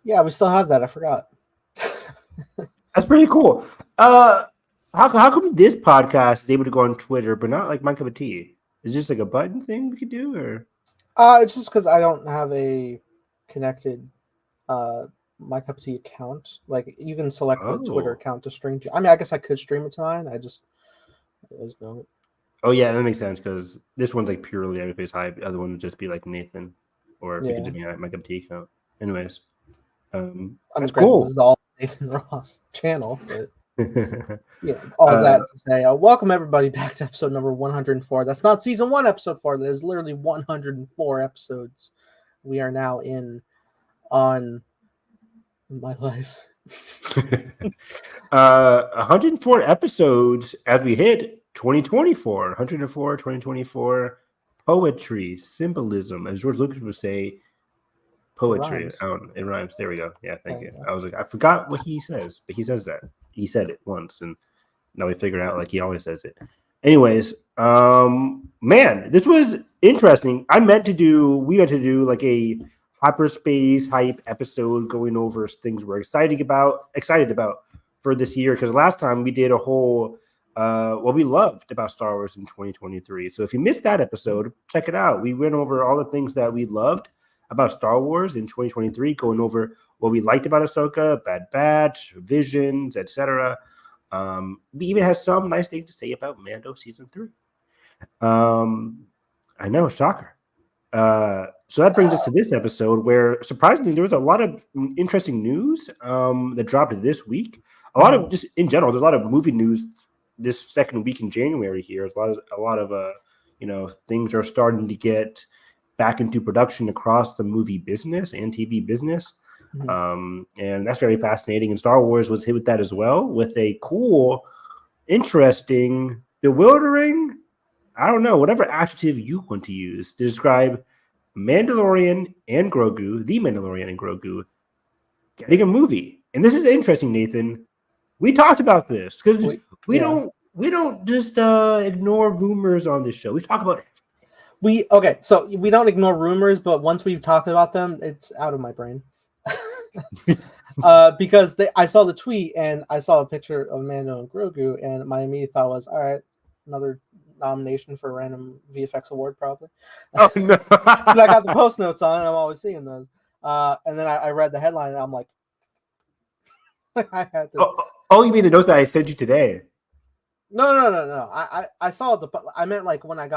Yeah, we still have that. I forgot. That's pretty cool. How come this podcast is able to go on Twitter, but not like My Cup of Tea? Is this like a button thing we could do, or? It's just because I don't have a connected My Cup of Tea account. Like you can select the Twitter Oh. account to stream to. I mean, I guess I could stream it to mine. I just don't. Oh yeah, that makes sense because this one's like purely Hyperspace Hype. The other one would just be like Nathan, or if you could Yeah. give me My Cup of Tea account. Anyways, I mean, that's granted, this cool. is all Nathan Ross channel, but yeah, all Uh, that to say, welcome everybody back to episode number 104. That's not season 1, episode 4. That is literally 104 episodes. We are now on my life. 104 episodes as we hit 2024. 104, 2024. Poetry, symbolism, as George Lucas would say, poetry. It rhymes. There we go. Yeah, thank you. I was like, I forgot what he says, but he says that. He said it once, and now we figure out like he always says it. Anyways, man, this was interesting. We meant to do like a Hyperspace Hype episode going over things we're excited about for this year, because last time we did a whole what we loved about Star Wars in 2023. So if you missed that episode, check it out. We went over all the things that we loved about Star Wars in 2023, going over what we liked about Ahsoka, Bad Batch, Visions, etc. We even had some nice things to say about Mando Season 3. I know, shocker. So that brings us to this episode where, surprisingly, there was a lot of interesting news that dropped this week. A lot of, just in general, there's a lot of movie news this second week in January here. There's a lot of things are starting to get back into production across the movie business and TV business. And that's very fascinating. And Star Wars was hit with that as well, with a cool, interesting, bewildering, I don't know, whatever adjective you want to use to describe Mandalorian and Grogu, the Mandalorian and Grogu, getting a movie. And this is interesting, Nathan. We talked about this because we don't just ignore rumors on this show. We talk about it. So we don't ignore rumors, but once we've talked about them, it's out of my brain. Because I saw the tweet and I saw a picture of Mando and Grogu, and my immediate thought was, all right, another nomination for a random VFX award, probably. Oh no! Because I got the post notes on, and I'm always seeing those. And then I read the headline, and I'm like, I had to. Oh, you mean the notes that I sent you today? No. I saw I meant like when I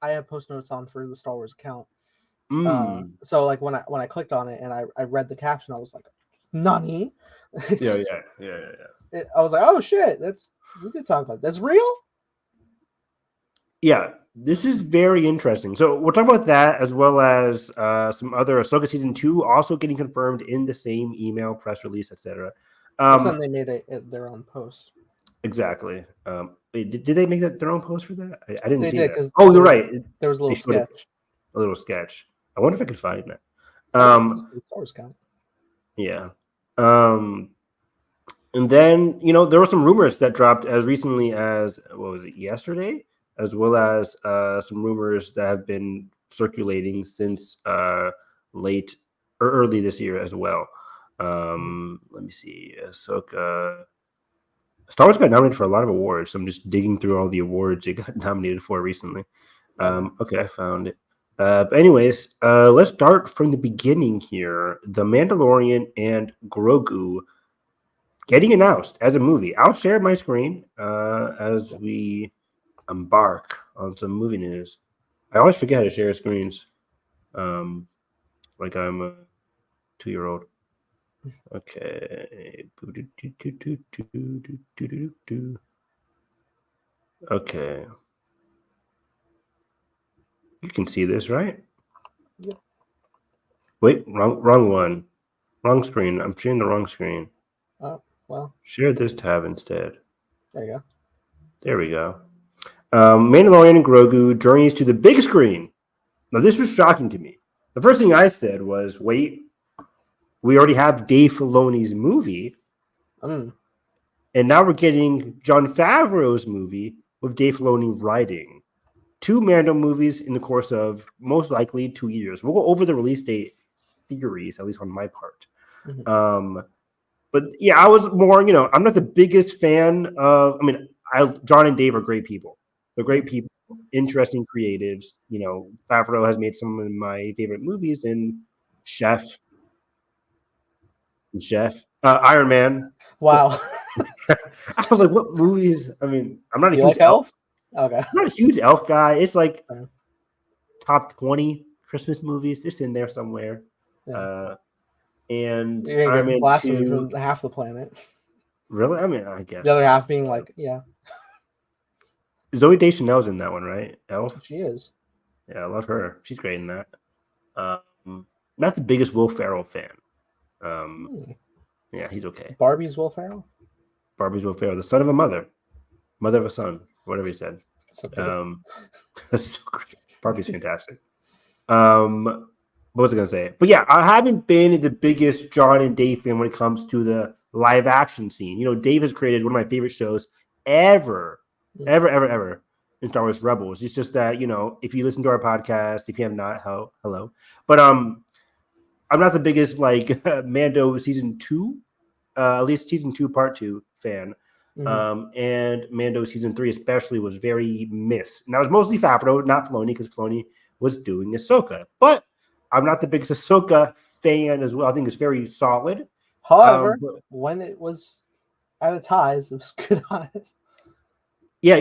have post notes on for the Star Wars account. So like when I clicked on it and I read the caption, I was like, "Nani?" Yeah. I was like, "Oh shit, we did talk about that's real." Yeah, this is very interesting. So we'll talk about that as well as some other Ahsoka season 2 also getting confirmed in the same email, press release, etc. Then they made their own post. Exactly. Did they make their own post for that? I didn't see that. Oh, you're right. There was a little sketch. A little sketch. I wonder if I could find that. Star Wars count. Yeah. And then, there were some rumors that dropped as recently as, yesterday, as well as some rumors that have been circulating since late or early this year as well. Let me see. Ahsoka. Star Wars got nominated for a lot of awards. So I'm just digging through all the awards it got nominated for recently. Okay, I found it. But anyways, let's start from the beginning here. The Mandalorian and Grogu getting announced as a movie. I'll share my screen as we embark on some movie news. I always forget how to share screens. Like I'm a 2-year-old. Okay. Okay. You can see this, right? Yep. Wait, wrong one. Wrong screen. I'm sharing the wrong screen. Oh, well. Share this tab instead. There you go. There we go. Mandalorian and Grogu journeys to the big screen. Now, this was shocking to me. The first thing I said was, wait, we already have Dave Filoni's movie. And now we're getting Jon Favreau's movie with Dave Filoni writing. 2 Mando movies in the course of most likely 2 years. We'll go over the release date theories, at least on my part. But yeah, I was more, I'm not the biggest fan of. I mean, John and Dave are great people. They're great people, interesting creatives. Favreau has made some of my favorite movies, and Chef, Iron Man. Wow. I was like, what movies? I mean, I'm not Do a you huge like Elf? Okay. I'm not a huge Elf guy. It's like top 20 Christmas movies. It's in there somewhere. Yeah. And You're gonna Iron get Man blasphemy 2. from half the planet. Really? I mean, I guess. The other half being like, yeah. Zooey Deschanel's in that one, right? Elf? She is. Yeah, I love her. She's great in that. Not the biggest Will Ferrell fan. Yeah, he's okay. Barbie's Will Ferrell? Barbie's Will Ferrell, the son of a mother of a son, whatever he said. That's so great. Barbie's fantastic. What was I going to say? But yeah, I haven't been the biggest John and Dave fan when it comes to the live action scene. Dave has created one of my favorite shows ever in Star Wars Rebels. It's just that, if you listen to our podcast, if you have not, hello. But I'm not the biggest Mando season 2, at least season 2 part 2 fan. And Mando season 3 especially was very miss. And that was mostly Favreau, not Filoni, because Filoni was doing Ahsoka. But I'm not the biggest Ahsoka fan as well. I think it's very solid. However, when it was at its highs, it was good highs. Yeah.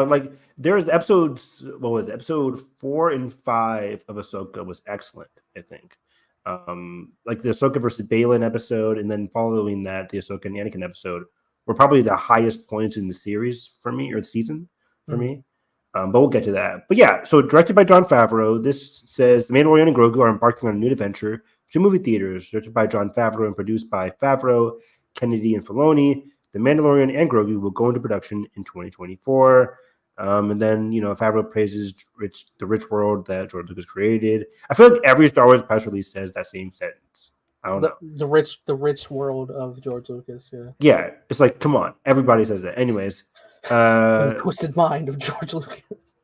Like there's episodes. What was it? Episode 4 and 5 of Ahsoka was excellent, I think. Like the Ahsoka versus Balin episode, and then following that, the Ahsoka and Anakin episode were probably the highest points in the series for me, or the season for me. But we'll get to that. But yeah, so directed by Jon Favreau, this says The Mandalorian and Grogu are embarking on a new adventure to movie theaters. Directed by Jon Favreau and produced by Favreau, Kennedy, and Filoni, The Mandalorian and Grogu will go into production in 2024. And then, Favreau praises the rich world that George Lucas created. I feel like every Star Wars press release says that same sentence. I don't know. The rich world of George Lucas, yeah. Yeah, it's like, come on. Everybody says that. Anyways. The twisted mind of George Lucas.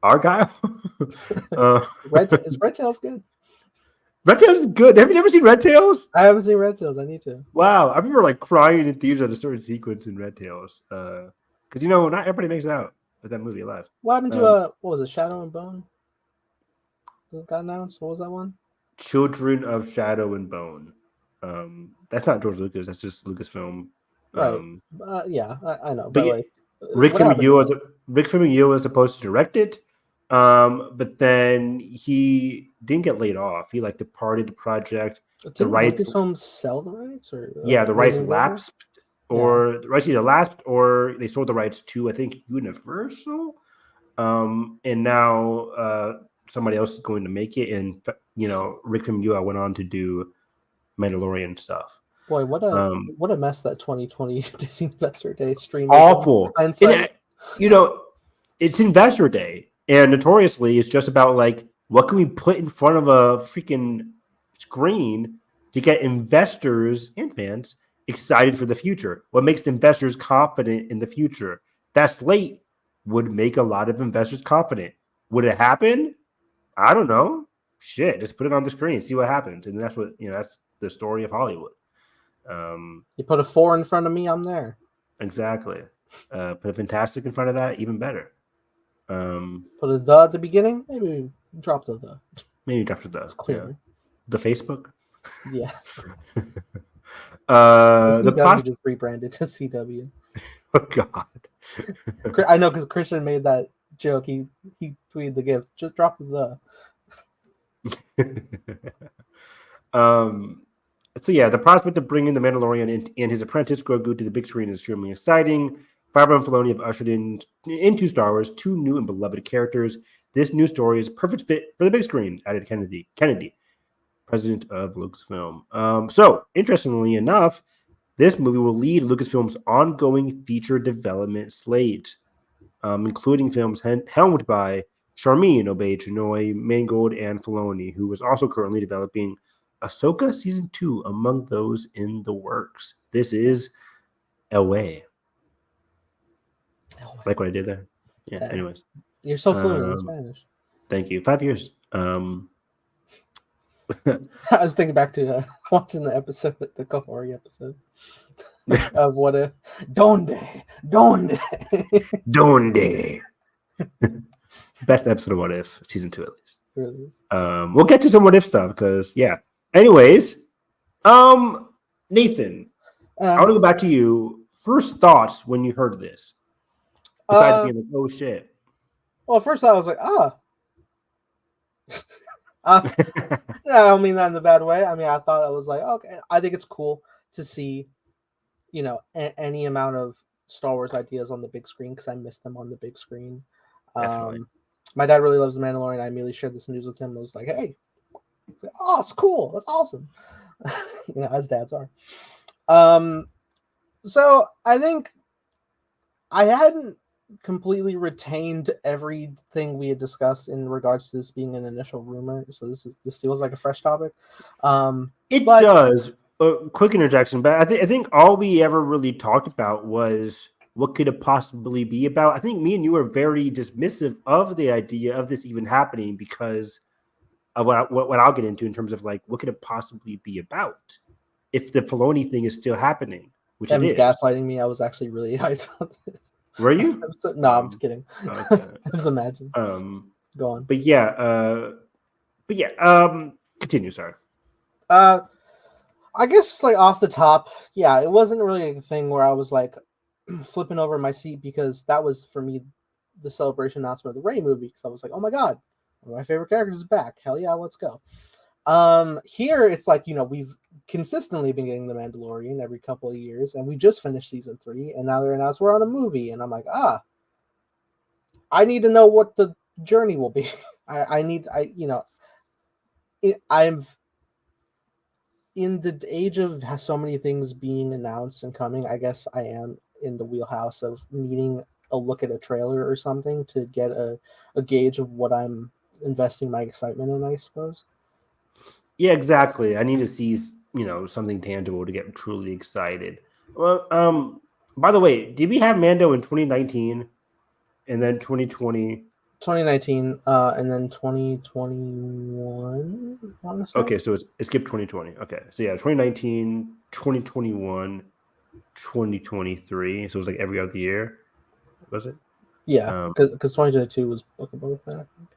Argyle? Is Red Tails good? Red Tails is good. Have you never seen Red Tails? I haven't seen Red Tails. I need to. Wow. I remember crying in theaters at a certain sequence in Red Tails. Because, not everybody makes it out with that movie alive. What happened to, what was it, Shadow and Bone? It got announced? What was that one? Children of Shadow and Bone. That's not George Lucas. That's just Lucasfilm. Right. Yeah, I know. But Rick Famuyiwa was supposed to direct it, but then he didn't get laid off. He departed the project. Didn't Lucasfilm sell the rights, or the rights lapsed, or the rights either lapsed or they sold the rights to, I think, Universal. And now somebody else is going to make it, and Rick Famuyiwa went on to do Mandalorian stuff. Boy, what a mess that 2020 Disney Investor Day stream is. Awful. And, it's Investor Day, and notoriously it's just about what can we put in front of a freaking screen to get investors and fans excited for the future. What makes the investors confident in the future? That slate would make a lot of investors confident. Would it happen? I don't know. Shit, just put it on the screen, see what happens. And that's what, that's the story of Hollywood. You put a 4 in front of me, I'm there. Exactly. Put a fantastic in front of that, even better. Put a the at the beginning, maybe drop the. Maybe drop the. It's clear. Yeah. The Facebook? Yes. The CW just rebranded to CW. Oh God. I know, because Christian made that joke. He tweeted the gift. Just drop the. So yeah, the prospect of bringing the Mandalorian and his apprentice Grogu to the big screen is extremely exciting. Favreau and Filoni have ushered into Star Wars 2 new and beloved characters. This new story is a perfect fit for the big screen, added Kennedy, president of Lucasfilm. So interestingly enough, this movie will lead Lucasfilm's ongoing feature development slate, including films helmed by Charmin Obaid-Chinoy, Mangold, and Filoni, who is also currently developing Ahsoka Season 2 among those in the works. This is Elway. Like what I did there? Yeah, anyways. You're so fluent in Spanish. Thank you. 5 years. I was thinking back to watching the episode, the Kohori episode of What If. Donde. Donde. Best episode of What If, season 2 at least. Really is. We'll get to some What If stuff because Anyways, Nathan, I want to go back to you. First thoughts when you heard this, besides being like, "Oh shit." Well, at first I was like, I don't mean that in a bad way. I mean, I thought I was like, okay, I think it's cool to see, any amount of Star Wars ideas on the big screen because I miss them on the big screen. My dad really loves The Mandalorian. I immediately shared this news with him. I was like, hey, oh, it's cool. That's awesome. As dads are. So I think I hadn't completely retained everything we had discussed in regards to this being an initial rumor. So this feels like a fresh topic. It does. Quick interjection, but I think all we ever really talked about was what could it possibly be about. I think me and you were very dismissive of the idea of this even happening because of what I'll get into in terms of like what could it possibly be about if the Filoni thing is still happening, which it is. Gaslighting me. I was actually really hyped on this. Were you? No, I'm kidding. Okay. Just imagine. Go on. But continue. Sorry. I guess it's like off the top. Yeah, it wasn't really a thing where I was like flipping over my seat because that was for me the celebration announcement of the Rey movie. Because I was like, oh my god, one of my favorite characters is back. Hell yeah, let's go. Here it's like we've consistently been getting the Mandalorian every couple of years, and we just finished season 3, and now they're announced we're on a movie, and I'm like, I need to know what the journey will be. I'm in the age of so many things being announced and coming. I guess I am in the wheelhouse of needing a look at a trailer or something to get a gauge of what I'm investing my excitement in, I suppose. Yeah, exactly. I need to see, something tangible to get truly excited. Well, by the way, did we have Mando in 2019 and then 2020? 2019 and then 2021, honestly. Okay, so it skipped 2020. Okay, so 2019, 2021, 2023. So it was like every other year, was it? Yeah, because 2022 was Book of Boba Fett, I think.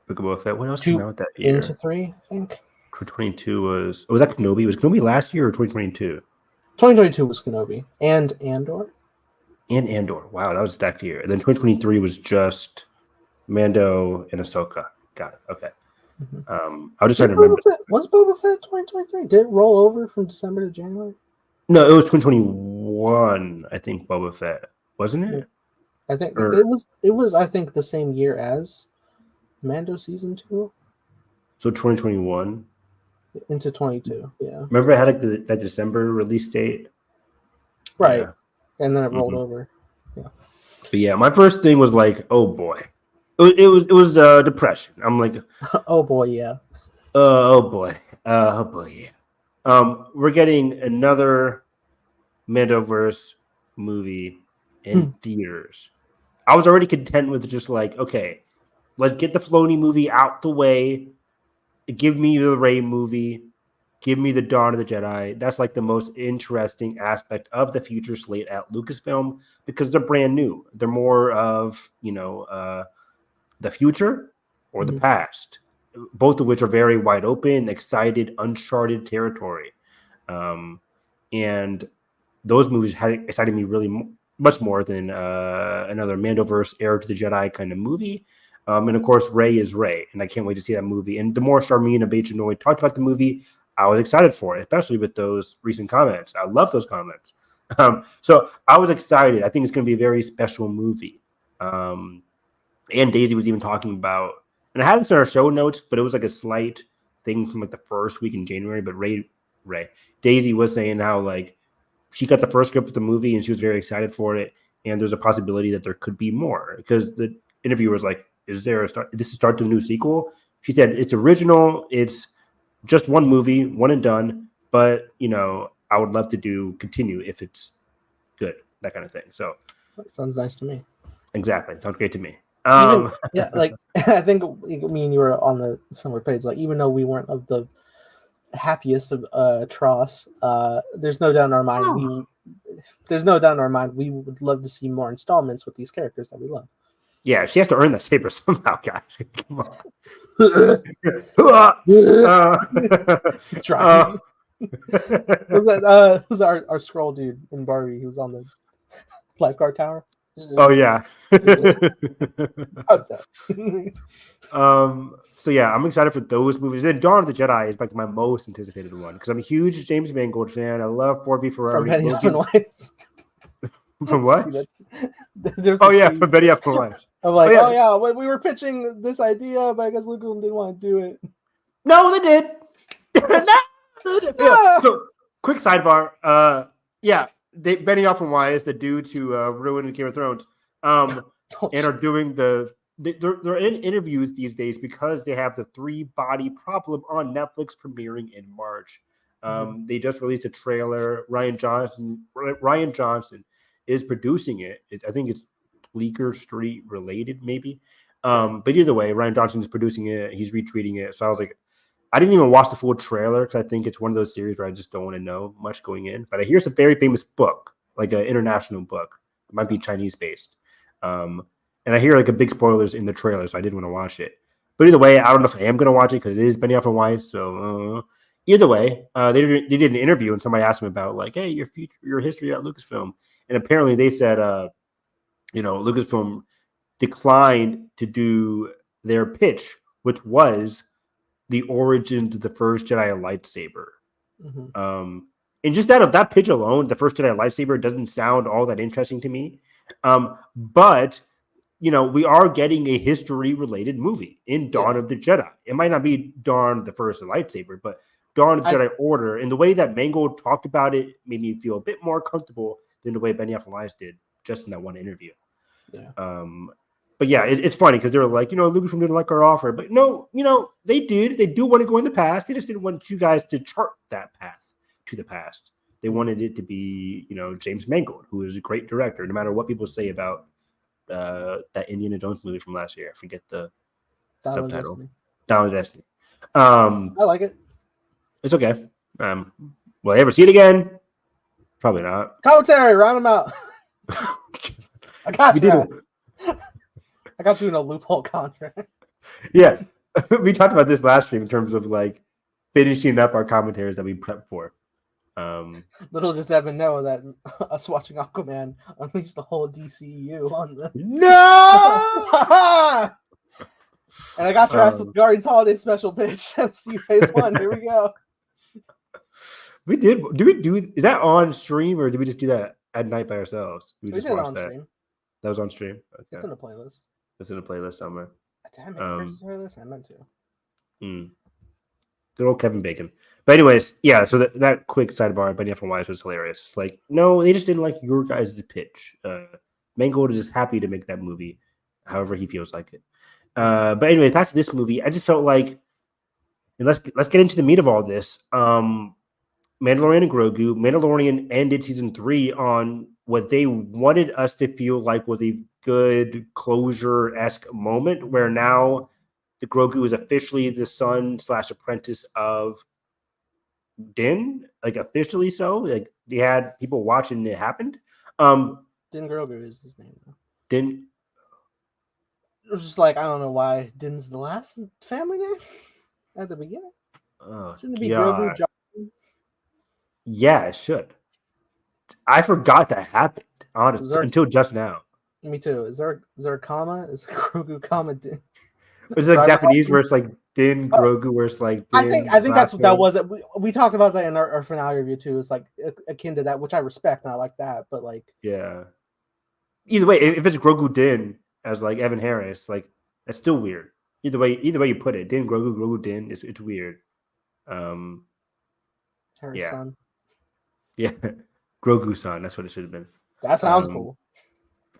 Book of Boba Fett. What else came out that year? Into 3, I think. 2022 was that Kenobi? Was Kenobi last year or 2022? 2022 was Kenobi and Andor. And Andor. Wow, that was a stacked year. And then 2023 was just Mando and Ahsoka. Got it. Okay. Mm-hmm. I was just trying to remember. Was Boba Fett 2023? Did it roll over from December to January? No, it was 2021. I think Boba Fett, wasn't it? I think it was. I think the same year as Mando season 2. So 2021 into 22. Yeah. Remember, I had like that December release date. Right. Yeah. And then it rolled over. Yeah. But yeah, my first thing was like, oh boy. It was depression. I'm like, oh boy, yeah. Oh boy, yeah. We're getting another Mandoverse movie in theaters. I was already content with just like, okay, let's get the Filoni movie out the way. Give me the Rey movie. Give me the Dawn of the Jedi. That's like the most interesting aspect of the future slate at Lucasfilm because they're brand new. They're more of, the future or the past, both of which are very wide open, excited, uncharted territory. And those movies had excited me really much more than another Mandoverse Heir to the Jedi kind of movie. And of course, Rey is Rey, and I can't wait to see that movie. And the more Charmin and Bechanoy talked about the movie, I was excited for it, especially with those recent comments. I love those comments. So I was excited. I think it's going to be a very special movie. And Daisy was even talking about, and I had this in our show notes, but it was like a slight thing from like the first week in January. But Daisy was saying how like she got the first script of the movie and she was very excited for it. And there's a possibility that there could be more because the interviewer was like, "Is there a start? This is start to a new sequel?" She said, "It's original. It's just one movie, one and done. But I would love to continue if it's good, that kind of thing." So that sounds nice to me. Exactly, sounds great to me. Yeah, like I think me and you were on the similar page. Like even though we weren't of the happiest of Tross. There's no doubt in our mind we would love to see more installments with these characters that we love. Yeah, she has to earn that saber somehow, guys. Come on. Was our scroll dude in Barbie who was on the lifeguard tower? Oh yeah. So yeah, I'm excited for those movies. Then Dawn of the Jedi is like my most anticipated one because I'm a huge James Mangold fan. I love Ford v Ferrari. From Benioff and Weiss. From what? From Benioff and Weiss. I'm like, well, we were pitching this idea, but I guess Lucasfilm didn't want to do it. No, they did. Yeah. So, quick sidebar. Benioff and Weiss, the dudes who ruined Game of Thrones, and are doing they're in interviews these days because they have the 3-Body Problem on Netflix premiering in March. They just released a trailer. Ryan Johnson is producing it. I think it's Bleecker Street related, maybe. But either way, Ryan Johnson is producing it. He's retweeting it. So I was like, I didn't even watch the full trailer because I think it's one of those series where I just don't want to know much going in. But I hear it's a very famous book, like an international book. It might be Chinese based. And I hear like a big spoilers in the trailer, so I didn't want to watch it. But either way, I don't know if I am going to watch it because it is Benioff and Weiss. So either way, they did an interview and somebody asked him about like, hey, your history at Lucasfilm. And apparently they said, Lucasfilm declined to do their pitch, which was the origins of the first Jedi lightsaber. And just that pitch alone, the first Jedi lightsaber doesn't sound all that interesting to me. But we are getting a history-related movie in Dawn of the Jedi. It might not be Dawn the First lightsaber, but Dawn of the Jedi Order. And the way that Mangold talked about it made me feel a bit more comfortable than the way Benioff and Weiss did just in that one interview. Yeah. But yeah, it's funny because they were like, Lucasfilm didn't like our offer. But no, they did. They do want to go in the past. They just didn't want you guys to chart that path to the past. They wanted it to be, James Mangold, who is a great director, no matter what people say about that Indiana Jones movie from last year. I forget the subtitle. Down of Destiny. I like it. It's okay. Will I ever see it again? Probably not. Commentary, round them out. I got you. I got you in a loophole contract. Yeah. We talked about this last stream in terms of like finishing up our commentaries that we prepped for. Little does Evan know that us watching Aquaman unleashed the whole DCEU on the No. And I got your ass with Guardians Holiday Special, bitch. MCU Phase 1. Here we go. We did. Is that on stream or did we just do that at night by ourselves? We just watched that. Stream. That was on stream. Okay. It's in the playlist. It's in a playlist somewhere. Did I make a playlist? I meant to. Good old Kevin Bacon. But anyways, yeah, so that quick sidebar, Benioff and Weiss was hilarious. It's like, no, they just didn't like your guys' pitch. Mangold is happy to make that movie however he feels like it. But anyway, back to this movie. I just felt like, and let's get into the meat of all this. Mandalorian and Grogu. Mandalorian ended season 3 on what they wanted us to feel like was a good closure-esque moment where now the Grogu is officially the son/apprentice of Din, like officially so. Like they had people watching it happened. Din Grogu is his name. Din. It was just like, I don't know why Din's the last family name at the beginning. Shouldn't it be Grogu? John? Yeah, it should. I forgot that happened, honestly, until just now. Me too. Is there a comma? Is it Grogu comma Din? Is it like Japanese where it's like Din Grogu, where it's like Din, I think that was it. We talked about that in our finale review too. It's like akin to that, which I respect, not like that, but like yeah. Either way, if it's Grogu Din as like Evan Harris, like that's still weird. Either way you put it, Din Grogu Din, it's weird. Harris son. Yeah, Grogu son. That's what it should have been. That sounds cool.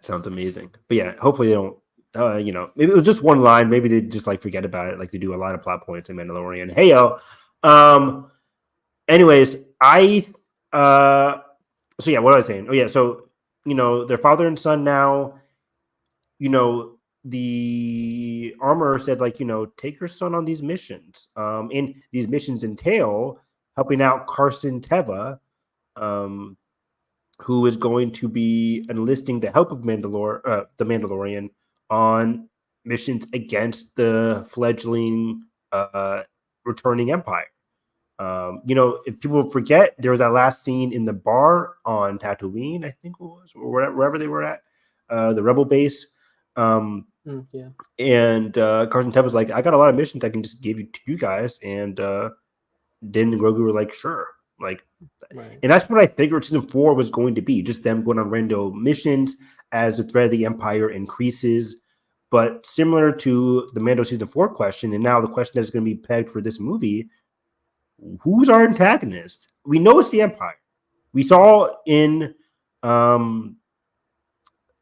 Sounds amazing. But yeah, hopefully they don't. Maybe it was just one line. Maybe they just like forget about it, like they do a lot of plot points in Mandalorian. Hey yo. Anyways, so yeah, what was I saying? Oh yeah, so their father and son now. the armorer said, like, take your son on these missions. And these missions entail helping out Carson Teva, who is going to be enlisting the help of the Mandalorian on missions against the fledgling returning Empire. If people forget, there was that last scene in the bar on Tatooine, I think it was, or wherever they were at, the Rebel base. And Carson Teva was like, I got a lot of missions I can just give to you guys. And Din and Grogu were like, sure. Like, right. And that's what I figured season 4 was going to be, just them going on random missions as the threat of the Empire increases. But similar to the Mando season 4 question, and now the question that's going to be pegged for this movie, who's our antagonist? We know it's the Empire. We saw in season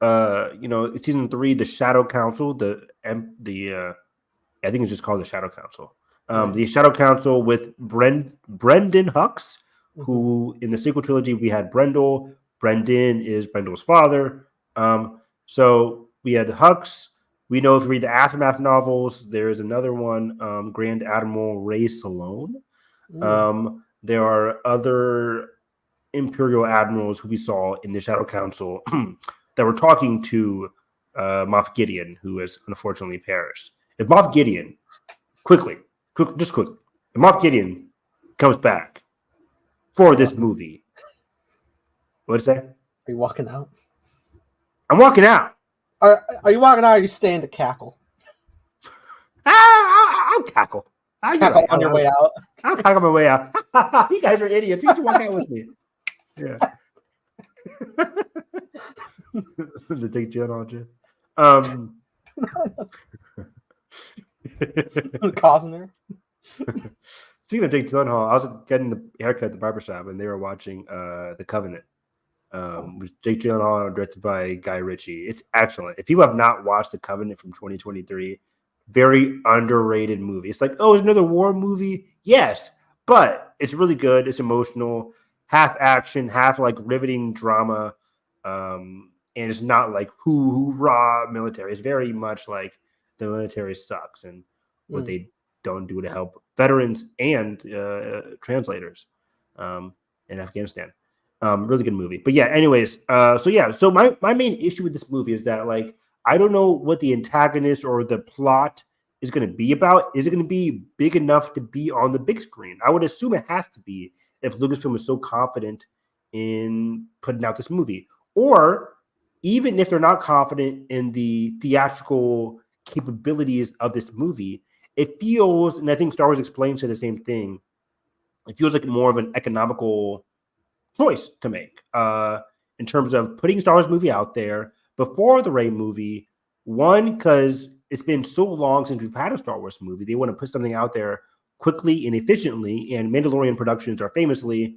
3, the Shadow Council, I think it's just called the Shadow Council. The Shadow Council with Brendan Hux, who in the sequel trilogy we had Brendel. Brendan is Brendel's father. So we had Hux. We know if you read the Aftermath novels, there's another one, Grand Admiral Ray Salone. There are other Imperial admirals who we saw in the Shadow Council that were talking to Moff Gideon, who has unfortunately perished. If Moff Gideon, quickly, if Moff Gideon comes back for this movie, what's that? Are you walking out? I'm walking out. Are you walking out or are you staying to cackle? I'll cackle. Cackle on your way out. I'll cackle my way out. You guys are idiots. You should walk out with me. Yeah. The Jake Gyllenhaal shit. Cosner. Speaking of Jake Gyllenhaal, I was getting the haircut at the barbershop and they were watching The Covenant. With Jake Gyllenhaal, directed by Guy Ritchie. It's excellent. If people have not watched The Covenant from 2023, very underrated movie. It's like, oh, it's another war movie. Yes, but it's really good. It's emotional, half action, half like riveting drama. And it's not like hoorah military. It's very much like the military sucks and what they don't do to help veterans and translators in Afghanistan. Really good movie. But yeah, anyways, so my main issue with this movie is that, like, I don't know what the antagonist or the plot is going to be about. Is it going to be big enough to be on the big screen? I would assume it has to be if Lucasfilm is so confident in putting out this movie. Or even if they're not confident in the theatrical capabilities of this movie, it feels, and I think Star Wars explains to the same thing, it feels like more of an economical choice to make in terms of putting Star Wars movie out there before the Rey movie. One, because it's been so long since we've had a Star Wars movie. They want to put something out there quickly and efficiently, and Mandalorian productions are famously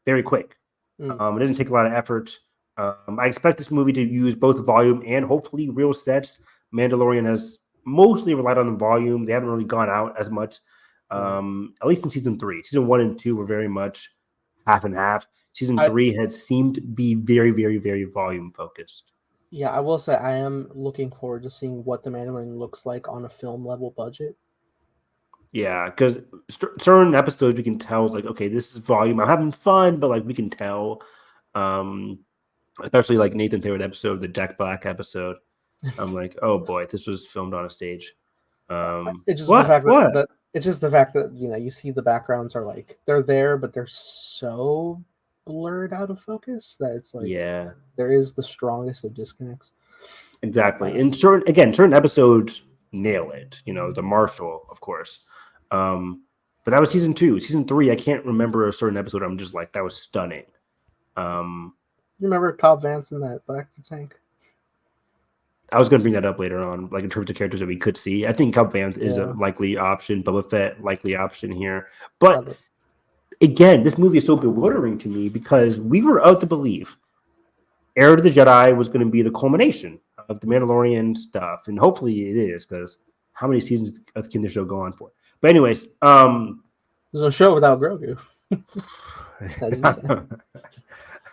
very quick. It doesn't take a lot of effort. I expect this movie to use both volume and hopefully real sets. Mandalorian has mostly relied on the volume. They haven't really gone out as much, at least in season 3. Season 1 and 2 were very much half and half. Season 3 had seemed to be very, very, very volume focused. Yeah, I will say I am looking forward to seeing what the Mandalorian looks like on a film level budget. Yeah, because certain episodes we can tell, like, okay, this is volume. I'm having fun, but like we can tell, especially like Nathan's favorite episode, the Jack Black episode. I'm like, oh boy, this was filmed on a stage. It's just the fact that you see the backgrounds are like they're there, but they're so blurred out of focus that it's like there is the strongest of disconnects. Exactly. And certain episodes nail it. The Marshal, of course. But that was season 2. Season 3, I can't remember a certain episode. I'm just like, that was stunning. You remember Cobb Vanth in that Black tank? I was going to bring that up later on, like in terms of characters that we could see. I think Cobb Vanth is a likely option. Boba Fett, likely option here. But again, this movie is so bewildering to me because we were out to believe Heir to the Jedi was going to be the culmination of the Mandalorian stuff. And hopefully it is, because how many seasons can the show go on for? But anyways, there's a show without Grogu.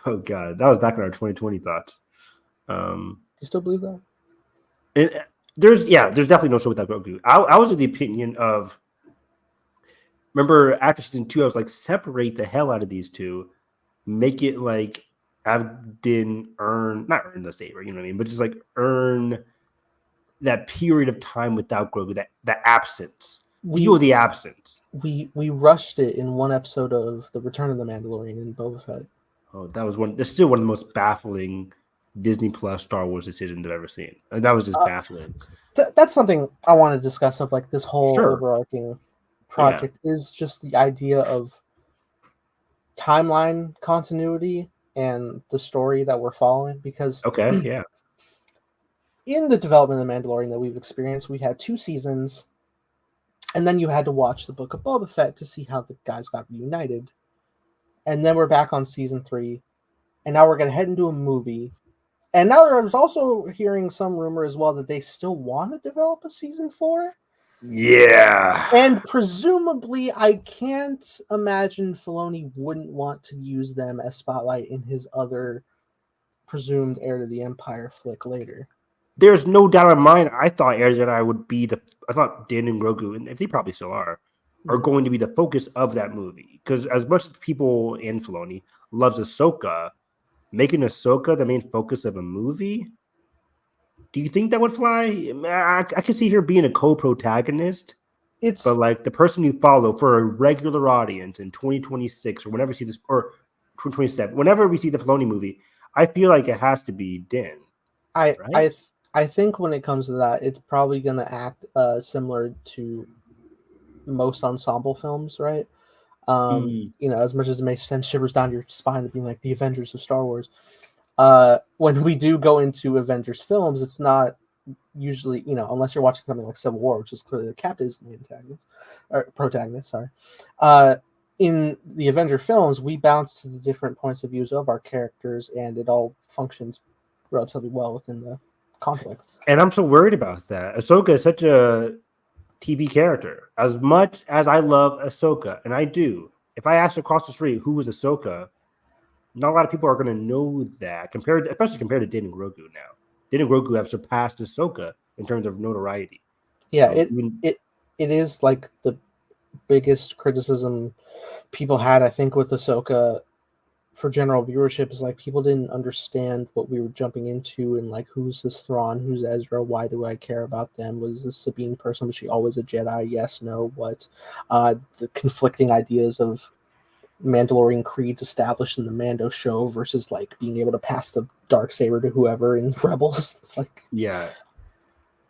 Oh God, that was back in our 2020 thoughts. You still believe that? And there's definitely no show without Grogu. I was of the opinion of, remember after season 2, I was like, separate the hell out of these two, make it like not earn the saber, you know what I mean, but just like earn that period of time without Grogu, that absence. Feel the absence. We rushed it in one episode of The Return of the Mandalorian and Boba Fett. Oh, that's still one of the most baffling Disney Plus Star Wars decisions I've ever seen. And that was just baffling. That's something I want to discuss of like this whole overarching project is just the idea of timeline continuity and the story that we're following, because in the development of The Mandalorian that we've experienced, we had 2 seasons, and then you had to watch the Book of Boba Fett to see how the guys got reunited. And then we're back on season 3, and now we're going to head into a movie. And now there's also hearing some rumor as well that they still want to develop a season 4. Yeah. And presumably, I can't imagine Filoni wouldn't want to use them as spotlight in his other presumed Heir to the Empire flick later. There's no doubt in mind. I thought Heir to the Empire would be I thought Din and Grogu, and they probably still are going to be the focus of that movie. Because as much as people in Filoni loves Ahsoka, making Ahsoka the main focus of a movie, do you think that would fly? I can see her being a co-protagonist. But like the person you follow for a regular audience in 2026 or whenever we see this, or 2027, whenever we see the Filoni movie, I feel like it has to be Din. I think when it comes to that, it's probably going to act similar to most ensemble films, right? You know, as much as it makes sense, shivers down your spine to being like the Avengers of Star Wars. When we do go into Avengers films, it's not usually, you know, unless you're watching something like Civil War, which is clearly the Cap is the antagonist or protagonist. Sorry. In the Avenger films, we bounce to the different points of views of our characters, and it all functions relatively well within the conflict. And I'm so worried about that. Ahsoka is such a TV character. As much as I love Ahsoka, and I do, if I ask across the street who was Ahsoka, not a lot of people are going to know that, especially compared to Din and Grogu now. Din and Grogu have surpassed Ahsoka in terms of notoriety. Yeah, it is like the biggest criticism people had, I think, with Ahsoka for general viewership is like people didn't understand what we were jumping into, and like who's this Thrawn, who's Ezra, why do I care about them? Was this Sabine person? Was she always a Jedi? Yes, no, what? The conflicting ideas of Mandalorian creeds established in the Mando show versus like being able to pass the Darksaber to whoever in Rebels. It's like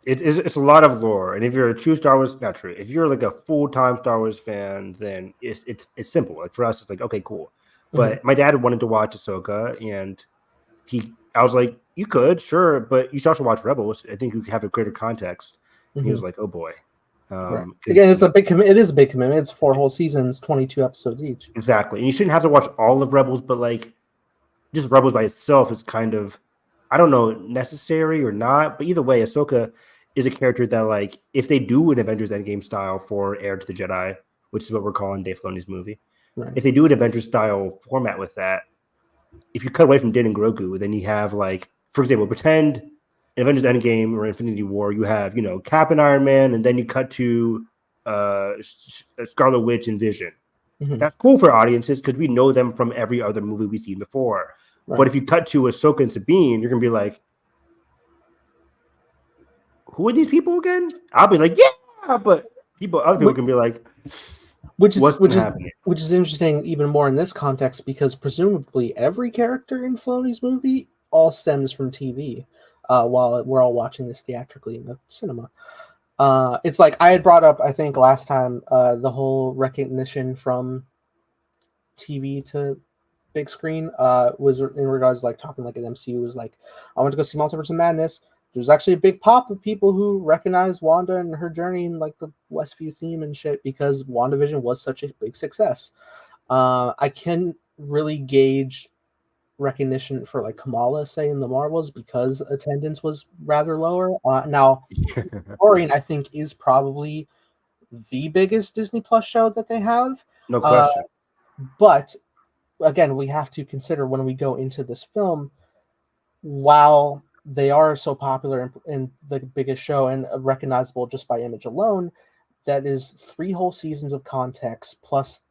it's a lot of lore, and if you're a true Star Wars, not true. If you're like a full-time Star Wars fan, then it's simple. Like for us, it's like okay, cool. But my dad wanted to watch Ahsoka, and I was like, you could, sure, but you should also watch Rebels. I think you could have a greater context. And he was like, oh boy. Again, it's a big commitment. It is a big commitment. It's 4 whole seasons, 22 episodes each. Exactly. And you shouldn't have to watch all of Rebels, but like just Rebels by itself is kind of, I don't know, necessary or not. But either way, Ahsoka is a character that like, if they do an Avengers Endgame style for Heir to the Jedi, which is what we're calling Dave Filoni's movie, if they do an Avengers style format with that, if you cut away from Din and Grogu, then you have like, for example, pretend in Avengers Endgame or Infinity War, you have, you know, Cap and Iron Man, and then you cut to Scarlet Witch and Vision. That's cool for audiences because we know them from every other movie we've seen before. But if you cut to Ahsoka and Sabine, you're gonna be like, who are these people again? I'll be like, yeah, but other people can be like, which is interesting even more in this context, because presumably every character in Filoni's movie all stems from TV while we're all watching this theatrically in the cinema. It's like I had brought up, I think last time, the whole recognition from TV to big screen was in regards to like talking like an MCU was like, I went to go see Multiverse of Madness. There's actually a big pop of people who recognize Wanda and her journey and like the Westview theme and shit because WandaVision was such a big success. I can really gauge recognition for like Kamala, say, in the Marvels because attendance was rather lower. Now, Mandalorian, I think, is probably the biggest Disney Plus show that they have. No question. But again, we have to consider when we go into this film, while they are so popular in the biggest show and recognizable just by image alone. That is 3 whole seasons of context plus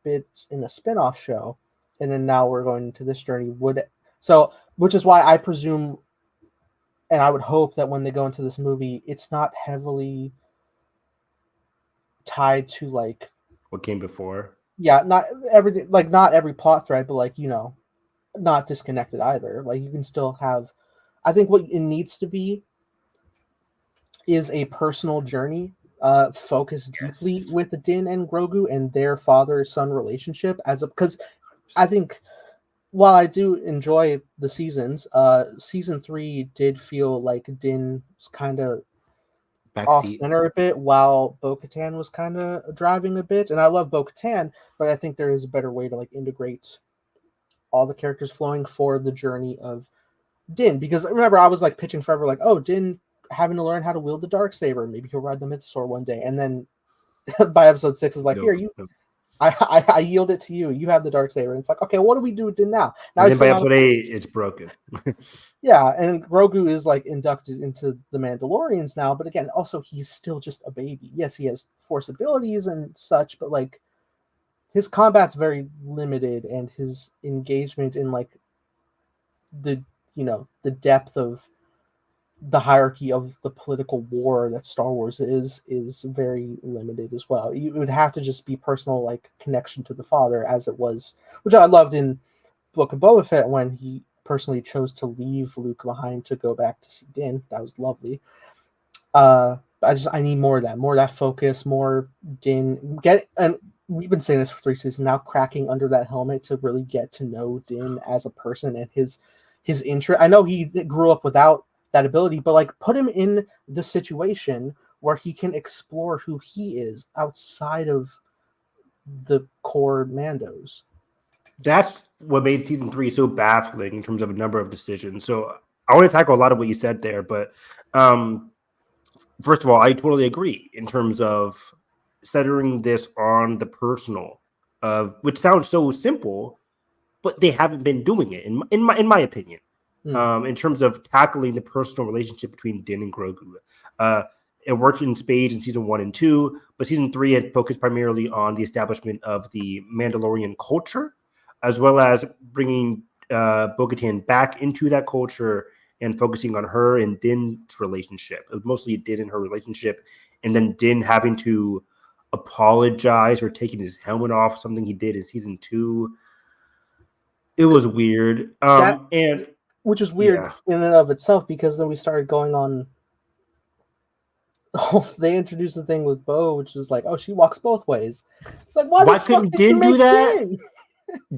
bits in a spin-off show, and then now we're going into this journey. Which is why I presume, and I would hope that when they go into this movie, it's not heavily tied to like what came before. Yeah, not everything, like not every plot thread, but like, you know, not disconnected either. Like you can still have, I think what it needs to be is a personal journey, focused deeply with Din and Grogu and their father-son relationship because I think while I do enjoy the seasons, season 3 did feel like Din was kind of off center a bit, while Bo-Katan was kind of driving a bit. And I love Bo-Katan, but I think there is a better way to like integrate all the characters flowing for the journey of Din. Because remember, I was like pitching forever, like, oh, Din having to learn how to wield the Darksaber. Maybe he'll ride the Mythosaur one day. And then by episode 6 is like, I yield it to you. You have the Darksaber. And it's like, okay, what do we do with Din now? And then by episode 8, it's broken. Yeah, and Grogu is like inducted into the Mandalorians now, but again, also he's still just a baby. Yes, he has Force abilities and such, but like his combat's very limited, and his engagement in like the depth of the hierarchy of the political war that Star Wars is very limited as well. You would have to just be personal like connection to the father, as it was, which I loved in Book of Boba Fett when he personally chose to leave Luke behind to go back to see Din. That was lovely. I need more of that focus, more Din. And we've been saying this for 3 seasons now, cracking under that helmet to really get to know Din as a person and his interest. I know he grew up without that ability, but like put him in the situation where he can explore who he is outside of the core Mandos. That's what made season 3 so baffling in terms of a number of decisions. So I want to tackle a lot of what you said there, but first of all, I totally agree in terms of centering this on the personal, which sounds so simple, but they haven't been doing it in my opinion. In terms of tackling the personal relationship between Din and Grogu. It worked in spades in season 1 and 2, but season 3 had focused primarily on the establishment of the Mandalorian culture, as well as bringing Bo-Katan back into that culture and focusing on her and Din's relationship. It was mostly Din and her relationship, and then Din having to apologize for taking his helmet off, something he did in season 2. It was weird. Which is weird in and of itself, because then we started going on. Oh, they introduced the thing with Bo, which is like, oh, she walks both ways. It's like, why couldn't Din do that?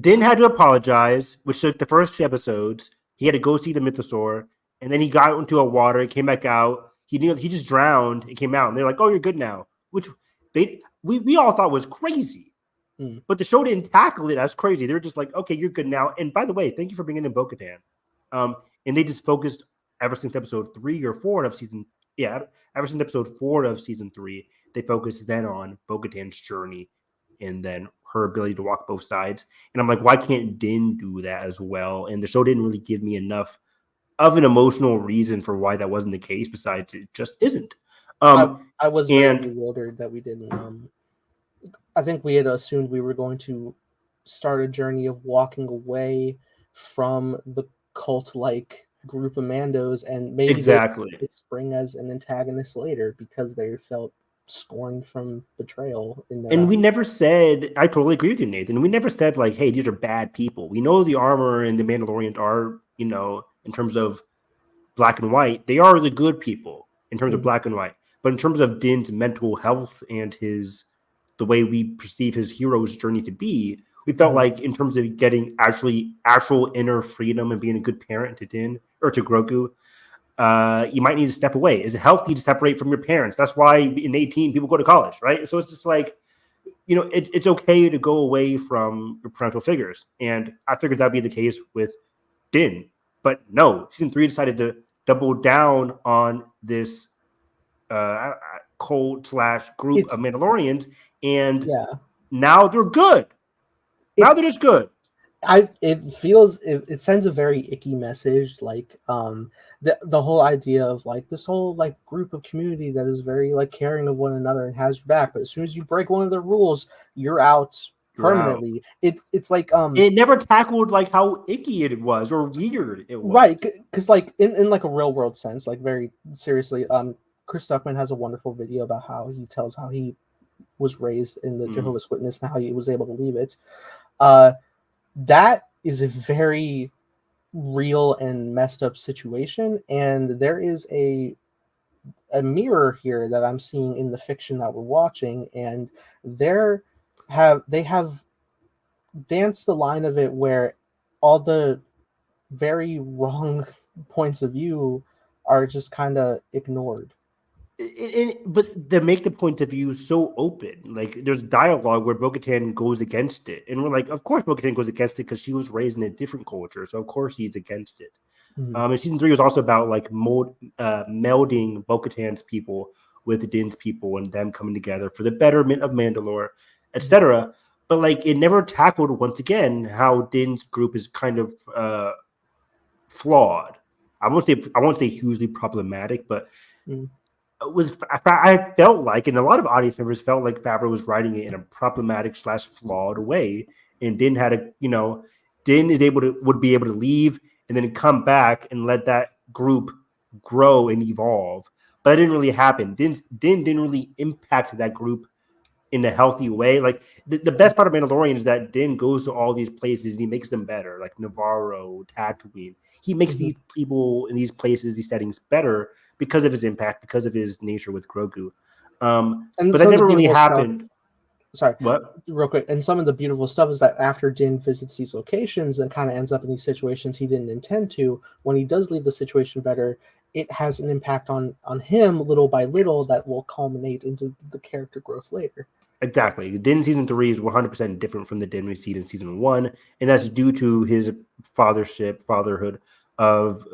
Din had to apologize, which took the first 2 episodes. He had to go see the Mythosaur, and then he got into a water, came back out. He just drowned and came out, and they're like, oh, you're good now, which we all thought was crazy. But the show didn't tackle it as crazy. They were just like, okay, you're good now. And by the way, thank you for bringing in Bo-Katan. And they just focused ever since episode 3 or 4 of season. Yeah, ever since episode 4 of season 3, they focused then on Bo-Katan's journey and then her ability to walk both sides. And I'm like, why can't Din do that as well? And the show didn't really give me enough of an emotional reason for why that wasn't the case, besides it just isn't. I was very bewildered that we didn't. I think we had assumed we were going to start a journey of walking away from the cult-like group of Mandos, and maybe it's Spring as an antagonist later because they felt scorned from betrayal in their we never said, I totally agree with you, Nathan, we never said like, hey, these are bad people. We know the armor and the Mandalorians are, in terms of black and white, they are the good people in terms of black and white. But in terms of Din's mental health and the way we perceive his hero's journey to be, we felt like in terms of getting actual inner freedom and being a good parent to Din or to Grogu, you might need to step away. Is it healthy to separate from your parents? That's why in 18 people go to college, right? So it's just like, it's okay to go away from your parental figures. And I figured that'd be the case with Din. But no, season 3 decided to double down on this cult / group of Mandalorians. And now they're good. Now they're just good. it sends a very icky message, like the whole idea of like this whole like group of community that is very like caring of one another and has your back, but as soon as you break one of their rules, you're out permanently. It's like it never tackled like how icky it was or weird it was. right, because like in like a real world sense, like very seriously, Chris Stuckman has a wonderful video about how he tells how he was raised in the Jehovah's Witness and how he was able to leave it. That is a very real and messed up situation, and there is a mirror here that I'm seeing in the fiction that we're watching, and they have danced the line of it where all the very wrong points of view are just kind of ignored. But they make the point of view so open. Like there's dialogue where Bo-Katan goes against it, and we're like, of course Bo-Katan goes against it because she was raised in a different culture, so of course he's against it. And season 3 was also about like melding Bo-Katan's people with Din's people and them coming together for the betterment of Mandalore, etc. But like it never tackled once again how Din's group is kind of flawed. I won't say hugely problematic, but I felt like, and a lot of audience members felt like Favreau was writing it in a problematic / flawed way, and Din would be able to leave and then come back and let that group grow and evolve. But that didn't really happen. Din didn't really impact that group in a healthy way. Like the best part of Mandalorian is that Din goes to all these places and he makes them better, like Navarro, Tatooine. He makes these people in these places, these settings better because of his impact, because of his nature with Grogu. But that never really happened. Sorry, what? Real quick. And some of the beautiful stuff is that after Din visits these locations and kind of ends up in these situations he didn't intend to, when he does leave the situation better, it has an impact on him little by little that will culminate into the character growth later. Exactly. Din season 3 is 100% different from the Din we see in season 1, and that's due to his fatherhood of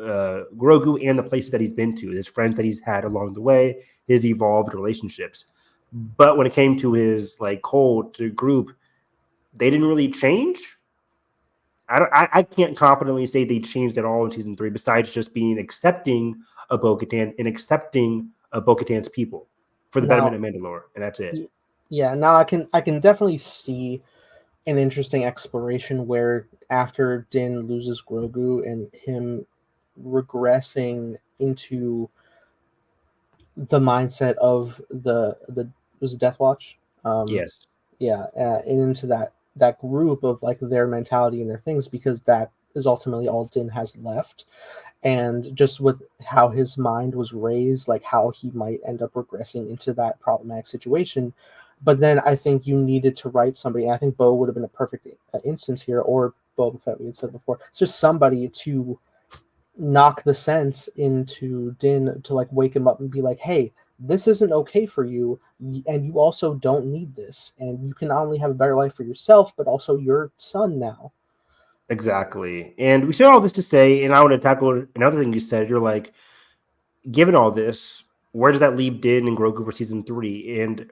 Grogu and the places that he's been to, his friends that he's had along the way, his evolved relationships. But when it came to his like cult group, they didn't really change. I can't confidently say they changed at all in season 3, besides just being accepting of Bo-Katan and accepting of Bo-Katan's people for the betterment of Mandalore, and that's it. Yeah, now I can definitely see an interesting exploration where after Din loses Grogu and him regressing into the mindset of the was Death Watch. Yes. Yeah, and into that group of like their mentality and their things, because that is ultimately all Din has left. And just with how his mind was raised, like how he might end up regressing into that problematic situation. But then I think you needed to write somebody. And I think Bo would have been a perfect instance here, or Boba Fett, we had said before. It's just somebody to knock the sense into Din to like wake him up and be like, hey, this isn't okay for you, and you also don't need this, and you can not only have a better life for yourself, but also your son now. Exactly. And we say all this to say, and I want to tackle another thing you said. You're like, given all this, where does that leave Din and Grogu for season 3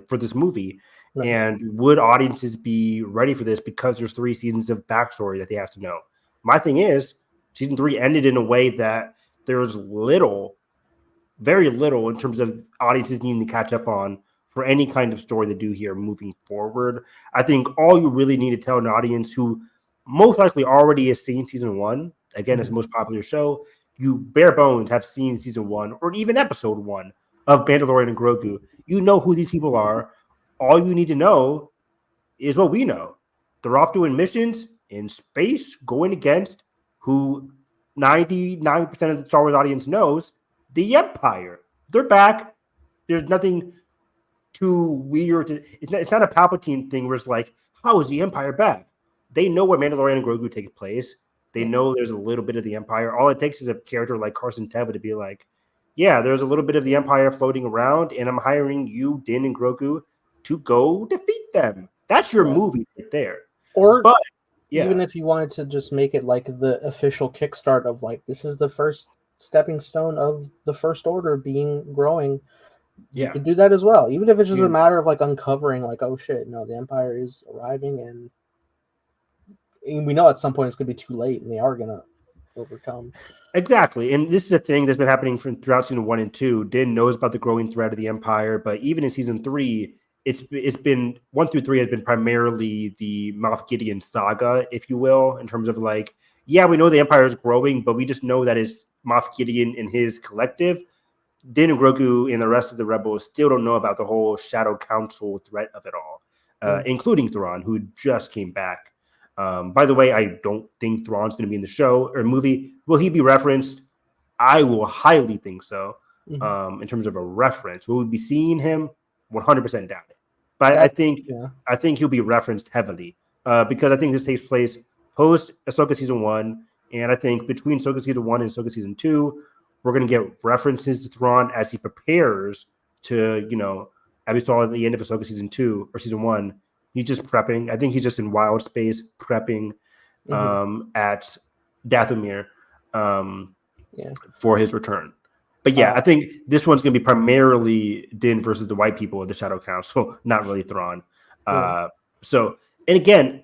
for this movie? Right. And would audiences be ready for this because there's 3 seasons of backstory that they have to know? My thing is, season 3 ended in a way that there's very little in terms of audiences needing to catch up on for any kind of story to do here moving forward. I think all you really need to tell an audience who most likely already has seen season 1, again, it's the most popular show, you bare bones have seen season 1 or even episode 1 of Mandalorian and Grogu. You know who these people are. All you need to know is what we know. They're off doing missions in space, going against who 99% of the Star Wars audience knows, the Empire. They're back. There's nothing too weird. It's not a Palpatine thing where it's like, how is the Empire back? They know where Mandalorian and Grogu take place. They know there's a little bit of the Empire. All it takes is a character like Carson Teva to be like, yeah, there's a little bit of the Empire floating around, and I'm hiring you, Din and Grogu, to go defeat them. That's your movie right there. But even if you wanted to just make it like the official kickstart of like, this is the first stepping stone of the First Order growing, you could do that as well. Even if it's just a matter of like uncovering like, oh shit, no, the Empire is arriving and we know at some point it's going to be too late, and they are going to overcome. Exactly, and this is a thing that's been happening throughout season 1 and 2. Din knows about the growing threat of the Empire, but even in season 3, it's been 1 through 3 has been primarily the Moff Gideon saga, if you will, in terms of like, yeah, we know the Empire is growing, but we just know that it's Moff Gideon and his collective. Din and Grogu and the rest of the rebels still don't know about the whole Shadow Council threat of it all, including Thrawn, who just came back. By the way, I don't think Thrawn's going to be in the show or movie. Will he be referenced? I will highly think so. In terms of a reference, will we be seeing him? 100% doubt it. But I think he'll be referenced heavily because I think this takes place post Ahsoka season 1, and I think between Ahsoka season 1 and Ahsoka season 2, we're going to get references to Thrawn as he prepares to, as we saw at the end of Ahsoka season 2 or season 1. He's just prepping. I think he's just in wild space prepping at Dathomir for his return. But yeah, I think this one's going to be primarily Din versus the white people of the Shadow Council, not really Thrawn. So, and again,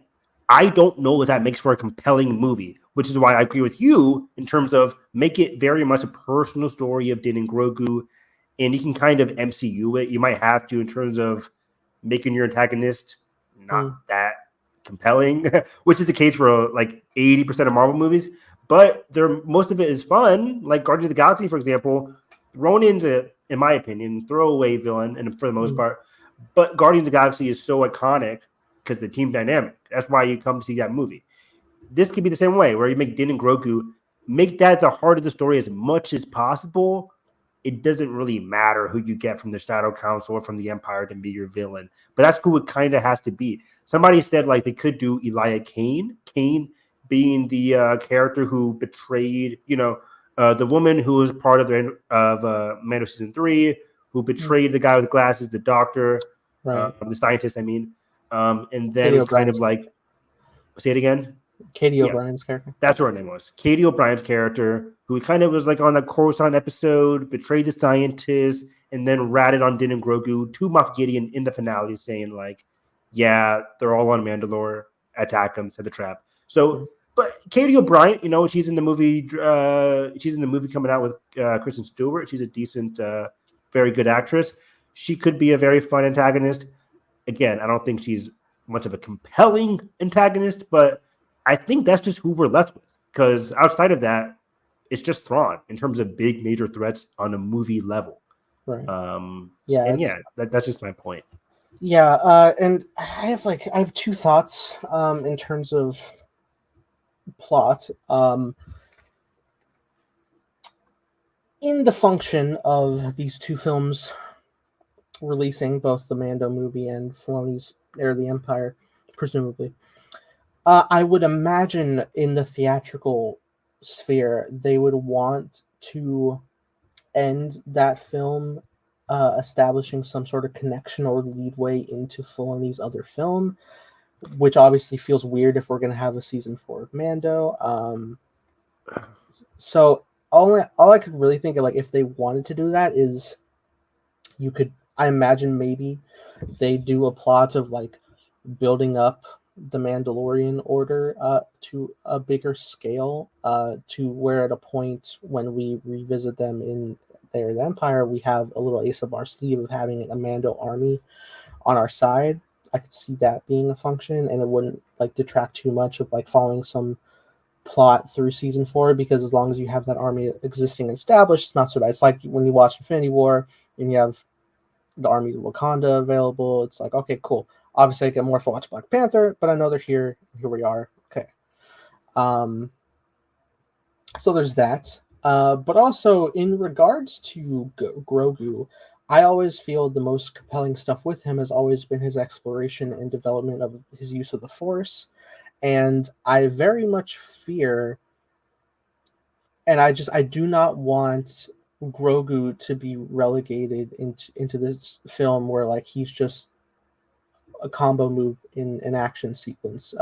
I don't know if that makes for a compelling movie, which is why I agree with you in terms of make it very much a personal story of Din and Grogu, and you can kind of MCU it. You might have to in terms of making your antagonist not that compelling, which is the case for like 80% of Marvel movies. But most of it is fun, like Guardians of the Galaxy, for example, thrown into, in my opinion, throwaway villain, and for the most part. But Guardians of the Galaxy is so iconic because the team dynamic. That's why you come to see that movie. This could be the same way, where you make Din and Grogu, make that the heart of the story as much as possible. It doesn't really matter who you get from the Shadow Council or from the Empire to be your villain. But that's who it kind of has to be. Somebody said like they could do Elijah Kane. Kane being the character who betrayed, the woman who was part of Mando season 3, who betrayed the guy with glasses, the doctor, the scientist, I mean. And then Katie it's kind O'Brien's of like, say it again? Katie O'Brien's character. That's what her name was. Katie O'Brien's character, who kind of was like on the Coruscant episode, betrayed the scientist, and then ratted on Din and Grogu to Moff Gideon in the finale, saying like, yeah, they're all on Mandalore, attack them, set the trap. So, but Katie O'Brien, she's in the movie. She's in the movie coming out with Kristen Stewart. She's a decent, very good actress. She could be a very fun antagonist. Again, I don't think she's much of a compelling antagonist, but I think that's just who we're left with. Because outside of that, it's just Thrawn in terms of big major threats on a movie level. Right. That's just my point. Yeah, and I have two thoughts in terms of plot. In the function of these two films releasing, both the Mando movie and Filoni's Heir of the Empire, presumably, I would imagine in the theatrical sphere, they would want to end that film establishing some sort of connection or leadway into Filoni's other film, which obviously feels weird if we're going to have a season 4 of Mando. So all I could really think of, like, if they wanted to do that is I imagine maybe they do a plot of like building up the Mandalorian order to a bigger scale, to where at a point when we revisit them in Heir of the Empire, we have a little ace up our sleeve of having a Mando army on our side. I could see that being a function, and it wouldn't like detract too much of like following some plot through season 4, because as long as you have that army existing and established, it's not so bad. It's like when you watch Infinity War and you have the army of Wakanda available. It's like, okay, cool. Obviously, I get more for watch Black Panther, but I know they're here. Here we are. Okay. So there's that. But also, in regards to Grogu, I always feel the most compelling stuff with him has always been his exploration and development of his use of the Force. And I very much fear, and I do not want Grogu to be relegated into this film where like he's just a combo move in an action sequence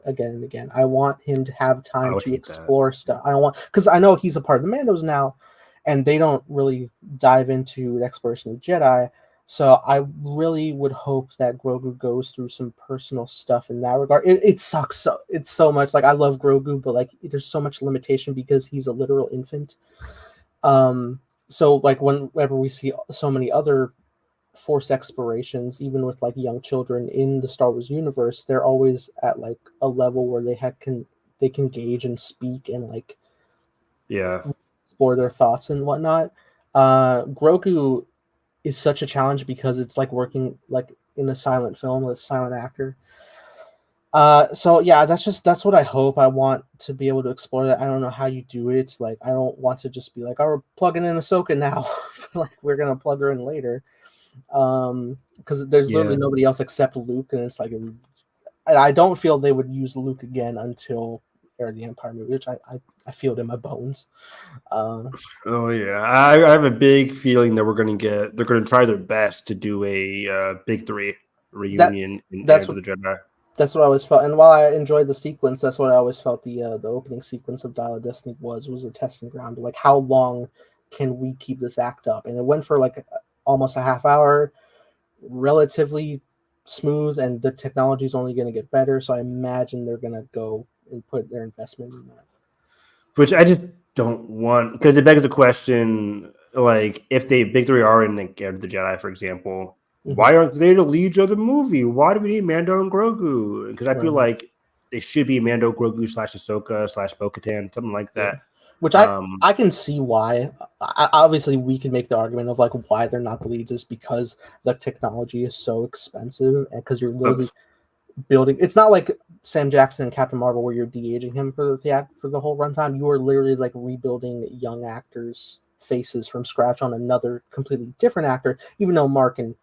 again and again. I want him to have time to explore stuff. I don't want, because I know he's a part of the Mandos now, and they don't really dive into the exploration of the Jedi. So I really would hope that Grogu goes through some personal stuff in that regard. It sucks so much. Like I love Grogu, but like there's so much limitation because he's a literal infant. So like whenever we see so many other force explorations, even with like young children in the Star Wars universe, they're always at like a level where they can gauge and speak and like explore their thoughts and whatnot. Grogu is such a challenge because it's like working like in a silent film with a silent actor. So yeah, that's what I hope. I want to be able to explore that. I don't know how you do it. Like I don't want to just be like, oh, we're plugging in Ahsoka now. Like we're gonna plug her in later. Because there's literally nobody else except Luke, and it's like I don't feel they would use Luke again until Heir of the Empire movie, which I feel it in my bones. Oh yeah, I have a big feeling that they're gonna try their best to do a big three reunion in Heir to the Jedi. That's what I always felt, and while I enjoyed the sequence, that's what I always felt the opening sequence of Dial of Destiny was a testing ground. Like how long can we keep this act up? And it went for like almost a half hour, relatively smooth, and the technology is only going to get better. So I imagine they're going to go and put their investment in that. Which I just don't want, because it begs the question, like if they big three are in like Heir of the Jedi, for example, why aren't they the leads of the movie? Why do we need Mando and Grogu? Because I feel like they should be Mando, Grogu / Ahsoka / Bo-Katan, something like that. Which I can see why. Obviously, we can make the argument of like why they're not the leads is because the technology is so expensive, and because you're literally building. It's not like Sam Jackson and Captain Marvel where you're de-aging him for the whole runtime. You are literally like rebuilding young actors' faces from scratch on another completely different actor. Even though Mark and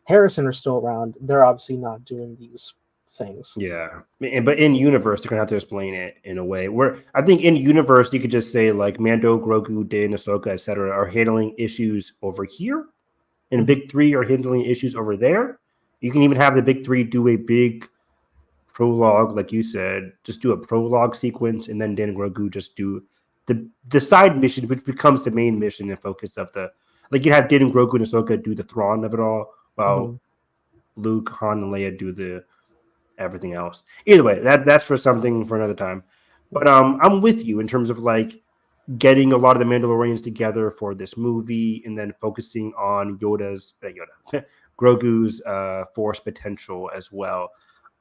Harrison are still around, they're obviously not doing these things. Yeah, but in universe, they're gonna have to explain it in a way where I think in universe you could just say like Mando, Grogu, Din, Ahsoka, etc. are handling issues over here, and big three are handling issues over there. You can even have the big three do a big prologue, like you said, just do a prologue sequence, and then Din and Grogu just do the side mission, which becomes the main mission and focus of the. Like you have Din and Grogu and Ahsoka do the Thrawn of it all, while Luke, Han, and Leia do the everything else. Either way, that's for something for another time. But I'm with you in terms of like getting a lot of the Mandalorians together for this movie, and then focusing on Grogu's Force potential as well.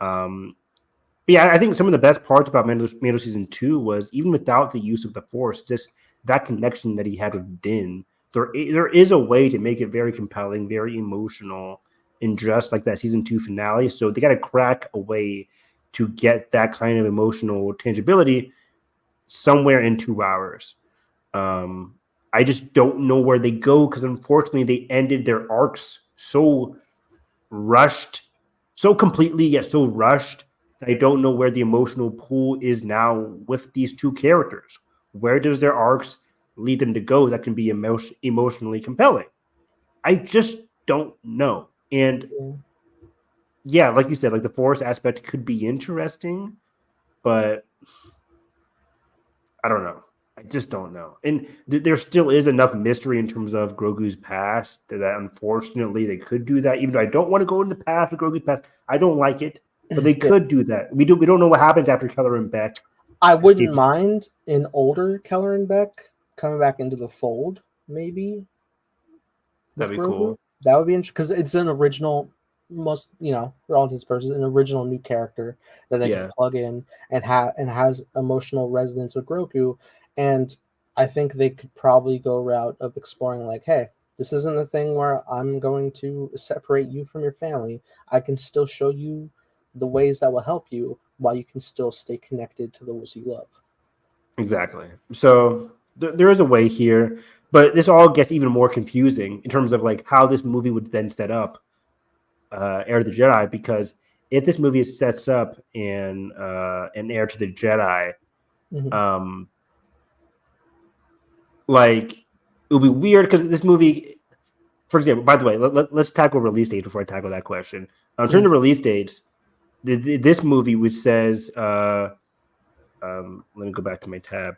Yeah, I think some of the best parts about Mando season 2 was even without the use of the Force, just that connection that he had with Din. There is a way to make it very compelling, very emotional, in just like that season 2 finale. So they got to crack a way to get that kind of emotional tangibility somewhere in 2 hours. I just don't know where they go because unfortunately they ended their arcs so rushed, so completely yet so rushed. I don't know where the emotional pool is now with these 2 characters. Where does their arcs lead them to go that can be emotionally compelling? I just don't know. And yeah, like you said, like the Force aspect could be interesting, but I don't know. I just don't know. And there still is enough mystery in terms of Grogu's past that unfortunately they could do that. Even though I don't want to go into the past of Grogu's past, I don't like it, but they could do that. We don't know what happens after Keller and Beck. I wouldn't mind an older Keller and Beck coming back into the fold, maybe. That'd be cool. That would be interesting because it's an original, most for all intents and purposes, an original new character that they can plug in and has emotional resonance with Grogu. And I think they could probably go a route of exploring like, hey, this isn't a thing where I'm going to separate you from your family. I can still show you the ways that will help you while you can still stay connected to those you love. Exactly. So there is a way here, but this all gets even more confusing in terms of like how this movie would then set up Heir to the Jedi, because if this movie sets up an Heir to the Jedi, like it would be weird because this movie, for example, by the way, let's tackle release dates before I tackle that question. In terms of release dates, this movie, which says, let me go back to my tab.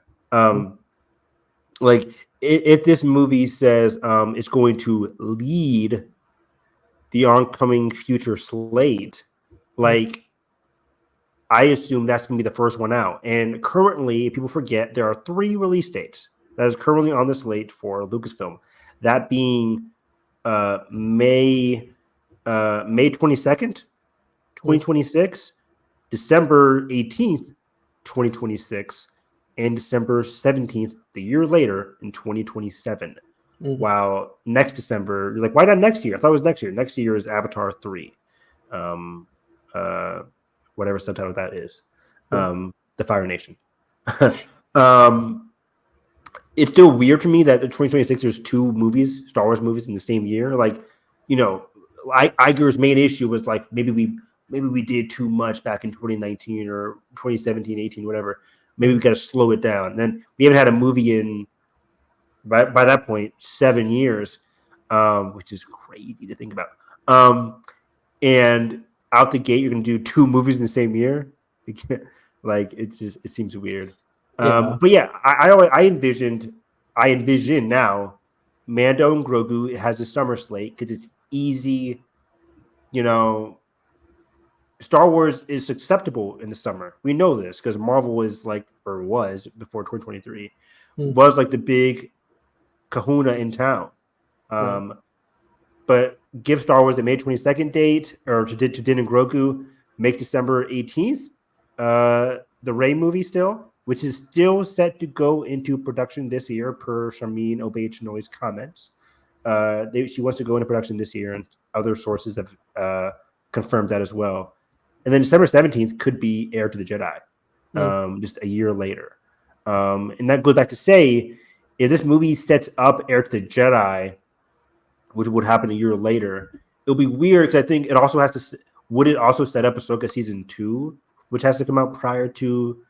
Like if this movie says it's going to lead the oncoming future slate, like I assume that's going to be the first one out. And currently, people forget there are 3 release dates that is currently on the slate for Lucasfilm. That being May 22nd, 2026, December 18th, 2026, and December 17th, the year later in 2027. While next December, you're like, why not next year? I thought it was next year. Next year is Avatar 3. Whatever subtitle that is. The Fire Nation. It's still weird to me that in 2026 there's 2 movies, Star Wars movies in the same year. Like, you know, Iger's main issue was like maybe we did too much back in 2019 or 2017, 18, whatever. Maybe we got to slow it down. And then we haven't had a movie in by that point 7 years, which is crazy to think about. And out the gate, you're going to do 2 movies in the same year. Like it seems weird. But yeah, I envision now Mando and Grogu has a summer slate because it's easy. You know, Star Wars is acceptable in the summer. We know this because Marvel is like, or was before 2023, was like the big kahuna in town. But give Star Wars the May 22nd date, or to Din and Grogu, make December 18th. The Rey movie still, which is still set to go into production this year per Sharmeen Obaid-Chinoy's comments. She wants to go into production this year, and other sources have confirmed that as well. And then December 17th could be Heir to the Jedi, just a year later. And that goes back to say, if this movie sets up Heir to the Jedi, which would happen a year later, it'll be weird because I think it also has to. Would it also set up Ahsoka season 2, which has to come out prior to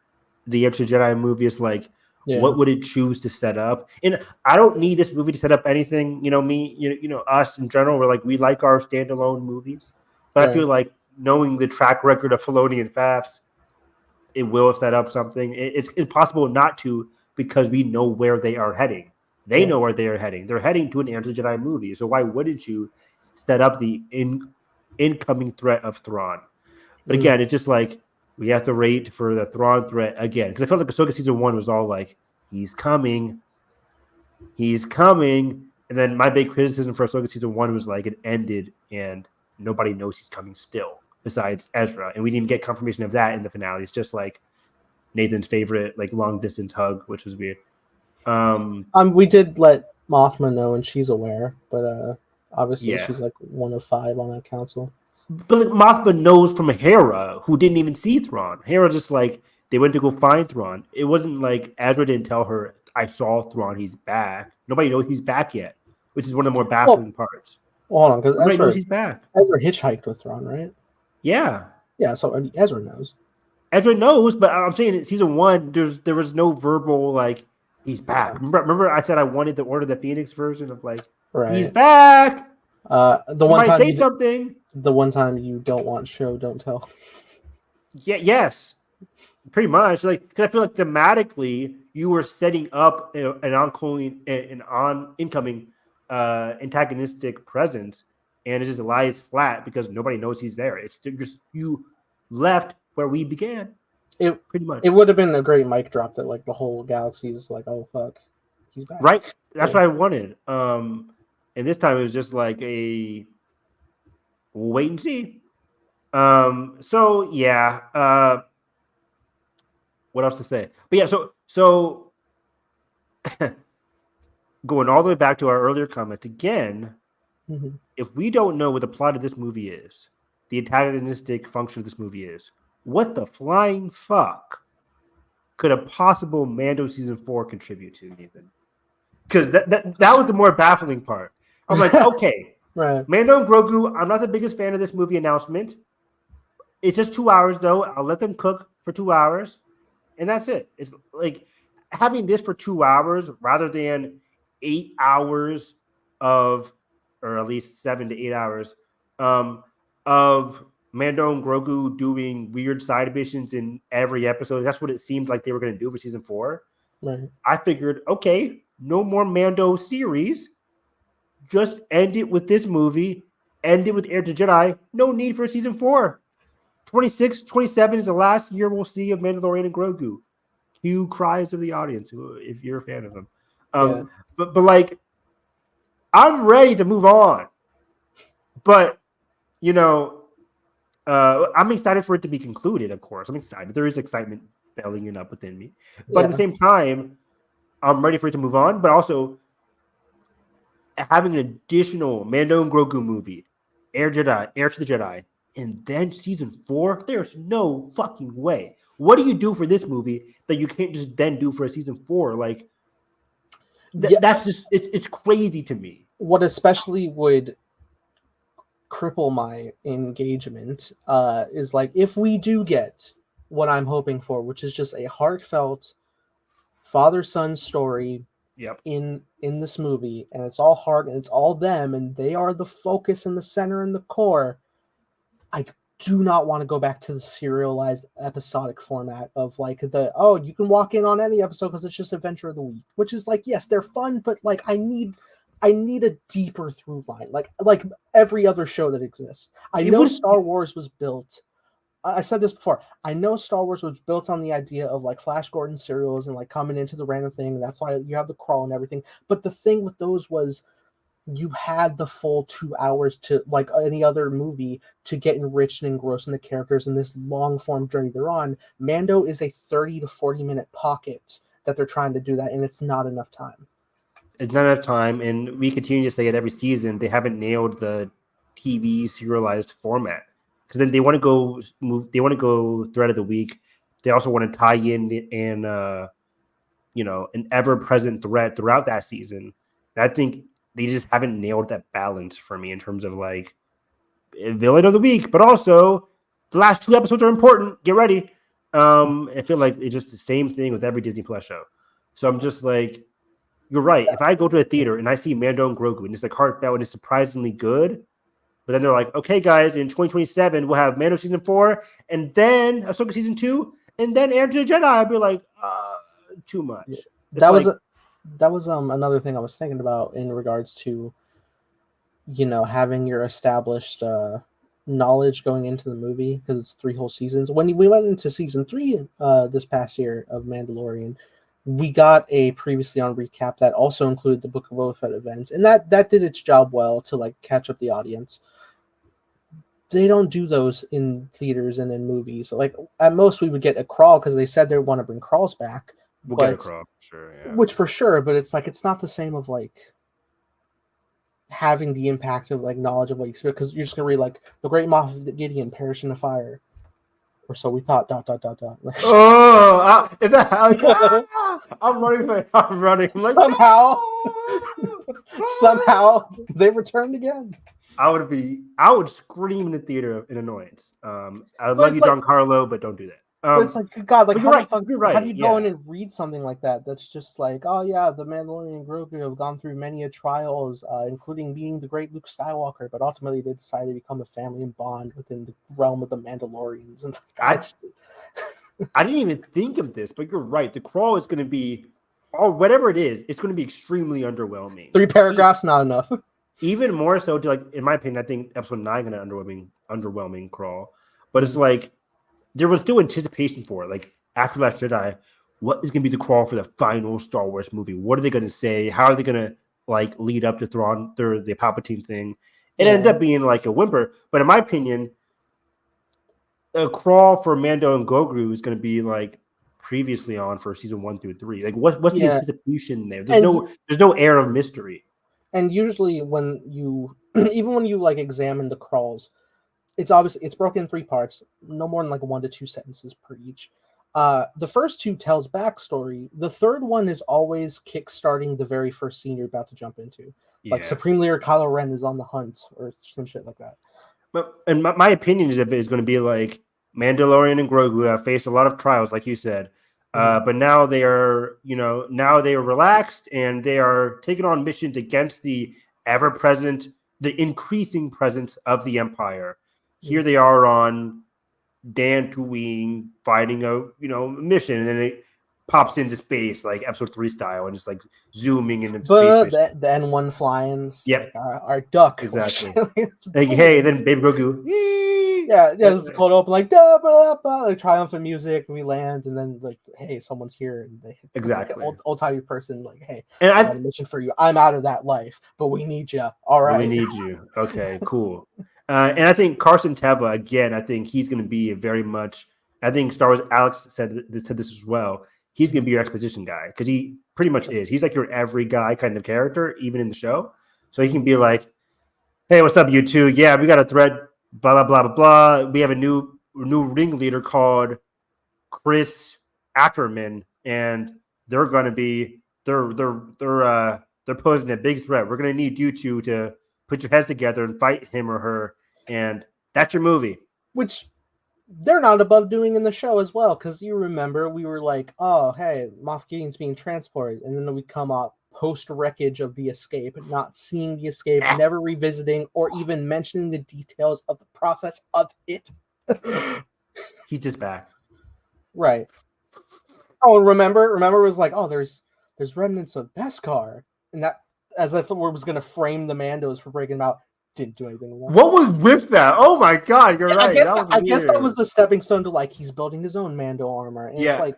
the Heir to the Jedi movie? It's like, what would it choose to set up? And I don't need this movie to set up anything. You know, us in general, we like our standalone movies, but I feel like knowing the track record of Filoni and Fafs, it will set up something. It's impossible not to, because we know where they are heading. They know where they are heading. They're heading to an Heir to the Jedi movie. So why wouldn't you set up the incoming threat of Thrawn? But again, it's just like we have to wait for the Thrawn threat again. Because I felt like Ahsoka season 1 was all like, he's coming. And then my big criticism for Ahsoka season 1 was like it ended and nobody knows he's coming still besides Ezra. And we didn't get confirmation of that in the finale. It's just like Nathan's favorite like long distance hug, which was weird. We did let Mothma know, and she's aware, but obviously she's like 1 of 5 on that council. But like, Mothma knows from Hera, who didn't even see Thrawn. Hera just like they went to go find Thrawn. It wasn't like Ezra didn't tell her, "I saw Thrawn. He's back." Nobody knows he's back yet, which is one of the more baffling parts. Well, hold on, because Nobody knows he's back. Ezra hitchhiked with Thrawn, right? Yeah. So Ezra knows. Ezra knows, but I'm saying in season 1, there was no verbal like he's back. Remember, I said I wanted the Order of the Phoenix version of like he's back. The one time say something. The one time you don't want show, don't tell. Yeah. Yes. Pretty much. Like, because I feel like thematically you were setting up an incoming antagonistic presence, and it just lies flat because nobody knows he's there. It's just you left where we began. It pretty much. It would have been a great mic drop that like the whole galaxy's like, oh fuck, he's back. Right. That's what I wanted. And this time it was just like a wait and see. So yeah. What else to say? But yeah, so going all the way back to our earlier comment again, if we don't know what the plot of this movie is, the antagonistic function of this movie is, what the flying fuck could a possible Mando season 4 contribute to, Nathan? Because that was the more baffling part. I'm like, okay, right. Mando and Grogu, I'm not the biggest fan of this movie announcement. It's just 2 hours, though. I'll let them cook for 2 hours, and that's it. It's like having this for 2 hours rather than 8 hours of, or at least 7 to 8 hours, of Mando and Grogu doing weird side missions in every episode. That's what it seemed like they were going to do for season 4. Right. I figured, okay, no more Mando series. Just end it with this movie ended with Heir to the Jedi. No need for a season 4. 26, 27 is the last year we'll see of Mandalorian and Grogu. Cue cries of the audience if you're a fan of them. But like, I'm ready to move on. But, you know, I'm excited for it to be concluded, of course. I'm excited. There is excitement belling up within me. But at the same time, I'm ready for it to move on. But also, having an additional Mando and Grogu movie, Heir to the Jedi, and then season 4, there's no fucking way. What do you do for this movie that you can't just then do for a season 4? Like, that's just, it's crazy to me. What especially would cripple my engagement is like, if we do get what I'm hoping for, which is just a heartfelt father-son story in this movie, and it's all heart and it's all them, and they are the focus and the center and the core. I do not want to go back to the serialized episodic format of like you can walk in on any episode because it's just Adventure of the Week, which is like, yes, they're fun, but like I need a deeper through line, like every other show that exists. Star Wars was built. I said this before. I know Star Wars was built on the idea of like Flash Gordon serials and like coming into the random thing. That's why you have the crawl and everything. But the thing with those was you had the full 2 hours to, like any other movie, to get enriched and engrossed in the characters and this long form journey they're on. Mando is a 30 to 40 minute pocket that they're trying to do that, and it's not enough time. It's not enough time, and we continue to say it every season. They haven't nailed the TV serialized format, because then they want to go thread of the week. They also want to tie in an ever-present thread throughout that season. And I think they just haven't nailed that balance for me in terms of like villain of the week, but also the last 2 episodes are important. Get ready. I feel like it's just the same thing with every Disney Plus show. So I'm just like, you're right. If I go to a theater and I see Mando and Grogu and it's like heartfelt and it's surprisingly good, but then they're like, okay, guys, in 2027 we'll have Mando season 4 and then Ahsoka season 2 and then Heir to the Jedi, I'd be like, too much. That was another thing I was thinking about in regards to, having your established knowledge going into the movie, because it's 3 whole seasons. When we went into season 3 this past year of Mandalorian, we got a previously on recap that also included the Book of Boba Fett events, and that did its job well to like catch up the audience. They don't do those in theaters and in movies. Like at most we would get a crawl, because they said they want to bring crawls back. We'll get a crawl, sure, yeah. Which for sure, but it's like it's not the same of like having the impact of like knowledge of what you expect, because you're just gonna read like the Great Moff Gideon perished in a fire, or so we thought. ... Is that I'm running. I'm like, somehow they returned again. I would scream in the theater in annoyance. I love you, Giancarlo, but don't do that. But it's like, God, like how do you go in and read something like that? That's just like, oh yeah, the Mandalorian and Grogu have gone through many trials, including meeting the great Luke Skywalker, but ultimately they decided to become a family and bond within the realm of the Mandalorians. And I didn't even think of this, but you're right. The crawl is going to be, whatever it is, it's going to be extremely underwhelming. 3 paragraphs, not enough. Even more so, to like, in my opinion, I think episode 9 going to underwhelming crawl, but it's like, there was still anticipation for it. Like after Last Jedi, what is going to be the crawl for the final Star Wars movie? What are they going to say? How are they going to like lead up to Thrawn, the Palpatine thing? It ended up being like a whimper. But in my opinion, a crawl for Mando and Grogu is going to be like previously on for season 1 through 3. Like what's the anticipation there? There's no air of mystery. And usually when you even when you like examine the crawls, it's broken in 3 parts, no more than like 1 to 2 sentences per each. The first 2 tells backstory. The third one is always kickstarting the very first scene you're about to jump into. Like Supreme Leader Kylo Ren is on the hunt or some shit like that. But and my opinion is that it's going to be like Mandalorian and Grogu have faced a lot of trials, like you said. But now they are, relaxed and they are taking on missions against the ever-present, the increasing presence of the Empire. Here they are on Dantooine fighting a mission, and then pops into space like episode 3 style and just like zooming into But space. the N1 flyings, Yep. like our duck. Exactly. Like, like, hey, then Baby Grogu. Yeah, it's the cold open, like da, blah, blah, like triumphant music. We land, and then like, hey, someone's here, and they exactly like, old timey person, like, hey, and I got a mission for you. I'm out of that life, but we need you. All right, we need you. Okay, cool. And I think Carson Teva again. I think he's going to be very much. I think Star Wars. Alex said this as well. He's going to be your exposition guy because he pretty much is. He's like your every guy kind of character, even in the show. So he can be like, "Hey, what's up, you two? Yeah, we got a thread. Blah blah blah blah blah. We have a new ringleader called Chris Ackerman, and they're going to be they're posing a big threat. We're going to need you two to put your heads together and fight him or her, and that's your movie." Which they're not above doing in the show as well, because you remember we were like, oh, hey, Moff Gideon's being transported, and then we come up post-wreckage of the escape, not seeing the escape, never revisiting or even mentioning the details of the process of it. He's just back. Right. Oh, remember it was like, oh, there's remnants of Beskar, and that, as if it was going to frame the Mandos for breaking them out, didn't do anything wrong. What was with that? Oh my god, you're right. I guess that was the stepping stone to like he's building his own Mando armor, and it's like,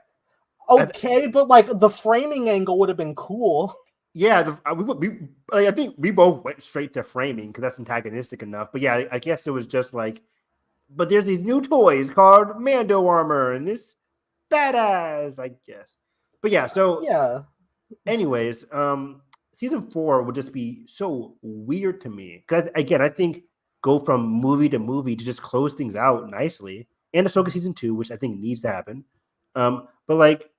okay, but like the framing angle would have been cool. Yeah, I think we both went straight to framing because that's antagonistic enough. But yeah, I guess it was just like, but there's these new toys called Mando armor, and it's badass, I guess. But yeah, so yeah. Anyways, season 4 would just be so weird to me because again, I think go from movie to movie to just close things out nicely. And Ahsoka season 2, which I think needs to happen. But like.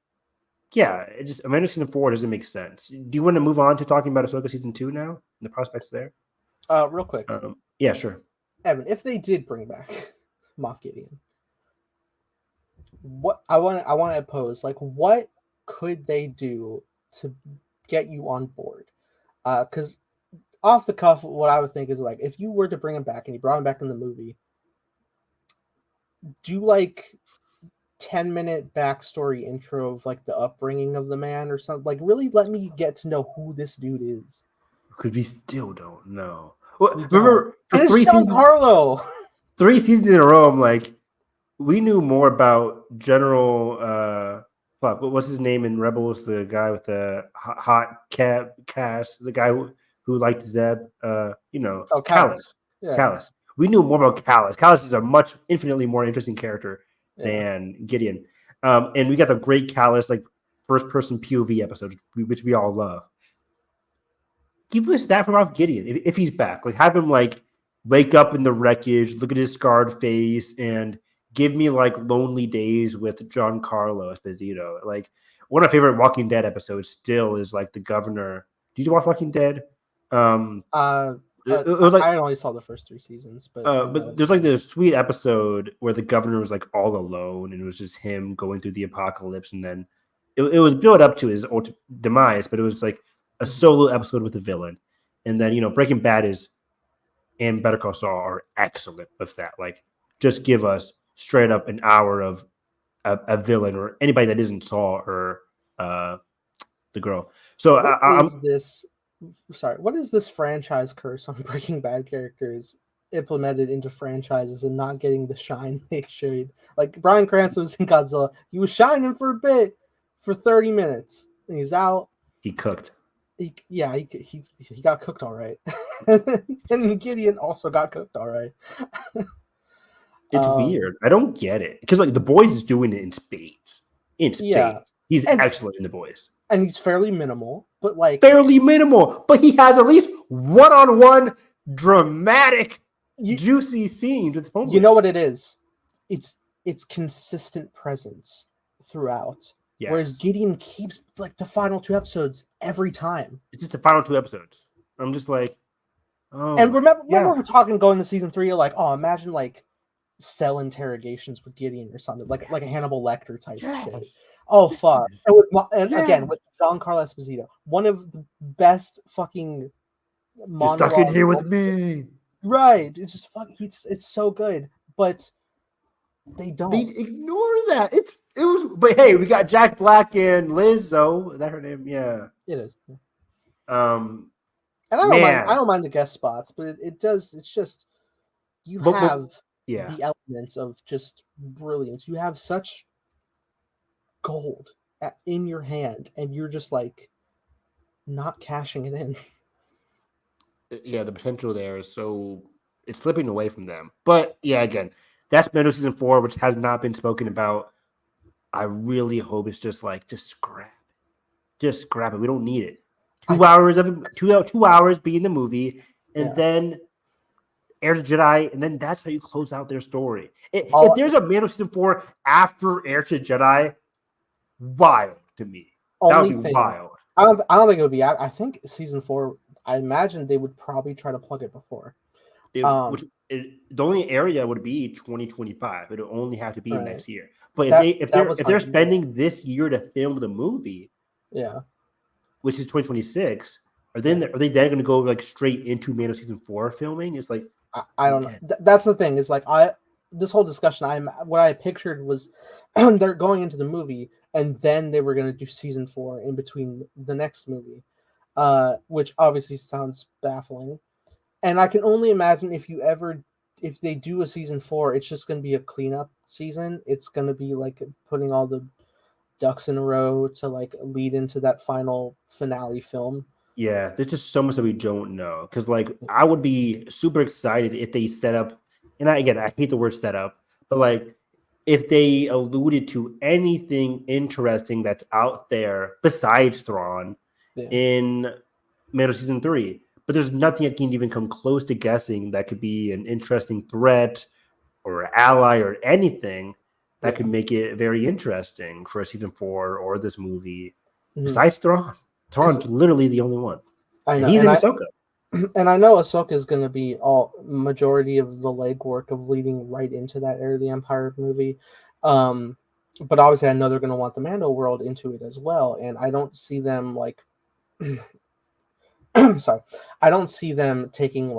Yeah, Amanda season 4 doesn't make sense. Do you want to move on to talking about Ahsoka season 2 now? The prospects there? Real quick. Yeah, sure. Evan, if they did bring back Moff Gideon, what I want to pose, like, what could they do to get you on board? Because off the cuff, what I would think is like, if you were to bring him back and you brought him back in the movie, do like 10-minute backstory intro of like the upbringing of the man or something, like really let me get to know who this dude is, because we still don't know. Well, remember for 3 seasons, Carlo. 3 seasons in a row, I'm like, we knew more about General what was his name in Rebels, the guy with the hot cast, the guy who liked Zeb, Callus. Yeah. Callus. We knew more about Callus. Callus is a much infinitely more interesting character than Gideon. And we got the great Callus, like first person POV episode, which we all love. Give us that from Moff Gideon if he's back. Like have him like wake up in the wreckage, look at his scarred face, and give me like lonely days with Giancarlo Esposito. Like one of my favorite Walking Dead episodes still is like the governor. Did you watch Walking Dead? I only saw the first 3 seasons, but there's like this sweet episode where the governor was like all alone and it was just him going through the apocalypse, and then it was built up to his demise, but it was like a solo episode with the villain. And then Breaking Bad and Better Call Saul are excellent with that. Like just give us straight up an hour of a villain or anybody that isn't Saul or the girl. So what is this franchise curse on Breaking Bad characters implemented into franchises and not getting the shine they should? Like Bryan Cranston was in Godzilla. He was shining for a bit, for 30 minutes, and he's out. He cooked. He got cooked all right. And Gideon also got cooked all right. It's weird. I don't get it. Because like The Boys is doing it in spades. Yeah. He's excellent in The Boys. And he's fairly minimal, but like fairly minimal. But he has at least one-on-one dramatic, juicy scenes with Homeland. You know what it is? It's consistent presence throughout. Yes. Whereas Gideon keeps like the final 2 episodes every time. It's just the final 2 episodes. I'm just like, oh. And remember we're talking going to season 3, you're like, oh, imagine like cell interrogations with Gideon or something, like a Hannibal Lecter type shit. Oh fuck! Again with Giancarlo Esposito, one of the best fucking. You're stuck in here with me, right? It's just fucking. It's so good, but They don't. They ignore that. But hey, we got Jack Black and Lizzo. Is that her name? Yeah. It is. Um, and I don't mind the guest spots, but it does. It's just you have the elements of just brilliance. You have such gold in your hand, and you're just like not cashing it in. Yeah, the potential there is it's slipping away from them. But yeah, again, that's Mando season 4, which has not been spoken about. I really hope it's just scrap it. We don't need it. 2 hours of 2 hours being the movie, and then Heir to Jedi, and then that's how you close out their story. If there's a Mando season 4 after Heir to Jedi, wild to me. That would be wild. I don't think it would be. I think season 4. I imagine they would probably try to plug it before. The only area would be 2025. It would only have to be next year. But if they're spending this year to film the movie, which is 2026, are they then going to go straight into Mando season 4 filming? It's like I don't know. That's the thing. Is this whole discussion. What I pictured was they're going into the movie and then they were going to do season 4 in between the next movie. Which obviously sounds baffling, and I can only imagine if they do a season 4, it's just going to be a cleanup season. It's going to be putting all the ducks in a row to lead into that final finale film. Yeah, there's just so much that we don't know. Because I would be super excited if they set up, and I hate the word set up, but if they alluded to anything interesting that's out there besides Thrawn. In Mando season 3, but there's nothing that can even come close to guessing that could be an interesting threat or ally or anything that could make it very interesting for a season 4 or this movie. Besides Thrawn. Thrawn's literally the only one. I know. And he's in Ahsoka. And I know Ahsoka is going to be majority of the legwork of leading right into that Heir of the Empire movie. But obviously I know they're going to want the Mando world into it as well, and I don't see them sorry, I don't see them taking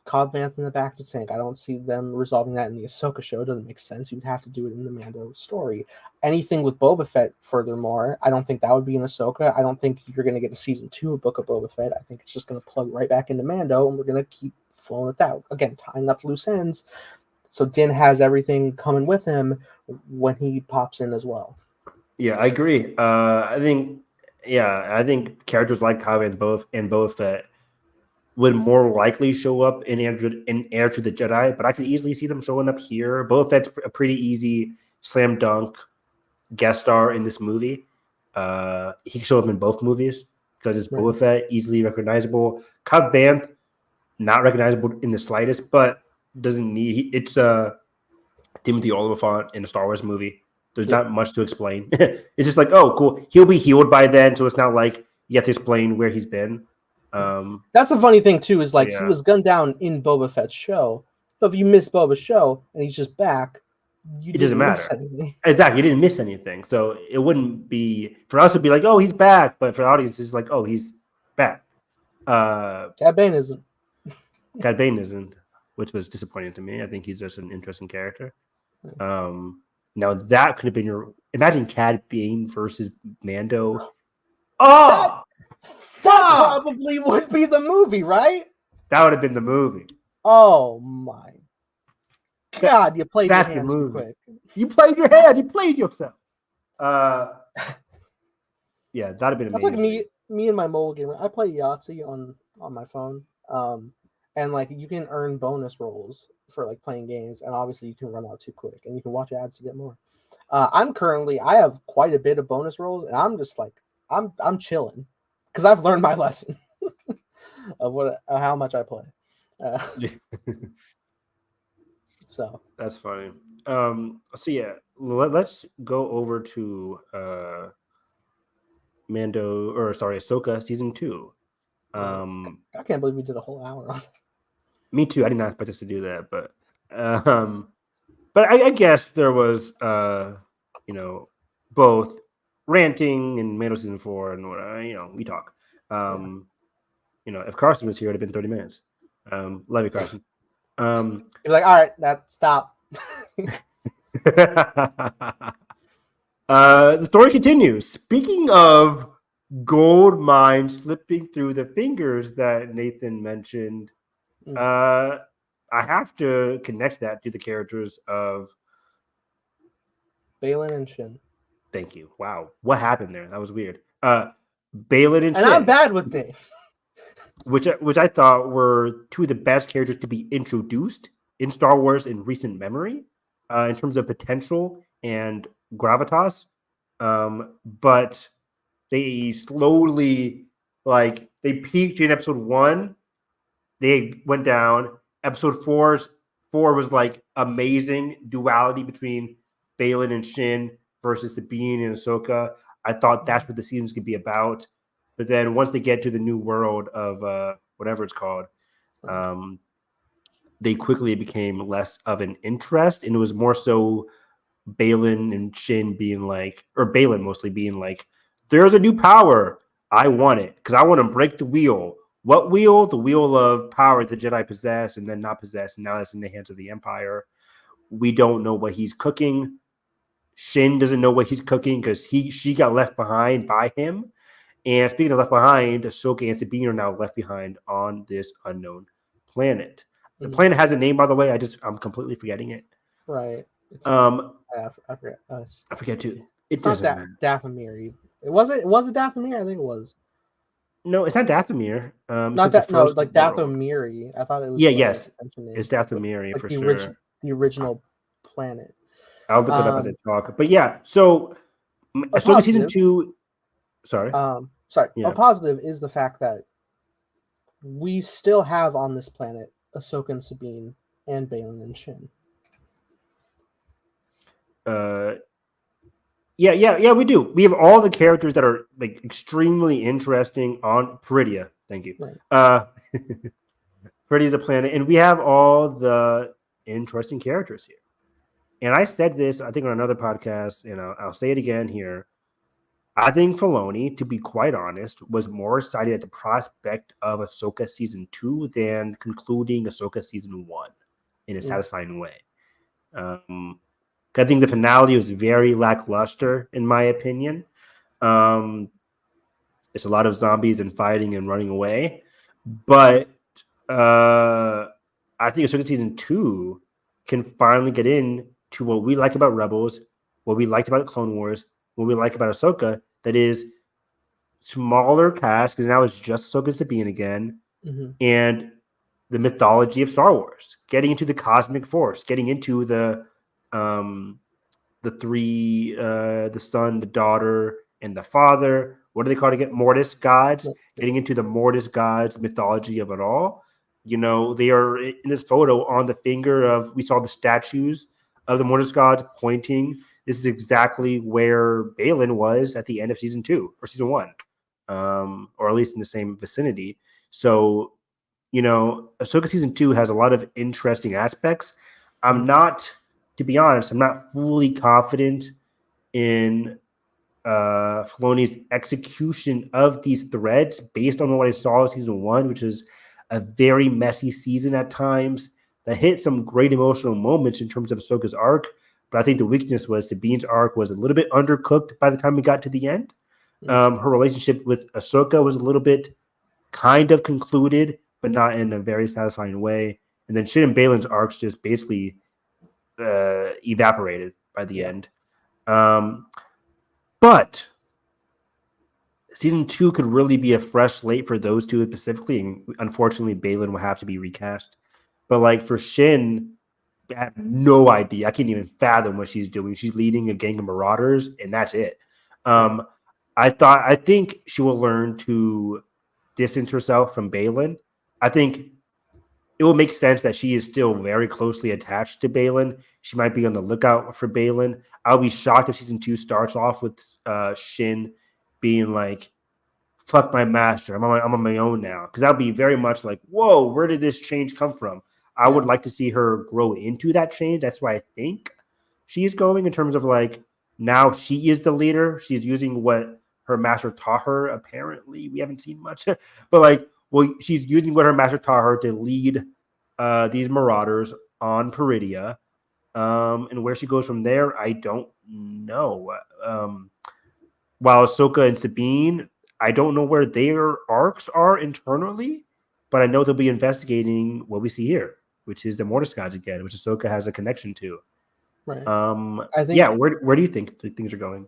Cobb Vanth in the back to tank. I don't see them resolving that in the Ahsoka show. It doesn't make sense. You'd have to do it in the Mando story. Anything with Boba Fett, furthermore, I don't think that would be in Ahsoka. I don't think you're going to get a season 2 of Book of Boba Fett. I think it's just going to plug right back into Mando, and we're going to keep flowing with that. Again, tying up loose ends. So Din has everything coming with him when he pops in as well. Yeah, I agree. I think characters like Cobb and Boba Fett would more likely show up in Heir to the Jedi, but I could easily see them showing up here. Boba Fett's a pretty easy slam dunk guest star in this movie. He can show up in both movies because it's Boba Fett, easily recognizable. Cobb Vanth, not recognizable in the slightest, but doesn't need. It's Timothy Oliphant in a Star Wars movie. There's not much to explain. It's just oh, cool. He'll be healed by then, so it's not you have to explain where he's been. That's the funny thing too. Is he was gunned down in Boba Fett's show. So if you miss Boba's show and he's just back, it doesn't matter. Exactly, you didn't miss anything. So it wouldn't be for us. It'd be oh, he's back, but for the audience, it's oh, he's back. Cad Bane isn't. Cad Bane isn't, which was disappointing to me. I think he's just an interesting character. Now that could have been imagine Cad Bane versus Mando. Oh, that probably would be the movie, right? That would have been the movie. Oh my God, you played your hand too quick. You played your hand. You played yourself. Yeah, that'd have been amazing. That's me and my mobile game. I play Yahtzee on my phone. And you can earn bonus rolls for playing games, and obviously you can run out too quick, and you can watch ads to get more. I have quite a bit of bonus rolls, and I'm just I'm chilling because I've learned my lesson of how much I play. So that's funny. So yeah, let's go over to Ahsoka season 2. I can't believe we did a whole hour on it. Me too. I did not expect us to do that, but I guess there was both ranting and Mando season 4 and what we talk. If Carson was here, it'd have been 30 minutes. Love you, Carson. You're all right, stop. The story continues. Speaking of gold mines slipping through the fingers that Nathan mentioned, I have to connect that to the characters of Baylan and Shin. Thank you. Wow. What happened there? That was weird. Baylan and Shin. I'm bad with names. Which I thought were two of the best characters to be introduced in Star Wars in recent memory, in terms of potential and gravitas. But they slowly, they peaked in episode 1. They went down. Episode 4 was like amazing duality between Baylan and Shin versus Sabine and Ahsoka. I thought that's what the seasons could be about. But then once they get to the new world of whatever it's called, they quickly became less of an interest. And it was more so Baylan and Shin being like, or Baylan mostly being like, there's a new power. I want it because I want to break the wheel. What wheel? The wheel of power the Jedi possess and then not possess. And now it's in the hands of the Empire. We don't know what he's cooking. Shin doesn't know what he's cooking because she got left behind by him. And speaking of left behind, Ahsoka and Sabine are now left behind on this unknown planet. The planet has a name, by the way. I'm completely forgetting it. Right. It's, I forget. I forget too. It's not Dathomir. Was it Dathomir? I think it was. No, it's not Dathomir. Not that. No, like Dathomiri. I thought it was. Yeah, yes, it's Dathomiri for sure. The original planet. I'll look it up as I talk. But yeah, so Ahsoka season 2. Sorry. Yeah. A positive is the fact that we still have on this planet Ahsoka and Sabine and Baylan and Shin. Yeah, we do. We have all the characters that are like extremely interesting on Peridia. Thank you. Right. Peridia is a planet, and we have all the interesting characters here. And I said this, I think, on another podcast, and I'll say it again here. I think Filoni, to be quite honest, was more excited at the prospect of Ahsoka season 2 than concluding Ahsoka season 1 in a satisfying way. I think the finale was very lackluster, in my opinion. It's a lot of zombies and fighting and running away. But I think Ahsoka season 2 can finally get into what we like about Rebels, what we liked about the Clone Wars, what we like about Ahsoka, that is smaller cast, because now it's just Ahsoka and Sabine again, and the mythology of Star Wars, getting into the cosmic force, getting into the three, the son, the daughter, and the father. What do they call it again? Mortis gods. Getting into the Mortis gods mythology of it all. You know, they are in this photo on the finger of, we saw the statues of the Mortis gods pointing. This is exactly where Baylan was at the end of season 2 or season 1, or at least in the same vicinity. So, you know, Ahsoka season 2 has a lot of interesting aspects. To be honest, I'm not fully confident in Filoni's execution of these threads based on what I saw in season 1, which is a very messy season at times that hit some great emotional moments in terms of Ahsoka's arc. But I think the weakness was Sabine's arc was a little bit undercooked by the time we got to the end. Her relationship with Ahsoka was a little bit kind of concluded, but not in a very satisfying way. And then Shin and Baylan's arcs just basically evaporated by the end. But season 2 could really be a fresh slate for those two specifically. And unfortunately, Baylan will have to be recast. But like for Shin, I have no idea. I can't even fathom what she's doing. She's leading a gang of marauders, and that's it. I think she will learn to distance herself from Baylan. I think it will make sense that she is still very closely attached to Baylan. She might be on the lookout for Baylan. I'll be shocked if season 2 starts off with Shin being like, fuck my master. I'm on my own now. Because that'll be very much like, whoa, where did this change come from? I would like to see her grow into that change. That's where I think she is going in terms of like, now she is the leader. She's using what her master taught her. Apparently, we haven't seen much. But like, well, she's using what her master taught her to lead these marauders on Peridia. And where she goes from there, I don't know. While Ahsoka and Sabine, I don't know where their arcs are internally, but I know they'll be investigating what we see here, which is the Mortis gods again, which Ahsoka has a connection to. Right. I think. Yeah. Where do you think things are going?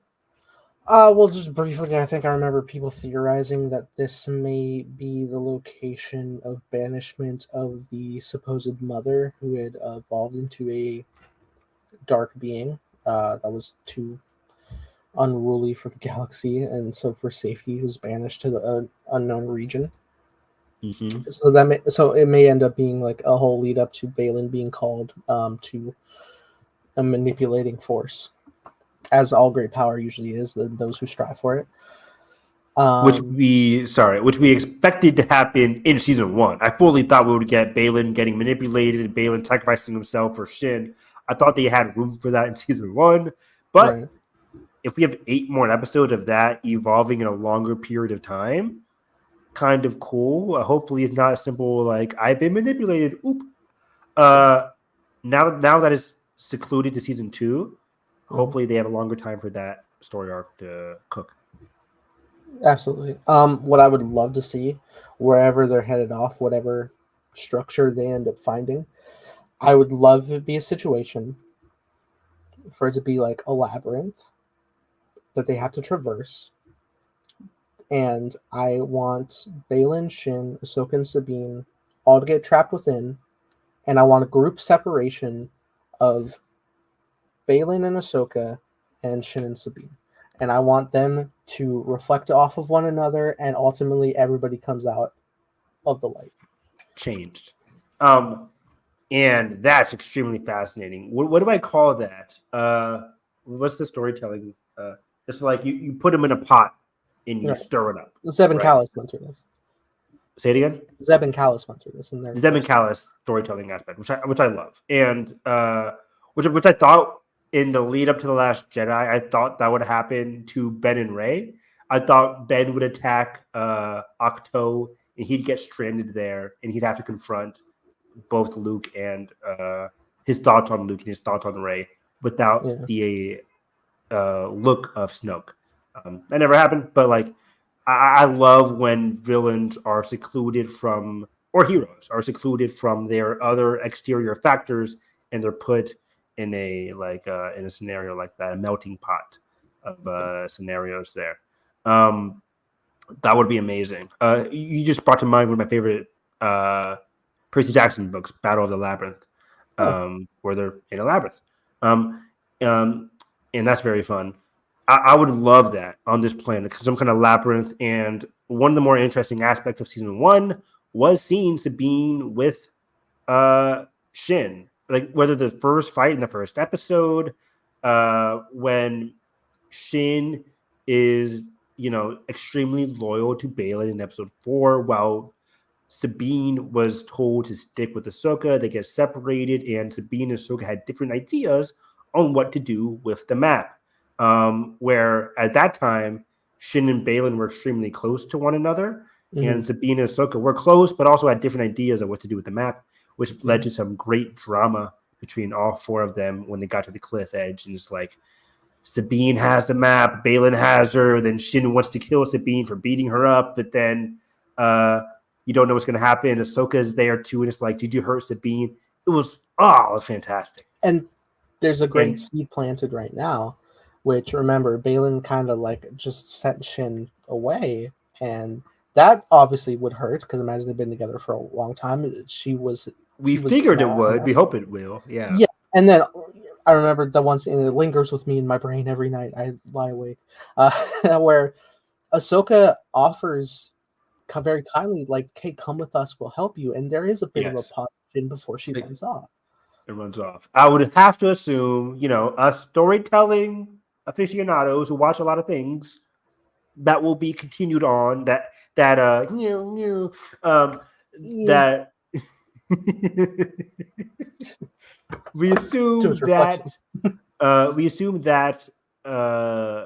Well, just briefly, I think I remember people theorizing that this may be the location of banishment of the supposed mother who had evolved into a dark being that was too unruly for the galaxy, and so for safety was banished to the unknown region. Mm-hmm. So it may end up being like a whole lead up to Baylan being called to a manipulating force, as all great power usually is, those who strive for it. Which we expected to happen in season 1. I fully thought we would get Baylan getting manipulated, Baylan sacrificing himself for Shin. I thought they had room for that in season 1, but if we have 8 more episodes of that evolving in a longer period of time, kind of cool. Hopefully, it's not as simple like I've been manipulated. Oop. Now that it's secluded to season 2, hopefully they have a longer time for that story arc to cook. Absolutely. What I would love to see, wherever they're headed off, whatever structure they end up finding, I would love it to be a situation for it to be like a labyrinth that they have to traverse. And I want Baylan, Shin, Ahsoka, and Sabine all to get trapped within. And I want a group separation of Baylan and Ahsoka and Shin and Sabine. And I want them to reflect off of one another, and ultimately everybody comes out of the light. Changed. And that's extremely fascinating. What do I call that? What's the storytelling? It's like you put them in a pot and you stir it up. Zeb and Callus went through this. Say it again? Zeb and Callus went through this. The Zeb and Callus storytelling aspect, which I love. And which I thought in the lead up to The Last Jedi, I thought that would happen to Ben and Rey. I thought Ben would attack Octo and he'd get stranded there and he'd have to confront both Luke and his thoughts on Luke and his thoughts on Rey without the look of Snoke. That never happened, but like I love when villains are secluded from, or heroes are secluded from their other exterior factors, and they're put in a scenario like that, a melting pot of scenarios there. That would be amazing. You just brought to mind one of my favorite Percy Jackson books, Battle of the Labyrinth, where they're in a labyrinth. And that's very fun. I would love that on this planet, some kind of labyrinth. And one of the more interesting aspects of season 1 was seeing Sabine with Shin. Like whether the first fight in the first episode, when Shin is, extremely loyal to Baylan in episode 4, while Sabine was told to stick with Ahsoka. They get separated, and Sabine and Ahsoka had different ideas on what to do with the map. Where at that time, Shin and Baylan were extremely close to one another, and Sabine and Ahsoka were close, but also had different ideas of what to do with the map, which led to some great drama between all 4 of them when they got to the cliff edge. And it's like, Sabine has the map, Baylan has her, then Shin wants to kill Sabine for beating her up, but then you don't know what's going to happen. Ahsoka is there too, and it's like, did you hurt Sabine? It was fantastic. And there's a great seed planted right now, which, remember, Baylan kind of like just sent Shin away, and that obviously would hurt because imagine they've been together for a long time. We figured it would. We hope it will. Yeah. Yeah. And then I remember the one scene that lingers with me in my brain every night. I lie awake, where Ahsoka offers very kindly, like, "Hey, come with us. We'll help you." And there is a bit of a pause before she runs off. It runs off. I would have to assume, us storytelling aficionados who watch a lot of things, that will be continued on. That we assume that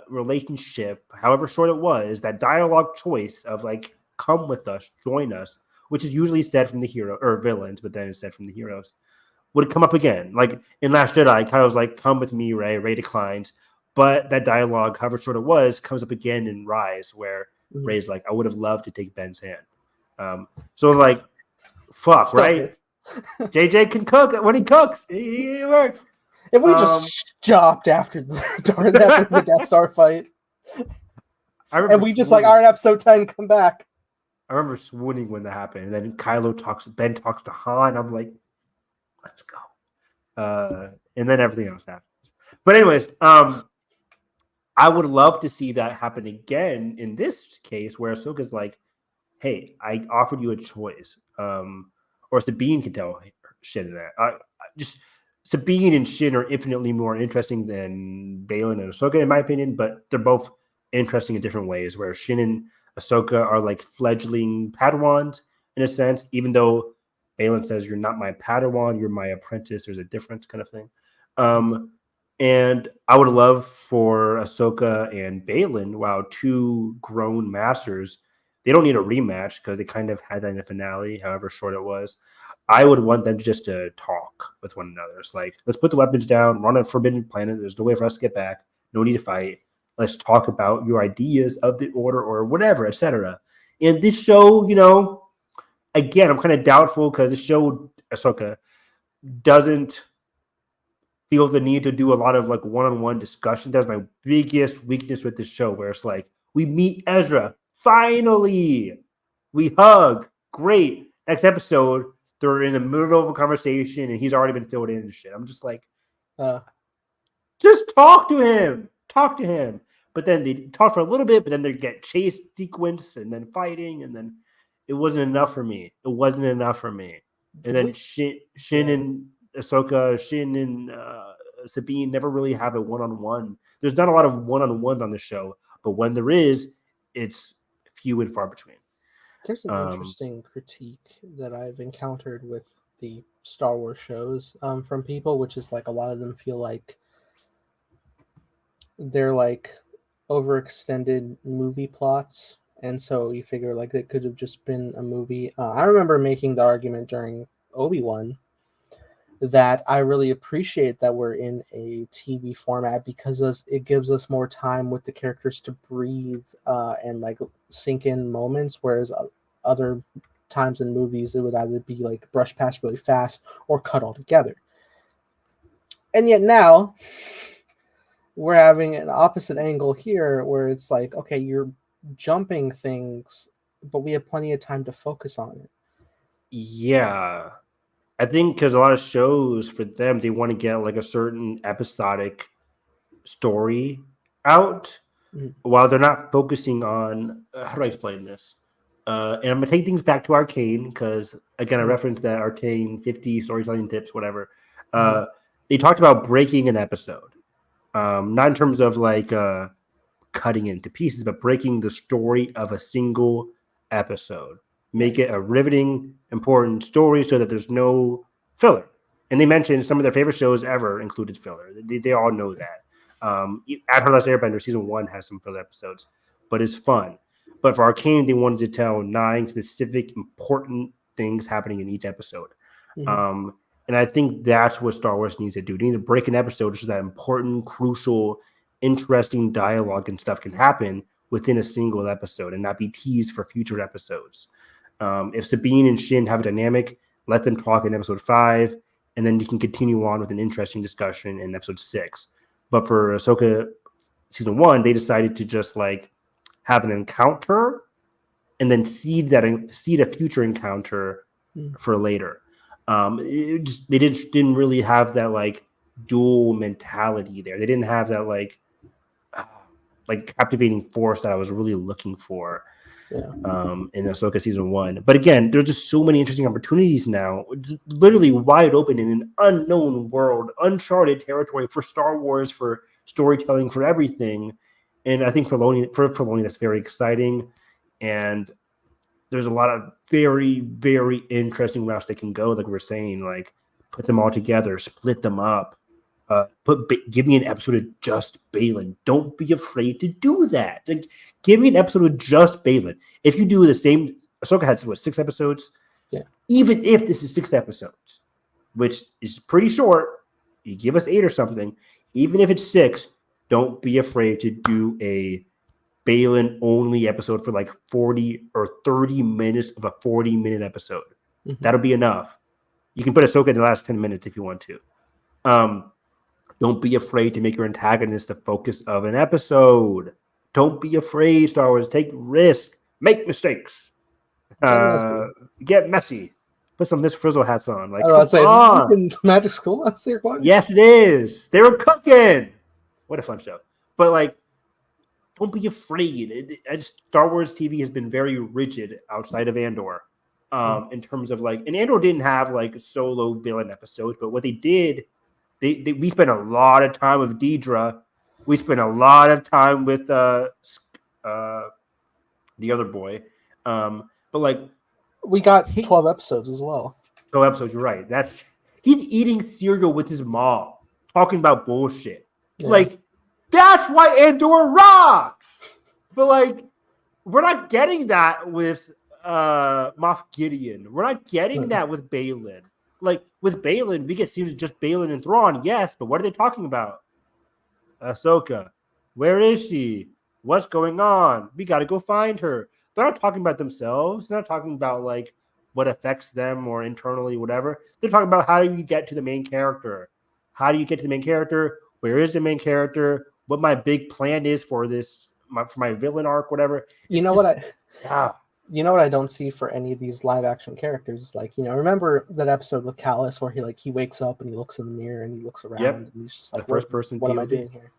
relationship, however short it was, that dialogue choice of like, come with us, join us, which is usually said from the hero or villains, but then it's said from the heroes, would come up again. Like in Last Jedi, Kylo's like, "Come with me, Rey." Rey declines, but that dialogue, however short it was, comes up again in Rise, where Rey's like, "I would have loved to take Ben's hand." So like, fuck, Still right? hits. JJ can cook when he cooks. He works. If we just stopped after the Death Star fight, and we just like, all right, episode 10, come back. I remember swooning when that happened, and then Ben talks to Han. I'm like, let's go. And then everything else happens. But anyways, I would love to see that happen again in this case, where Ahsoka's like, hey, I offered you a choice. Or Sabine can tell Shin that. Just Sabine and Shin are infinitely more interesting than Baylan and Ahsoka, in my opinion, but they're both interesting in different ways, where Shin and Ahsoka are like fledgling Padawans in a sense, even though Baylan says, you're not my Padawan, you're my apprentice. There's a difference kind of thing. And I would love for Ahsoka and Baylan, wow, two grown masters, they don't need a rematch because they kind of had that in the finale, however short it was. I would want them just to talk with one another. It's like, let's put the weapons down, run a forbidden planet. There's no way for us to get back. No need to fight. Let's talk about your ideas of the order or whatever, etc. And this show, you know, again, I'm kind of doubtful because the show, Ahsoka, doesn't feel the need to do a lot of like one-on-one discussion. That's my biggest weakness with this show, where it's like, we meet Ezra. Finally, we hug. Great. Next episode, they're in the middle of a conversation and he's already been filled in and shit. I'm just like, just talk to him. Talk to him. But then they talk for a little bit, but then they get chase sequence and then fighting, and then it wasn't enough for me. It wasn't enough for me. And then Shin and Ahsoka, Shin and Sabine never really have a one-on-one. There's not a lot of one-on-ones on the show, but when there is, it's few and far between. There's an interesting critique that I've encountered with the Star Wars shows from people, which is like a lot of them feel like they're like overextended movie plots, and so you figure like it could have just been a movie. I remember making the argument during Obi-Wan that I really appreciate that we're in a TV format because it gives us more time with the characters to breathe and like sink in moments, whereas other times in movies it would either be like brushed past really fast or cut altogether. And yet now we're having an opposite angle here, where it's like, okay, you're jumping things, but we have plenty of time to focus on it. Yeah. I think because a lot of shows, for them, they want to get like a certain episodic story out while they're not focusing on how do I explain this? And I'm gonna take things back to Arcane because again, I referenced that Arcane 50 storytelling tips, whatever. They talked about breaking an episode, not in terms of like cutting it into pieces, but breaking the story of a single episode. Make it a riveting, important story so that there's no filler. And they mentioned some of their favorite shows ever included filler. They all know that. At Her Last Airbender, season 1 has some filler episodes, but it's fun. But for Arcane, they wanted to tell 9 specific important things happening in each episode. And I think that's what Star Wars needs to do. They need to break an episode so that important, crucial, interesting dialogue and stuff can happen within a single episode and not be teased for future episodes. If Sabine and Shin have a dynamic, let them talk in episode 5, and then you can continue on with an interesting discussion in episode 6. But for Ahsoka season 1, they decided to just like have an encounter and then seed a future encounter for later. They didn't really have that like dual mentality there. They didn't have that like captivating force that I was really looking for. In Ahsoka season 1. But again, there's just so many interesting opportunities now, literally wide open in an unknown world, uncharted territory for Star Wars, for storytelling, for everything. And I think for Filoni, that's very exciting. And there's a lot of very, very interesting routes they can go. Like we're saying, like put them all together, split them up. Give me an episode of just Baylan. Don't be afraid to do that. Like, give me an episode of just Baylan. If you do the same, Ahsoka had 6 episodes. Yeah. Even if this is 6 episodes, which is pretty short. You give us 8 or something. Even if it's 6, don't be afraid to do a Balin only episode for like 40 or 30 minutes of a 40-minute episode. Mm-hmm. That'll be enough. You can put Ahsoka in the last 10 minutes if you want to. Don't be afraid to make your antagonist the focus of an episode. Don't be afraid, Star Wars. Take risk. Make mistakes. Get messy. Put some Miss Frizzle hats on. Like, is this Magic School? That's your question? Yes, it is. They were cooking. What a fun show. But like, don't be afraid. Star Wars TV has been very rigid outside of Andor. In terms of like, and Andor didn't have like solo villain episodes, but what they did, we spent a lot of time with Deidre. We spent a lot of time with the other boy. But like, we got 12 episodes as well. 12 episodes, you're right. He's eating cereal with his mom, talking about bullshit. Yeah. Like, that's why Andor rocks. But like, we're not getting that with Moff Gideon. We're not getting that with Balin. Like, with Balin, we get scenes of just Balin and Thrawn, yes, but what are they talking about? Ahsoka. Where is she? What's going on? We got to go find her. They're not talking about themselves. They're not talking about, like, what affects them or internally, whatever. They're talking about how do you get to the main character? How do you get to the main character? Where is the main character? What my big plan is for this, for my villain arc, whatever. You know what I don't see for any of these live action characters? Like, remember that episode with Callus where he wakes up and he looks in the mirror and he looks around and he's just like, the first person. What am I doing here?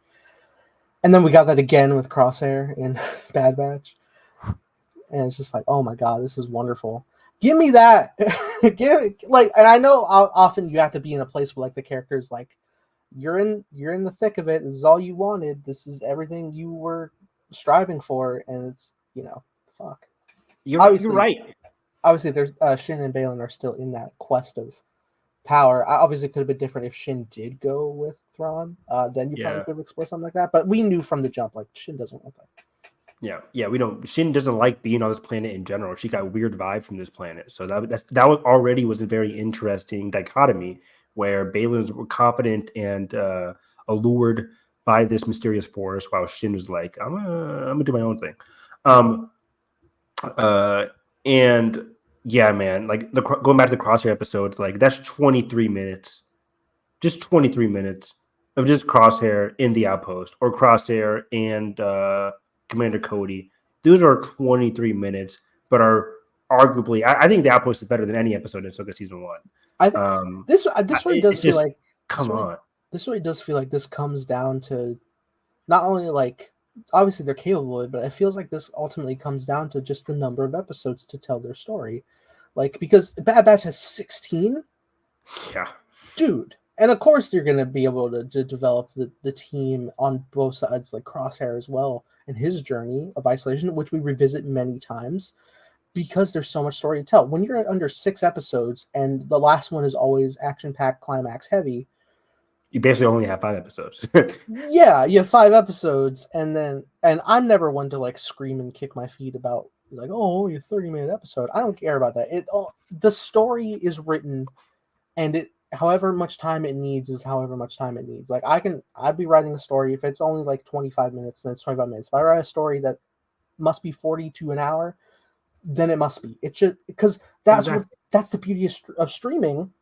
And then we got that again with Crosshair in Bad Batch. And it's just like, oh my God, this is wonderful. Give me that. And I know often you have to be in a place where like the character's like, you're in the thick of it. This is all you wanted. This is everything you were striving for. And it's, fuck. You're right. Obviously, there's Shin and Balin are still in that quest of power. Obviously, it could have been different if Shin did go with Thrawn. Then you probably could explore something like that. But we knew from the jump, like, Shin doesn't want that. Yeah, we don't. Shin doesn't like being on this planet in general. She got a weird vibe from this planet, so that was a very interesting dichotomy where Balin's were confident and allured by this mysterious force, while Shin was like, I'm gonna do my own thing. And yeah, man, like going back to the Crosshair episodes, like that's 23 minutes, just 23 minutes of just Crosshair in the outpost or Crosshair and Commander Cody. Those are 23 minutes, but are arguably, I think the outpost is better than any episode in Ahsoka season 1. I think this really does feel like, come on. This really does feel like this comes down to not only like, obviously they're capable of it, but it feels like this ultimately comes down to just the number of episodes to tell their story. Like, because Bad Batch has 16. Yeah. Dude. And of course you're going to be able to develop the team on both sides, like Crosshair as well, and his journey of isolation, which we revisit many times, because there's so much story to tell. When you're under 6 episodes and the last one is always action-packed, climax heavy, you basically only have 5 episodes. Yeah, you have 5 episodes, and I'm never one to like scream and kick my feet about like, oh, only a 30-minute episode. I don't care about that. The story is written, and however much time it needs is however much time it needs. Like I'd be writing a story if it's only like 25 minutes, then it's 25 minutes. If I write a story that must be 40 to an hour, then it must be. It's just because that's the beauty of streaming.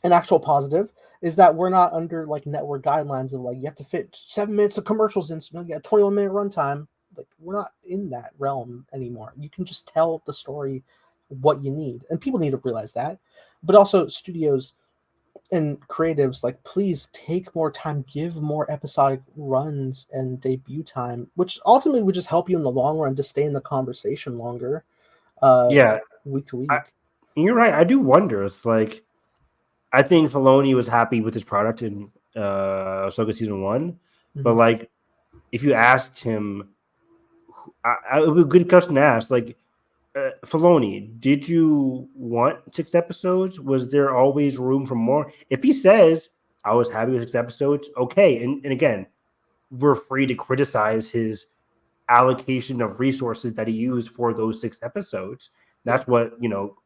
An actual positive is that we're not under like network guidelines of like you have to fit 7 minutes of commercials in, so you get a 21-minute runtime. Like we're not in that realm anymore. You can just tell the story what you need, and people need to realize that. But also studios and creatives, like, please take more time, give more episodic runs and debut time, which ultimately would just help you in the long run to stay in the conversation longer. Week to week. You're right. I do wonder. It's like, I think Filoni was happy with his product in Ahsoka season 1, but like, if you asked him, it would be a good question to ask. Like, Filoni, did you want 6 episodes? Was there always room for more? If he says, I was happy with 6 episodes, okay. And again, we're free to criticize his allocation of resources that he used for those 6 episodes. That's what,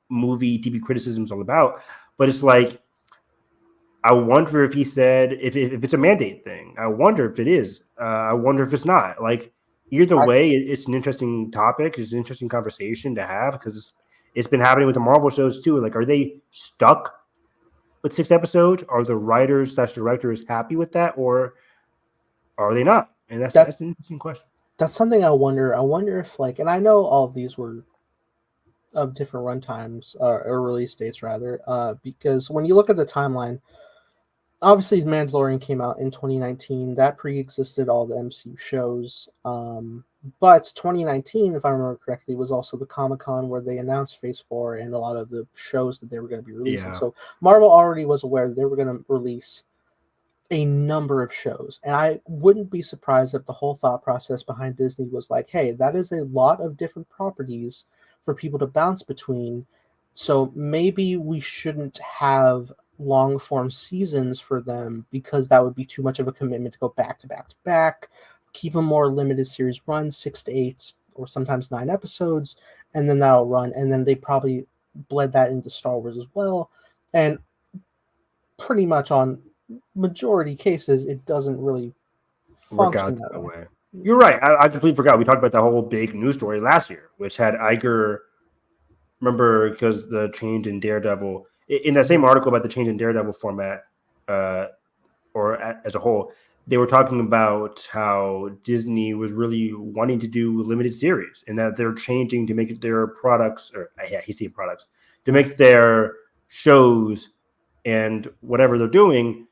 movie TV criticism is all about. But it's like, I wonder if he said if it's a mandate thing. I wonder if it is. I wonder if it's not. Like either way, it's an interesting topic. It's an interesting conversation to have because it's been happening with the Marvel shows too. Like, are they stuck with 6 episodes? Are the writers/directors happy with that, or are they not? And that's an interesting question. That's something I wonder. I wonder if like, and I know all of these were of different runtimes or release dates rather, because when you look at the timeline, obviously The Mandalorian came out in 2019. That pre-existed all the MCU shows. But 2019, if I remember correctly, was also the Comic-Con where they announced Phase 4 and a lot of the shows that they were going to be releasing. Yeah. So Marvel already was aware that they were going to release a number of shows. And I wouldn't be surprised if the whole thought process behind Disney was like, hey, that is a lot of different properties for people to bounce between. So maybe we shouldn't have long form seasons for them because that would be too much of a commitment to go back to back to back. Keep a more limited series run, 6 to 8 or sometimes 9 episodes, and then that'll run. And then they probably bled that into Star Wars as well. And pretty much on majority cases, it doesn't really work out that way. You're right. I completely forgot. We talked about the whole big news story last year, which had Iger. Remember, because the change in Daredevil, in that same article about the change in Daredevil format, or as a whole, they were talking about how Disney was really wanting to do limited series and that they're changing to make their products, or he's saying products, to make their shows and whatever they're doing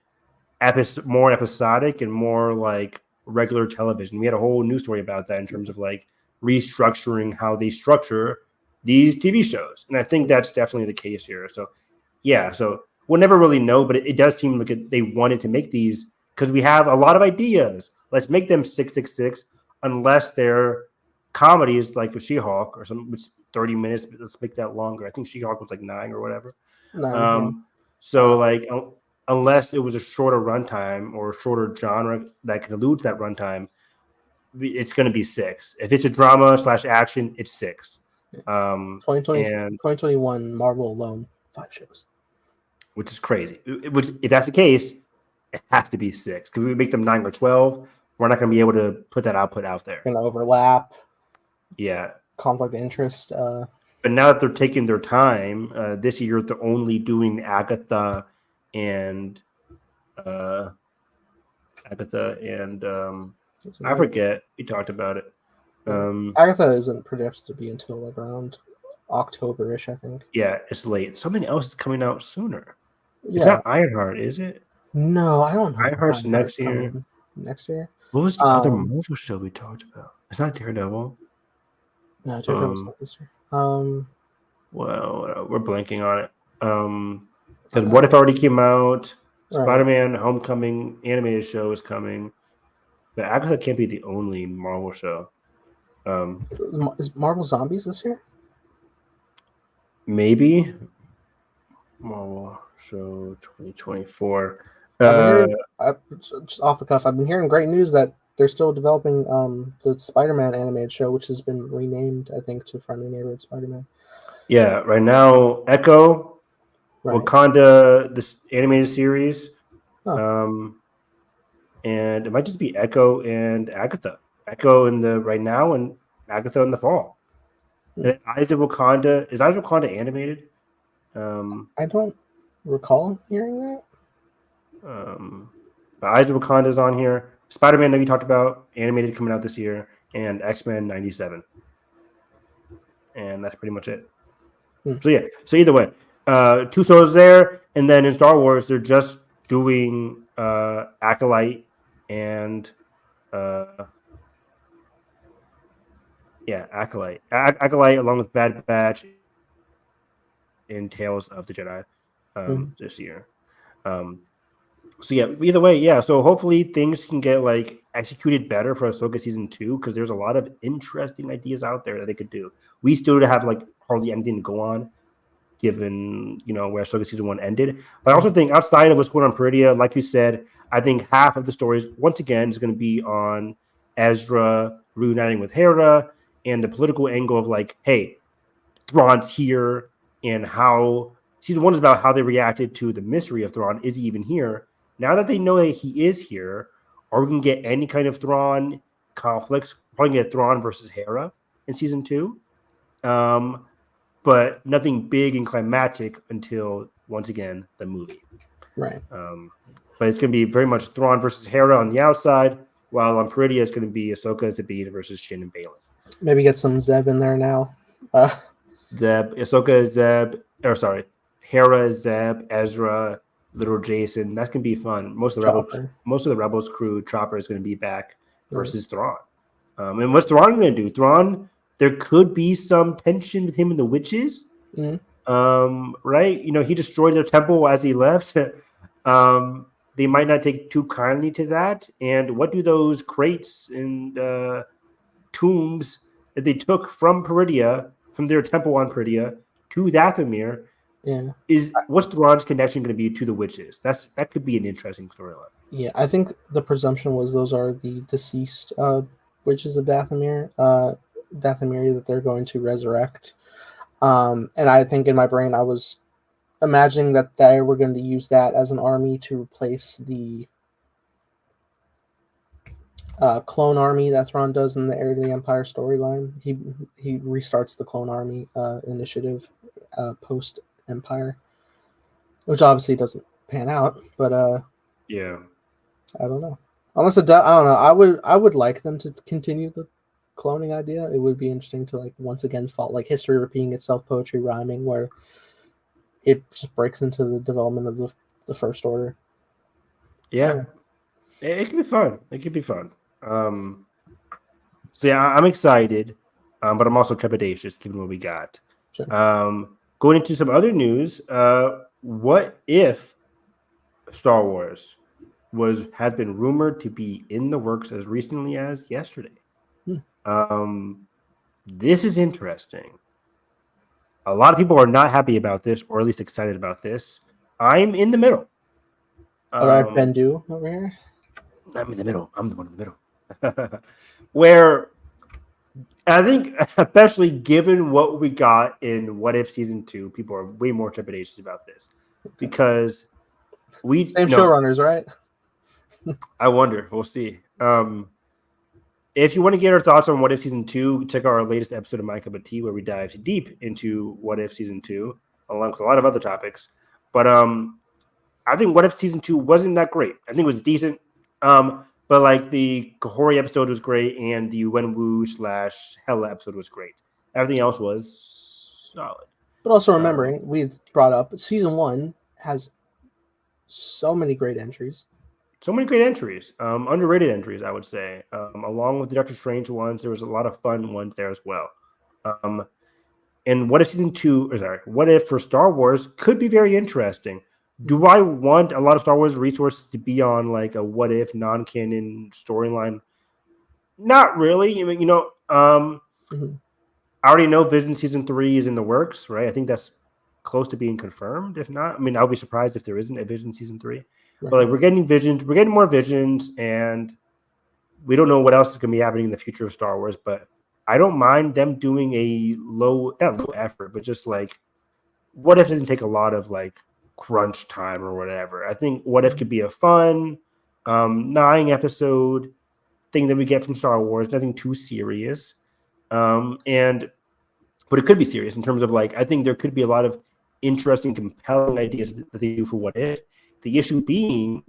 more episodic and more like regular television. We had a whole news story about that in terms of like restructuring how they structure these TV shows. And I think that's definitely the case here. So, yeah, so we'll never really know, but it does seem like they wanted to make these because we have a lot of ideas. Let's make them 666 unless they're comedies like with She-Hulk or something, which 30 minutes. Let's make that longer. I think She-Hulk was like 9 or whatever. So like unless it was a shorter runtime or a shorter genre that can elude that runtime, it's going to be 6. If it's a drama / action, it's 6. 2021 Marvel alone 5 shows, which is crazy. Which, if that's the case, it has to be 6 because we make them 9 or 12. We're not going to be able to put that output out there. Going to overlap. Yeah, conflict of interest. But now that they're taking their time, this year they're only doing Agatha and I forget. We talked about it. Agatha isn't projected to be until like around October-ish, I think. Yeah, it's late. Something else is coming out sooner. Yeah. It's not Ironheart, is it? No, I don't know. Ironheart's next year. Next year? What was the other Marvel show we talked about? It's not Daredevil. No, Daredevil's not this year. Well, we're blanking on it. Because What If already came out. Right. Spider-Man Homecoming animated show is coming. But Agatha can't be the only Marvel show. Is Marvel Zombies this year? Maybe. Marvel show 2024. Just off the cuff, I've been hearing great news that they're still developing the Spider-Man animated show, which has been renamed, I think, to Friendly Neighborhood Spider-Man. Yeah, right now, Echo, right. Wakanda, this animated series. And it might just be Echo and Agatha. Echo in the right now and Agatha in the fall. Eyes of Wakanda. Is Eyes of Wakanda animated? I don't recall hearing that. The Eyes of Wakanda is on here. Spider-Man that we talked about, animated, coming out this year, and X-Men 97. And that's pretty much it. So yeah. So either way, 2 shows there, and then in Star Wars, they're just doing Acolyte and Acolyte. Acolyte along with Bad Batch and Tales of the Jedi this year. So yeah, either way, yeah. So hopefully things can get like executed better for Ahsoka season 2 because there's a lot of interesting ideas out there that they could do. We still have like hardly anything to go on, given where Ahsoka season 1 ended. But I also think outside of what's going on Peridea, like you said, I think half of the stories once again is going to be on Ezra reuniting with Hera and the political angle of like, hey, Thrawn's here and how season 1 is about how they reacted to the mystery of Thrawn. Is he even here? Now that they know that he is here, are we going to get any kind of Thrawn conflicts? Probably get Thrawn versus Hera in season 2. But nothing big and climactic until, once again, the movie. Right. But it's going to be very much Thrawn versus Hera on the outside, while on Peridea it's going to be Ahsoka, Sabine versus Shin and Baylan. Maybe get some Zeb in there now. Ahsoka, Hera, Zeb, Ezra, little Jason. That can be fun. Most of the Rebels crew, Chopper is going to be back versus Thrawn. And what's Thrawn going to do? Thrawn, there could be some tension with him and the witches. Right? He destroyed their temple as he left. They might not take too kindly to that. And what do those crates and tombs that they took from Peridea, from their temple on Peridea to Dathomir, what's Thrawn's connection going to be to the witches? That could be an interesting storyline. Yeah, I think the presumption was those are the deceased witches of Dathomir that they're going to resurrect. And I think in my brain I was imagining that they were going to use that as an army to replace the clone army that Thrawn does in the Heir to the Empire storyline. He restarts the clone army initiative post Empire, which obviously doesn't pan out. But I don't know. Unless I don't know. I would like them to continue the cloning idea. It would be interesting to once again follow history repeating itself, poetry rhyming, where it just breaks into the development of the First Order. Yeah. It could be fun. So I'm excited, but I'm also trepidatious given what we got. Sure. Going into some other news, what if Star Wars has been rumored to be in the works as recently as yesterday? This is interesting. A lot of people are not happy about this, or at least excited about this. I'm in the middle. All right, Bendu over here. I'm in the middle. I'm the one in the middle. Where I think, especially given what we got in What If Season 2, people are way more trepidatious about this. Because same showrunners, right? I wonder. We'll see. If you want to get our thoughts on What If Season 2, check out our latest episode of My Cup of Tea, where we dive deep into What If Season 2, along with a lot of other topics. But I think What If Season 2 wasn't that great. I think it was decent. But the Kahori episode was great, and the Wenwu / Hela episode was great. Everything else was solid. But also remembering, we brought up Season 1 has so many great entries. So many great entries, underrated entries, I would say. Along with the Doctor Strange ones, there was a lot of fun ones there as well. And What If for Star Wars could be very interesting. Do I want a lot of Star Wars resources to be on a What If non-canon storyline? Not really. I already know Vision Season 3 is in the works, right? I think that's close to being confirmed. If not, I'll be surprised if there isn't a Vision Season 3. Right. But we're getting visions, we're getting more visions, and we don't know what else is going to be happening in the future of Star Wars. But I don't mind them doing a not low effort, but just What If doesn't take a lot of crunch time or whatever. I think What If could be a fun 9-episode thing that we get from Star Wars. Nothing too serious, but it could be serious in terms of I think there could be a lot of interesting, compelling ideas that they do for What If. The issue being,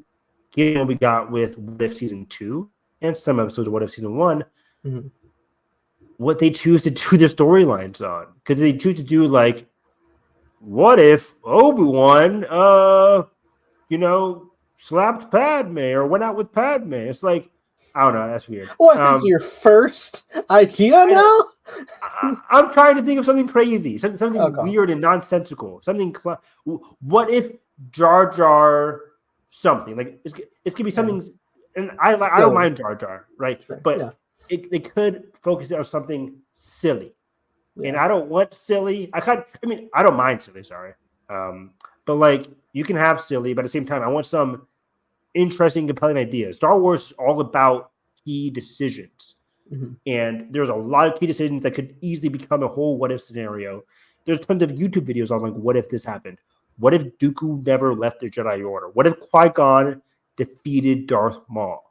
given what we got with What If Season 2 and some episodes of What If Season 1, what they choose to do their storylines on. Because they choose to do what if Obi-Wan, slapped Padme or went out with Padme? It's I don't know. That's weird. What is your first idea now? I'm trying to think of something crazy, something weird and nonsensical. What if Jar Jar something it's gonna be something, and I don't mind Jar Jar, right? Sure. But they could focus on something silly. Yeah. And I don't want silly. I don't mind silly, sorry. But you can have silly, but at the same time, I want some interesting, compelling ideas. Star Wars is all about key decisions. And there's a lot of key decisions that could easily become a whole what if scenario. There's tons of YouTube videos on what if this happened? What if Dooku never left the Jedi Order? What if Qui-Gon defeated Darth Maul?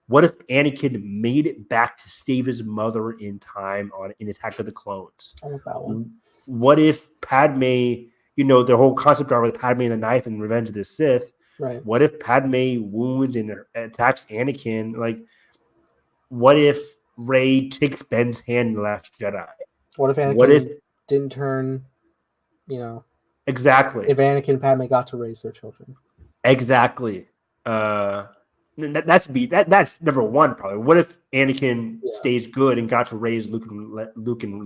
What if Anakin made it back to save his mother in time in Attack of the Clones? I want that one. What if Padme, the whole concept art with Padme and the knife and Revenge of the Sith? Right. What if Padme wounds and attacks Anakin? Like, what if Rey takes Ben's hand in The Last Jedi? What if Anakin didn't turn, Exactly. If Anakin and Padme got to raise their children. Exactly. That's number one probably. What if Anakin stays good and got to raise Luke and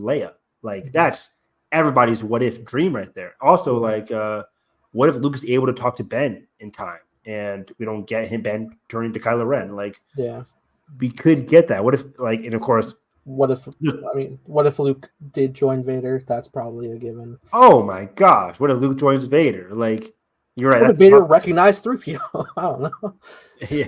Leia? Like, that's everybody's what if dream right there. Also, like, what if Luke is able to talk to Ben in time and we don't get Ben turning to Kylo Ren? Like, we could get that. What if, like, and of course, what if Luke did join Vader? That's probably a given. Oh my gosh! What if Luke joins Vader? Like, you're right. What if Vader recognized 3PO? I don't know. Yeah.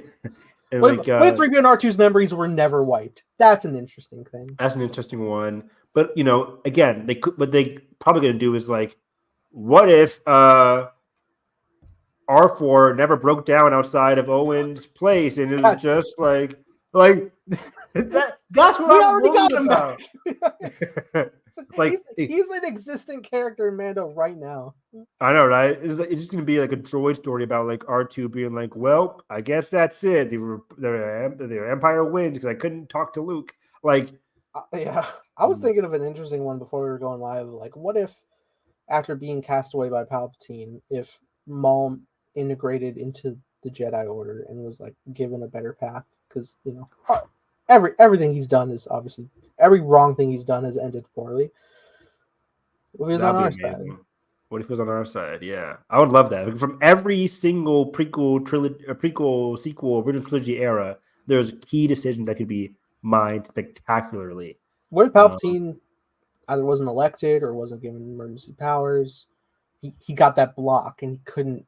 And what if 3PO and R2's memories were never wiped? That's an interesting thing. That's an interesting one. But again, what they probably going to do is like, what if R4 never broke down outside of Owen's place and it was just like that's what we I'm already got him about. back. Like, he's an existing character in Mando right now. I know, right? It's just going to be like a droid story about like R2 being like, well, I guess that's it. The Empire wins because I couldn't talk to Luke. Like, I was thinking of an interesting one before we were going live. Like, what if after being cast away by Palpatine, if Maul integrated into the Jedi Order and was like given a better path? Because everything he's done is obviously every wrong thing he's done has ended poorly. What if he was on our side? What if he was on our side? Yeah, I would love that. From every single prequel, sequel, original trilogy era, there's key decisions that could be mined spectacularly. What if Palpatine either wasn't elected or wasn't given emergency powers? He got that block and he couldn't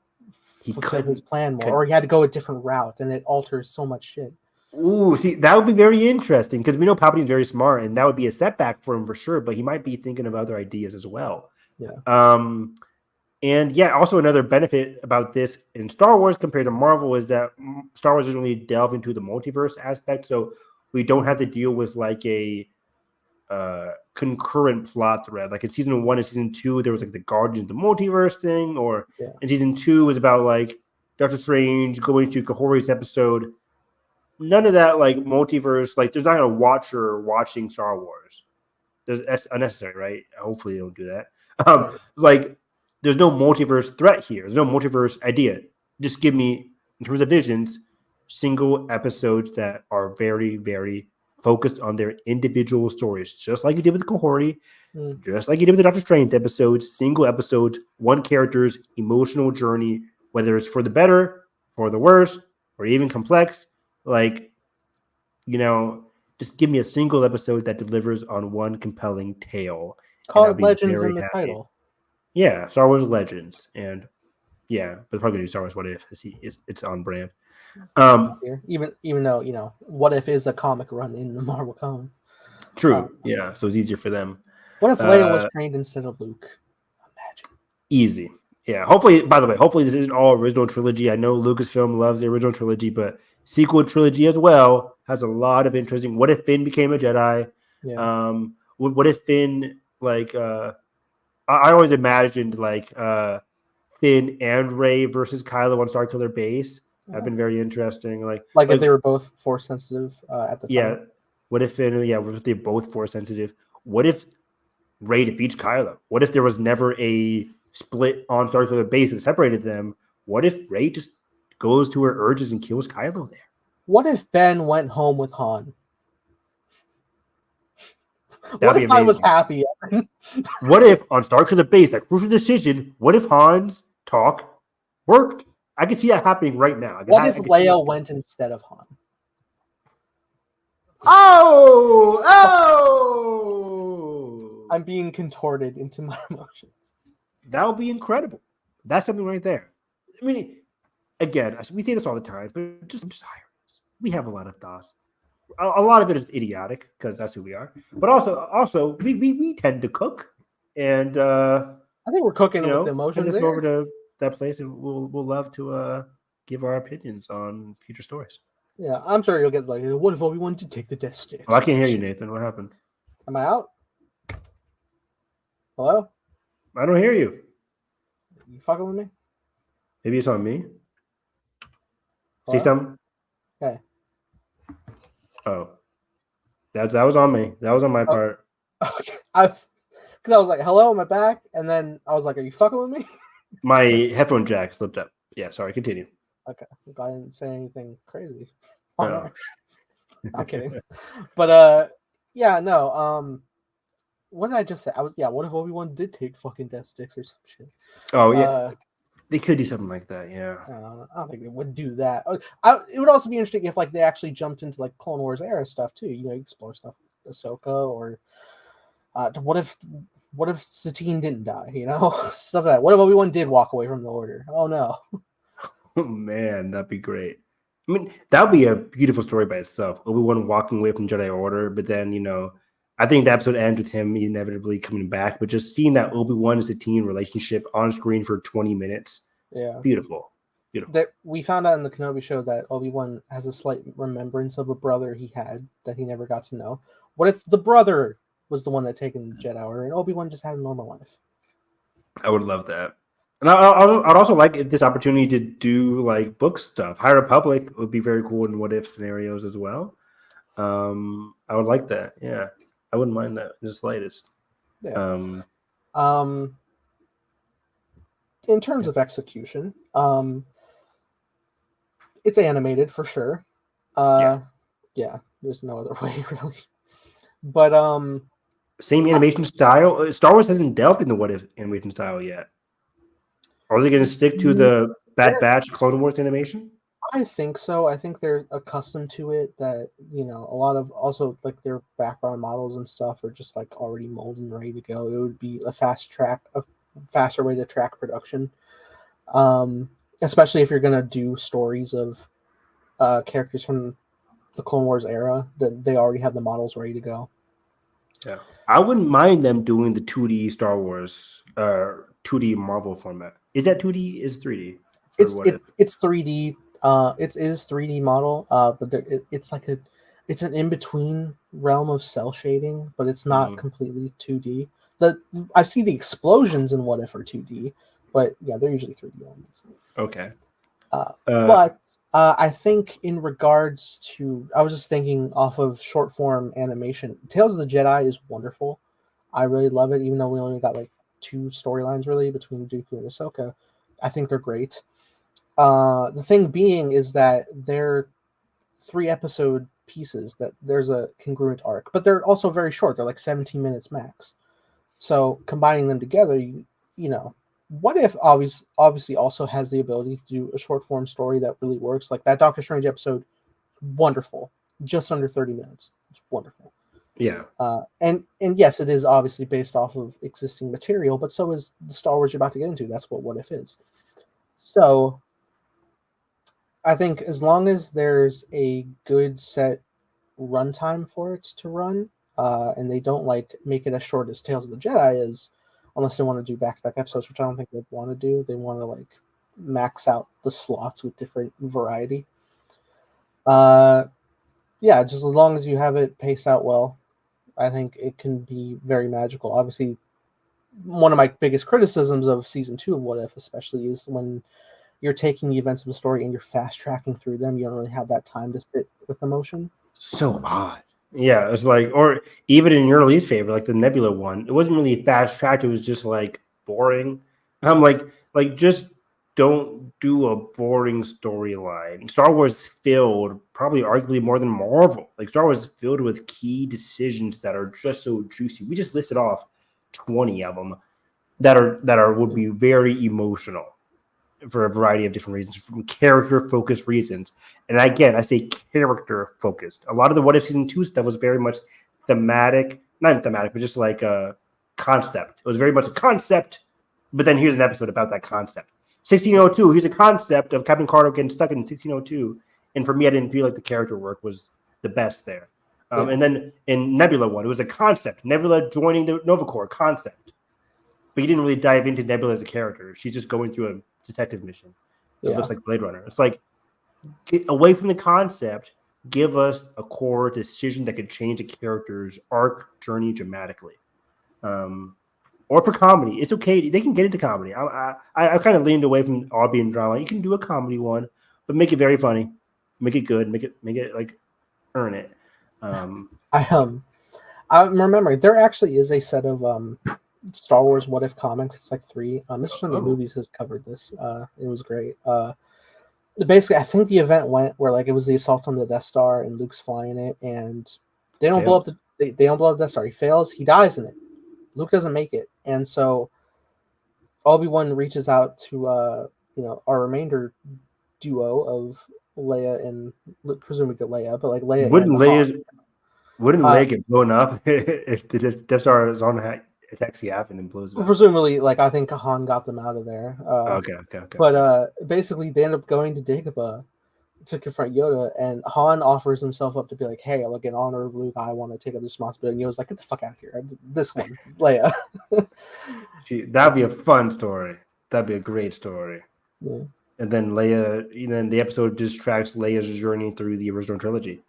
fulfill his plan more, or he had to go a different route, and it alters so much shit. Ooh, see, that would be very interesting because we know Palpatine's very smart, and that would be a setback for him for sure. But he might be thinking of other ideas as well. Yeah. And yeah, also another benefit about this in Star Wars compared to Marvel is that Star Wars doesn't really delve into the multiverse aspect, so we don't have to deal with like a concurrent plot thread. Like in season 1 and season 2, there was like the Guardians of the Multiverse thing, or in season 2 was about like Doctor Strange going to Kahori's episode. None of that like multiverse, like there's not a watcher watching Star Wars. That's unnecessary, right? Hopefully they don't do that. Like there's no multiverse threat here. There's no multiverse idea. Just give me, in terms of visions, single episodes that are very, very focused on their individual stories, just like you did with Kahori, just like you did with the Doctor Strange episodes, single episodes, one character's emotional journey, whether it's for the better, for the worse, or even complex. Like, just give me a single episode that delivers on one compelling tale. Call it Legends in the title. Yeah, Star Wars Legends. And yeah, but they're probably going to do Star Wars What If. It's on brand. Even though, What If is a comic run in the Marvel comics. True. Yeah, so it's easier for them. What if Leia was trained instead of Luke? Imagine. Easy. Yeah, hopefully this isn't all original trilogy. I know Lucasfilm loves the original trilogy, but sequel trilogy as well has a lot of interesting. What if Finn became a Jedi? Yeah. What if Finn, like, I always imagined, like, Finn and Rey versus Kylo on Starkiller Base. Have been very interesting. Like if they were both force sensitive at the time. Yeah. What if Finn? Yeah. What if they're both force sensitive? What if Rey defeats Kylo? What if there was never a split on Starkiller Base that separated them? What if Rey just goes to her urges and kills Kylo there? What if Ben went home with Han? What if I was happy? What if on Starkiller Base, that crucial decision, what if Han's talk worked? I can see that happening right now. What if Leia went instead of Han? Oh! I'm being contorted into my emotions. That would be incredible. That's something right there. I mean, again, we say this all the time, but just hire us. We have a lot of thoughts. A lot of it is idiotic because that's who we are. But also we tend to cook, and I think we're cooking with the emotions. Send this over to that place, and we'll love to give our opinions on future stories. Yeah, I'm sure you'll get like, what if Obi-Wan did take the death sticks? Oh, I can't hear you, Nathan. What happened? Am I out? Hello? I don't hear you. You fucking with me? Maybe it's on me. Hello? See something? Okay. Oh, that was on me. That was on my part. Okay. I was like, hello, am I back? And then I was like, are you fucking with me? My headphone jack slipped up. Yeah, sorry. Continue. Okay. I didn't say anything crazy. Oh. I'm kidding. But yeah, no. What did I just say? What if Obi-Wan did take fucking death sticks or some shit? Oh yeah. They could do something like that, yeah. I don't think they would do that. It would also be interesting if like they actually jumped into like Clone Wars era stuff too. You know, explore stuff with Ahsoka, or what if Satine didn't die? You know, stuff like that. What if Obi-Wan did walk away from the Order? Oh no. Oh man, that'd be great. I mean, that would be a beautiful story by itself. Obi-Wan walking away from Jedi Order, but then I think the episode ends with him inevitably coming back. But just seeing that Obi-Wan and Satine relationship on screen for 20 minutes, beautiful. That we found out in the Kenobi show that Obi-Wan has a slight remembrance of a brother he had that he never got to know. What if the brother was the one that taken the Jedi Order and Obi-Wan just had a normal life? I would love that. And I'd also like this opportunity to do like book stuff. High Republic would be very cool in what if scenarios as well. I would like that. Yeah, I wouldn't mind that. Just latest. Yeah. In terms of execution, it's animated for sure. Yeah, there's no other way really. But same animation style. Star Wars hasn't delved into what if animation style yet. Are they going to stick to the Bad Batch Clone Wars animation? I think so. I think they're accustomed to it. That a lot of also like their background models and stuff are just like already molded and ready to go. It would be a faster way to track production. Especially if you're gonna do stories of characters from the Clone Wars era, that they already have the models ready to go. Yeah, I wouldn't mind them doing the 2D Star Wars, 2D Marvel format. Is that 2D? Is 3D? It's 3D. It is 3D model. But it's like it's an in between realm of cell shading, but it's not completely 2D. I see the explosions in What If are 2D, but yeah, they're usually 3D elements. Okay. But I think in regards to, I was just thinking off of short form animation, Tales of the Jedi is wonderful. I really love it, even though we only got like 2 storylines really between Dooku and Ahsoka. I think they're great. The thing being is that they're 3-episode pieces, that there's a congruent arc, but they're also very short. They're like 17 minutes max. So combining them together, What If obviously also has the ability to do a short form story that really works. Like that Doctor Strange episode, wonderful, just under 30 minutes. It's wonderful. Yeah. And yes, it is obviously based off of existing material, but so is the Star Wars you're about to get into. That's what If is. So I think as long as there's a good set runtime for it to run, and they don't like make it as short as Tales of the Jedi is, unless they want to do back-to-back episodes, which I don't think they'd want to do. They want to like max out the slots with different variety. Yeah, just as long as you have it paced out well, I think it can be very magical. Obviously, one of my biggest criticisms of season 2 of What If, especially, is when you're taking the events of the story and you're fast tracking through them. You don't really have that time to sit with emotion. So odd. Yeah, it's like, or even in your least favorite, like the Nebula one, it wasn't really fast tracked. It was just like boring. I'm like just don't do a boring storyline. Star Wars filled, probably arguably more than Marvel. Like Star Wars is filled with key decisions that are just so juicy. We just listed off 20 of them that would be very emotional for a variety of different reasons, from character-focused reasons. And again, I say character-focused. A lot of the What If Season 2 stuff was very much thematic, not thematic, but just like a concept. It was very much a concept, but then here's an episode about that concept. 1602, here's a concept of Captain Carter getting stuck in 1602. And for me, I didn't feel like the character work was the best there. And then in Nebula one, it was a concept. Nebula joining the Nova Corps, concept. But you didn't really dive into Nebula as a character. She's just going through detective mission. It Yeah. looks like Blade Runner. It's like, get away from the concept. Give us a core decision that could change a character's arc journey dramatically. Or for comedy, it's okay. They can get into comedy. I kind of leaned away from all being drama. You can do a comedy one, but make it very funny, make it good, make it like earn it. I remember there actually is a set of Star Wars What If comics. It's like 3. Mr. Sunday Movies has covered this. It was great. Basically, I think the event went where like it was the assault on the Death Star and Luke's flying it, and they don't blow up they don't blow up the Death Star. He fails. He dies in it. Luke doesn't make it, and so Obi-Wan reaches out to our remainder duo of Leia and Luke, presumably Leia, but like Leia. Wouldn't Leia get blown up if the Death Star is on attacks the app and then blows it up? Presumably, like I think Han got them out of there. Okay. But basically, they end up going to Dagobah to confront Yoda, and Han offers himself up to be like, "Hey, like in honor of Luke, I want to take up this responsibility." And Yoda's like, "Get the fuck out of here! This one, Leia." See, that'd be a fun story. That'd be a great story. Yeah. And then Leia, the episode just tracks Leia's journey through the original trilogy.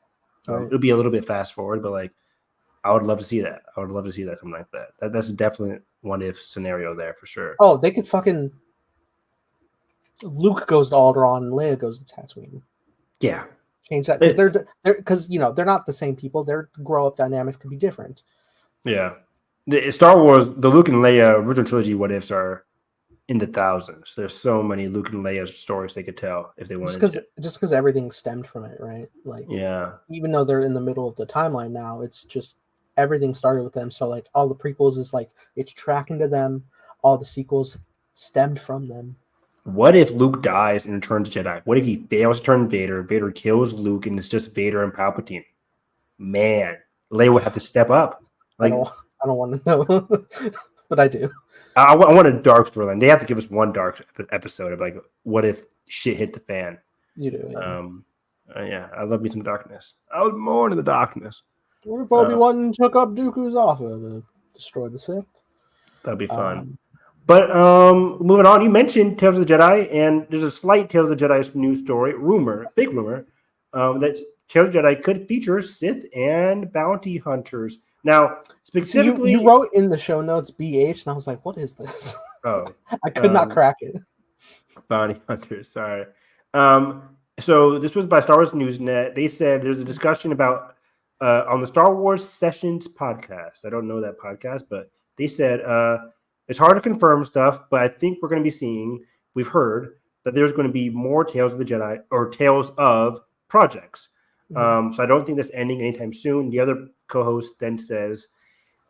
Right. It'll be a little bit fast forward, but like, I would love to see that. I would love to see that, something like that. That's definitely one if scenario there for sure. Oh, they could fucking Luke goes to Alderaan and Leia goes to Tatooine. Yeah, change that because they're not the same people. Their grow up dynamics could be different. Yeah, the Star Wars, the Luke and Leia original trilogy what ifs are in the thousands. There's so many Luke and Leia stories they could tell if they wanted. Just because everything stemmed from it, right? Like, yeah, even though they're in the middle of the timeline now, it's just everything started with them. So like all the prequels is like it's tracking to them. All the sequels stemmed from them. What if Luke dies and returns Jedi? What if he fails to turn Vader? Vader kills Luke and it's just Vader and Palpatine. Man, Leia would have to step up. Like, I don't want to know, but I do. I want a dark storyline. They have to give us one dark episode of like, what if shit hit the fan? You do. Yeah. I love me some darkness. I was born in the darkness. What if Obi-Wan took up Dooku's offer to destroy the Sith? That'd be fun. But moving on, you mentioned Tales of the Jedi, and there's a slight Tales of the Jedi news story, big rumor, that Tales of the Jedi could feature Sith and bounty hunters. Now, specifically, you wrote in the show notes BH, and I was like, "What is this?" Oh, I could not crack it. Bounty hunters, sorry. So this was by Star Wars Newsnet. They said there's a discussion about on the Star Wars Sessions podcast. I don't know that podcast, but they said it's hard to confirm stuff, but I think we've heard that there's going to be more Tales of the Jedi or Tales of projects. So I don't think that's ending anytime soon. The other co-host then says,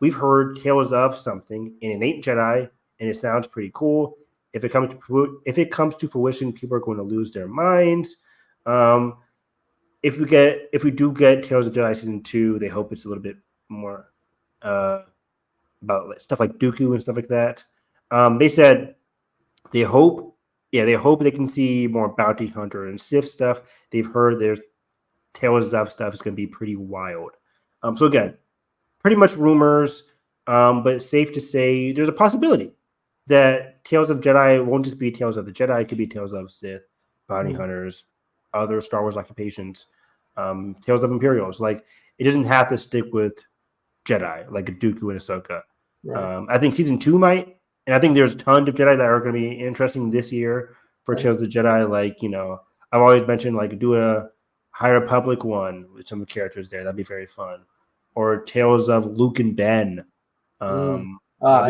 we've heard Tales of something in an 8th Jedi, and it sounds pretty cool. If it comes to fruition, people are going to lose their minds. If we do get Tales of Jedi Season 2, they hope it's a little bit more about stuff like Dooku and stuff like that. They said they hope they can see more bounty hunter and Sith stuff. They've heard there's Tales of stuff is going to be pretty wild. So again, pretty much rumors, but it's safe to say there's a possibility that Tales of Jedi won't just be Tales of the Jedi. It could be Tales of Sith, bounty hunters, other Star Wars occupations, Tales of Imperials. Like, it doesn't have to stick with Jedi, like a Dooku and Ahsoka. Right. I think Season 2 might, and I think there's tons of Jedi that are going to be interesting this year for Tales of the Jedi. Like, I've always mentioned, like, do a High Republic one with some characters there. That'd be very fun. Or Tales of Luke and Ben. I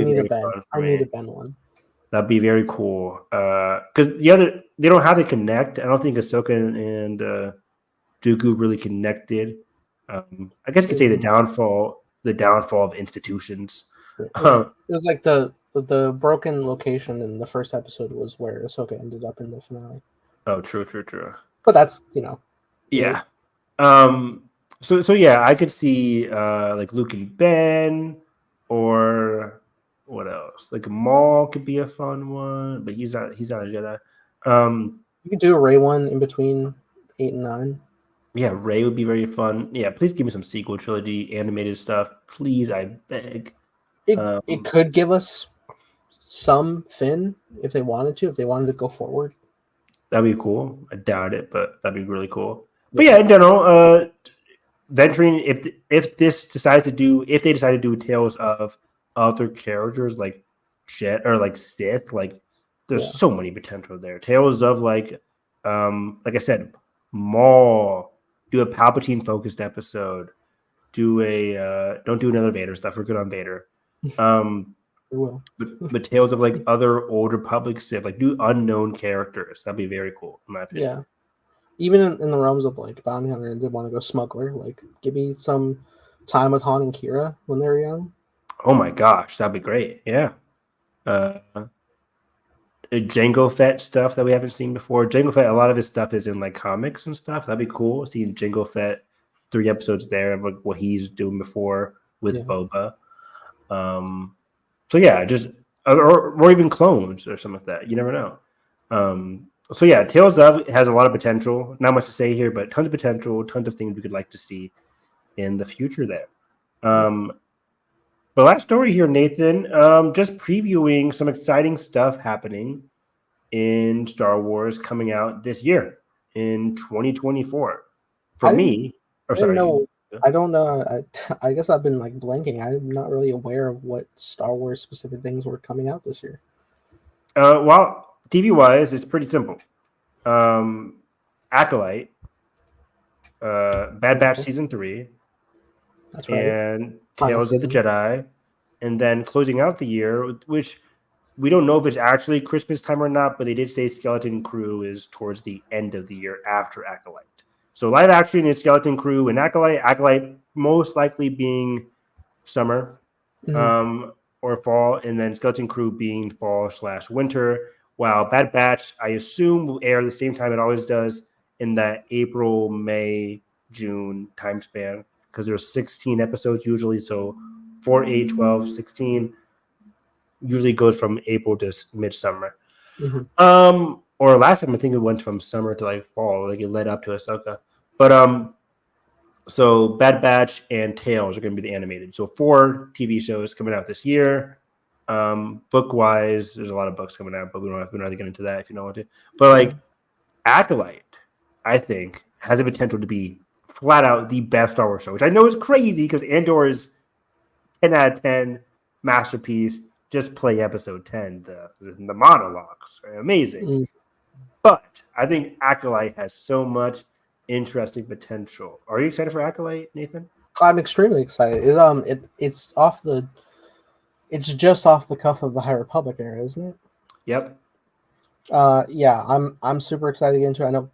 need a Ben. I need a Ben one. That'd be very cool. Because they don't have to connect. I don't think Ahsoka and Dooku really connected. I guess you could say the downfall of institutions. It was like the broken location in the first episode was where Ahsoka ended up in the finale. Oh, true. But that's yeah. So yeah, I could see like Luke and Ben, or what else? Like Maul could be a fun one, but he's not a Jedi. You could do a Rey one in between 8 and 9. Yeah, Rey would be very fun. Yeah, please give me some sequel trilogy animated stuff, please. I beg. It could give us some Finn if they wanted to go forward. That'd be cool. I doubt it, but that'd be really cool. But yeah, in general, venturing if they decide to do tales of other characters like Jet or like Sith, like there's so many potential there. Tales of like I said, Maul, do a Palpatine focused episode, don't do another Vader stuff. We're good on Vader. But tales of like other Old Republic Sith, like do unknown characters. That'd be very cool, in my opinion. Yeah. Even in the realms of like bounty hunter, and they want to go smuggler. Like, give me some time with Han and Kira when they were young. Oh my gosh, that'd be great. Yeah. Jango Fett stuff that we haven't seen before. Jango Fett, a lot of his stuff is in like comics and stuff. That'd be cool. Seeing Jango Fett, 3 episodes there of like what he's doing before with Boba. So yeah, just or even clones or something like that. You never know. So yeah, Tales of has a lot of potential. Not much to say here, but tons of potential, tons of things we could like to see in the future there. But last story here, Nathan, just previewing some exciting stuff happening in Star Wars coming out this year in 2024. I don't know. I guess I've been like blanking. I'm not really aware of what Star Wars specific things were coming out this year. Well, TV wise, it's pretty simple. Acolyte, Bad Batch season 3. That's right. And Tales of the Jedi, and then closing out the year, which we don't know if it's actually Christmas time or not, but they did say Skeleton Crew is towards the end of the year after Acolyte. So live action is Skeleton Crew and Acolyte most likely being summer or fall, and then Skeleton Crew being fall/winter, while Bad Batch, I assume, will air the same time it always does in that April, May, June time span. Because there's 16 episodes usually, so 4, 8, 12, 16 usually goes from April to midsummer. Or last time I think it went from summer to like fall, like it led up to Ahsoka. But so Bad Batch and Tales are going to be the animated. So 4 TV shows coming out this year. Book wise, there's a lot of books coming out, but we don't have to get into that if you don't want to. But like Acolyte, I think has the potential to be flat out the best Star Wars show, which I know is crazy because Andor is 10 out of 10 masterpiece. Just play episode 10. The monologues are amazing. But I think Acolyte has so much interesting potential. Are you excited for Acolyte, Nathan? I'm extremely excited. It's just off the cuff of the High Republic era, isn't it? Yep. Yeah, I'm super excited to get into it. I know,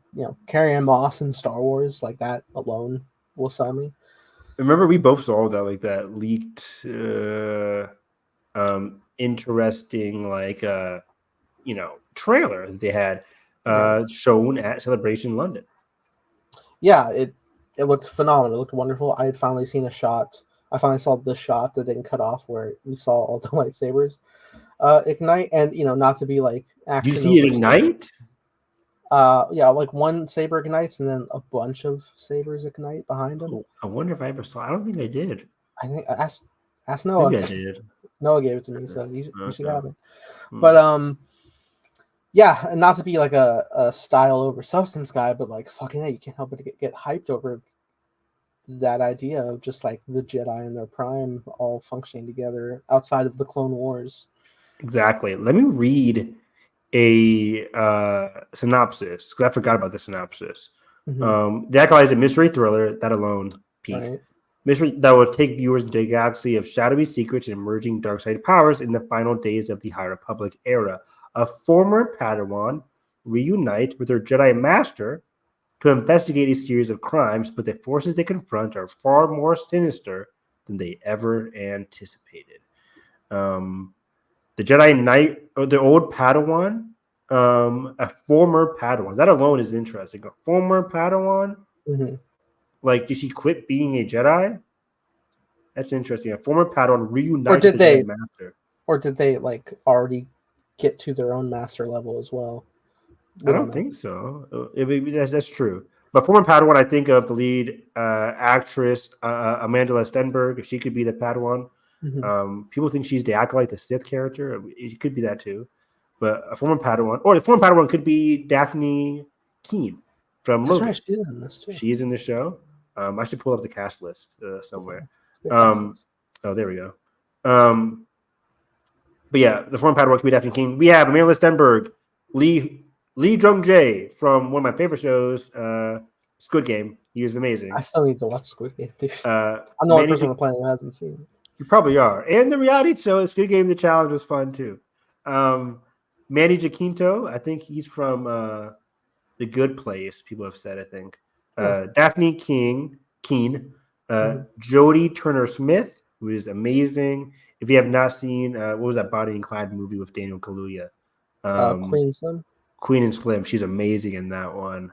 Carrie-Anne Moss in Star Wars, like that alone will sell me. Remember, we both saw that leaked, interesting, trailer that they had shown at Celebration London. Yeah, it looked phenomenal. It looked wonderful. I had finally seen a shot. I finally saw the shot that didn't cut off where we saw all the lightsabers ignite, and not to be like action. Did you see it ignite? Yeah, like one saber ignites and then a bunch of sabers ignite behind him. I wonder if I ever saw. I don't think I did. I think I asked Noah. Maybe I did. Noah gave it to me, so you should have it. But yeah, and not to be like a style over substance guy, but like fucking hell, you can't help but get hyped over that idea of just like the Jedi in their prime all functioning together outside of the Clone Wars. Exactly. Let me read a synopsis because I forgot about the synopsis. The Acolyte is a mystery thriller that alone peak. Right. Mystery that will take viewers into a galaxy of shadowy secrets and emerging dark side powers in the final days of the High Republic era. A former Padawan reunites with her Jedi Master to investigate a series of crimes, but the forces they confront are far more sinister than they ever anticipated. The Jedi Knight, or the old Padawan, a former Padawan. That alone is interesting. A former Padawan? Like, did she quit being a Jedi? That's interesting. A former Padawan reunites with the Jedi Master. Or did they, like, already get to their own master level as well? I don't think so. That's true. But former Padawan, I think of the lead actress, Amanda Stenberg. She could be the Padawan. People think she's the acolyte, the Sith character. It could be that too. But a former Padawan, or the former Padawan could be Daphne Keene from Logan. Right, she's in this too. She's in the show. I should pull up the cast list somewhere. Yeah. Oh, there we go. But yeah, the former Padawan could be Daphne Keene. We have Amelia Stenberg, Lee Jung-jae from one of my favorite shows, Squid Game. He is amazing. I still need to watch Squid Game. I'm the only person on the planet who hasn't seen it. You probably are. And the reality show, Squid Game, the challenge was fun too. Manny Jacinto, I think he's from The Good Place, people have said, I think. Daphne Keene, Jodie Turner-Smith, who is amazing. If you have not seen, what was that Bonnie and Clyde movie with Daniel Kaluuya? Queen and Slim. She's amazing in that one.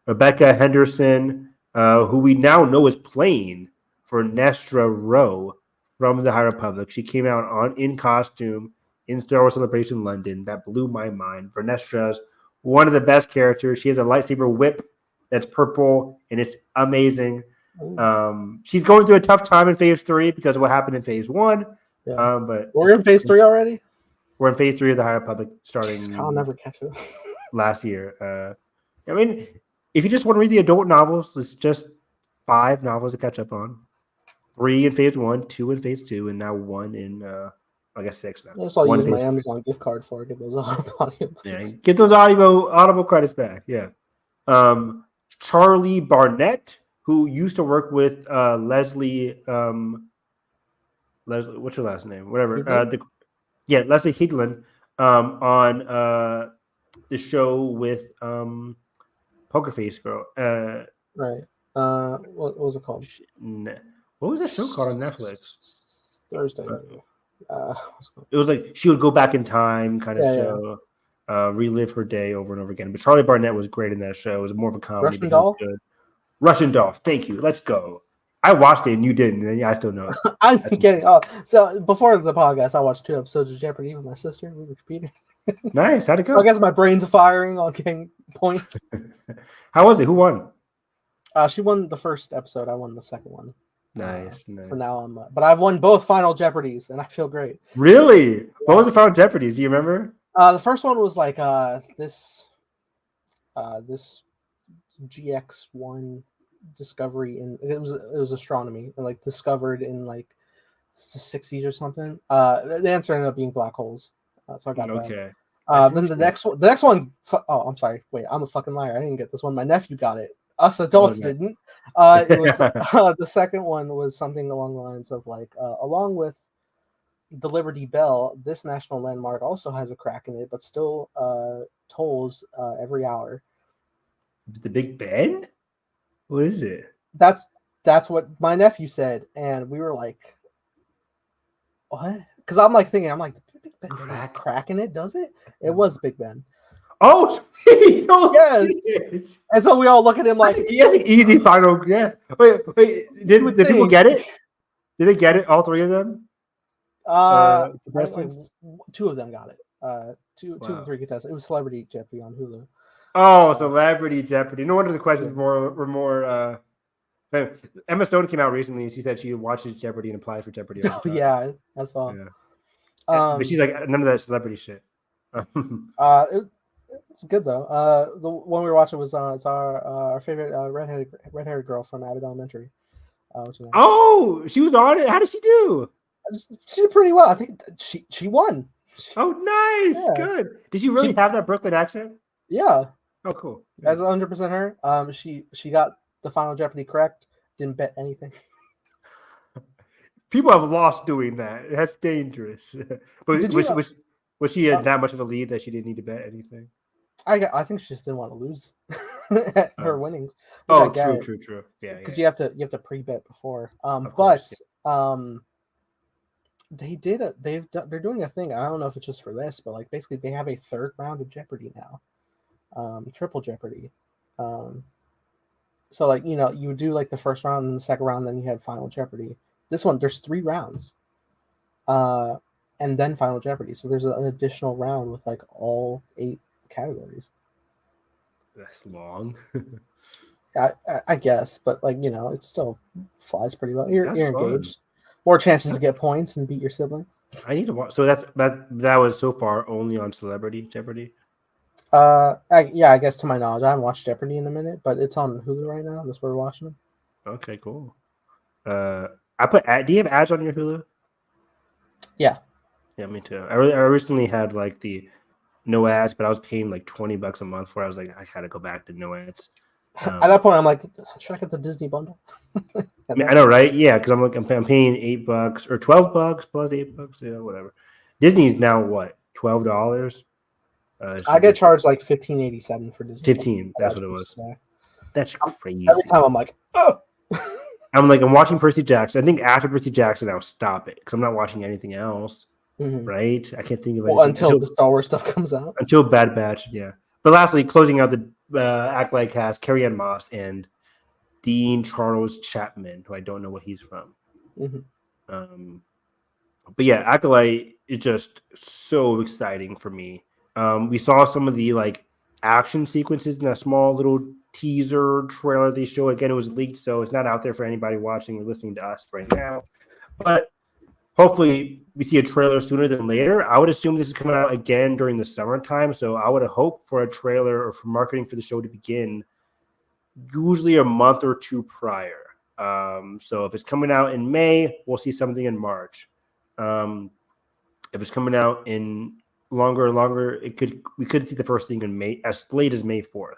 Rebecca Henderson, who we now know is playing for Nestra Rowe from the High Republic. She came out in costume in Star Wars Celebration London. That blew my mind. Vernestra's one of the best characters. She has a lightsaber whip that's purple, and it's amazing. She's going through a tough time in Phase 3 because of what happened in Phase 1. Yeah. But we're in Phase 3 already? We're in Phase 3 of the High Republic starting I'll never catch it. last year. I mean, if you just want to read the adult novels, it's just 5 novels to catch up on. 3 in Phase 1, 2 in Phase 2, and now 1 in, I guess 6 now. That's all I use my Amazon gift card for. Get those audiobooks. Yeah, get those audible credits back. Yeah. Charlie Barnett, who used to work with Leslie, what's her last name? Whatever. Leslie Headland on the show with Poker Face Girl. Right. What was it called? What was that show called on Netflix? Thursday. It was like she would go back in time kind of show, relive her day over and over again. But Charlie Barnett was great in that show. It was more of a comedy. Russian Doll? Russian Doll. Thank you. Let's go. I watched it and you didn't. And I still know it. I'm kidding. Oh, so before the podcast, I watched 2 episodes of Jeopardy with my sister. We were competing. Nice. How'd it go? So I guess my brain's firing on getting points. How was it? Who won? She won the first episode. I won the second one. Nice. So now I'm, but I've won both Final Jeopardies, and I feel great. Really? Yeah. What was the Final Jeopardies? Do you remember? The first one was like this GX1 discovery in it was astronomy, and like discovered in like the 60s or something. The answer ended up being black holes. So I got okay. Then the next one. Oh, I'm sorry. Wait, I'm a fucking liar. I didn't get this one. My nephew got it. Us adults didn't. It was the second one was something along the lines of like, along with the Liberty Bell, this national landmark also has a crack in it, but still tolls every hour. The Big Ben? What is it? That's what my nephew said, and we were like, "What?" Because I'm like thinking, the Big Ben crack in it, does it? It was Big Ben. Oh, yes. And so we all look at him like, easy final. Yeah. Wait. Did people get it? Did they get it? All 3 of them? Contestants? 2 of them got it. Two of the 3 contestants. It was Celebrity Jeopardy on Hulu. Oh, Celebrity Jeopardy. No wonder the questions were more. Emma Stone came out recently and she said she watches Jeopardy and applies for Jeopardy. Yeah, I saw. Yeah. But she's like, none of that celebrity shit. It's good though. The one we were watching was it's our favorite red-haired girl from Abbott Elementary. Oh, she was on it. How did she do? She did pretty well. I think she won. Oh, nice, good. Did she really have that Brooklyn accent? Yeah. Oh, cool. That's 100% her. She got the Final Jeopardy correct. Didn't bet anything. People have lost doing that. That's dangerous. But was she that much of a lead that she didn't need to bet anything? I think she just didn't want to lose her winnings. Oh, true. Yeah, because you have to pre-bet before. They're doing a thing. I don't know if it's just for this, but like basically they have a 3rd round of Jeopardy now, Triple Jeopardy. So like you would do like the first round and the second round, then you had Final Jeopardy. This one there's 3 rounds, and then Final Jeopardy. So there's an additional round with like all 8 categories. That's long. I guess, but like it still flies pretty well. You're engaged. More chances to get points and beat your siblings. I need to watch. So that was so far only on Celebrity Jeopardy. I guess to my knowledge, I haven't watched Jeopardy in a minute, but it's on Hulu right now. That's where we're watching them. Okay, cool. I put. Do you have ads on your Hulu? Yeah. Yeah, me too. I recently had like the no ads, but I was paying like $20 a month for it. I was like, I gotta go back to no ads. At that point, I'm like, should I get the Disney bundle? I know, right? Yeah, because I'm paying $8 or $12 plus $8. Yeah, whatever. Disney's now what, $12? I get charged like $15.87 for Disney. 15. That's what it was. That's crazy. Every time I'm like, oh. I'm watching Percy Jackson. I think after Percy Jackson, I'll stop it because I'm not watching anything else. Mm-hmm. Right? I can't think of anything. Until the Star Wars stuff comes out. Until Bad Batch, yeah. But lastly, closing out the Acolyte cast, Carrie-Anne Moss and Dean Charles Chapman, who I don't know what he's from. Mm-hmm. But yeah, Acolyte is just so exciting for me. We saw some of the like action sequences in that small little teaser trailer they show. Again, it was leaked, so it's not out there for anybody watching or listening to us right now. But hopefully we see a trailer sooner than later. I would assume this is coming out again during the summertime, so I would hope for a trailer or for marketing for the show to begin usually a month or two prior. So if it's coming out in May, we'll see something in March. If it's coming out in longer, we could see the first thing in May, as late as May 4th.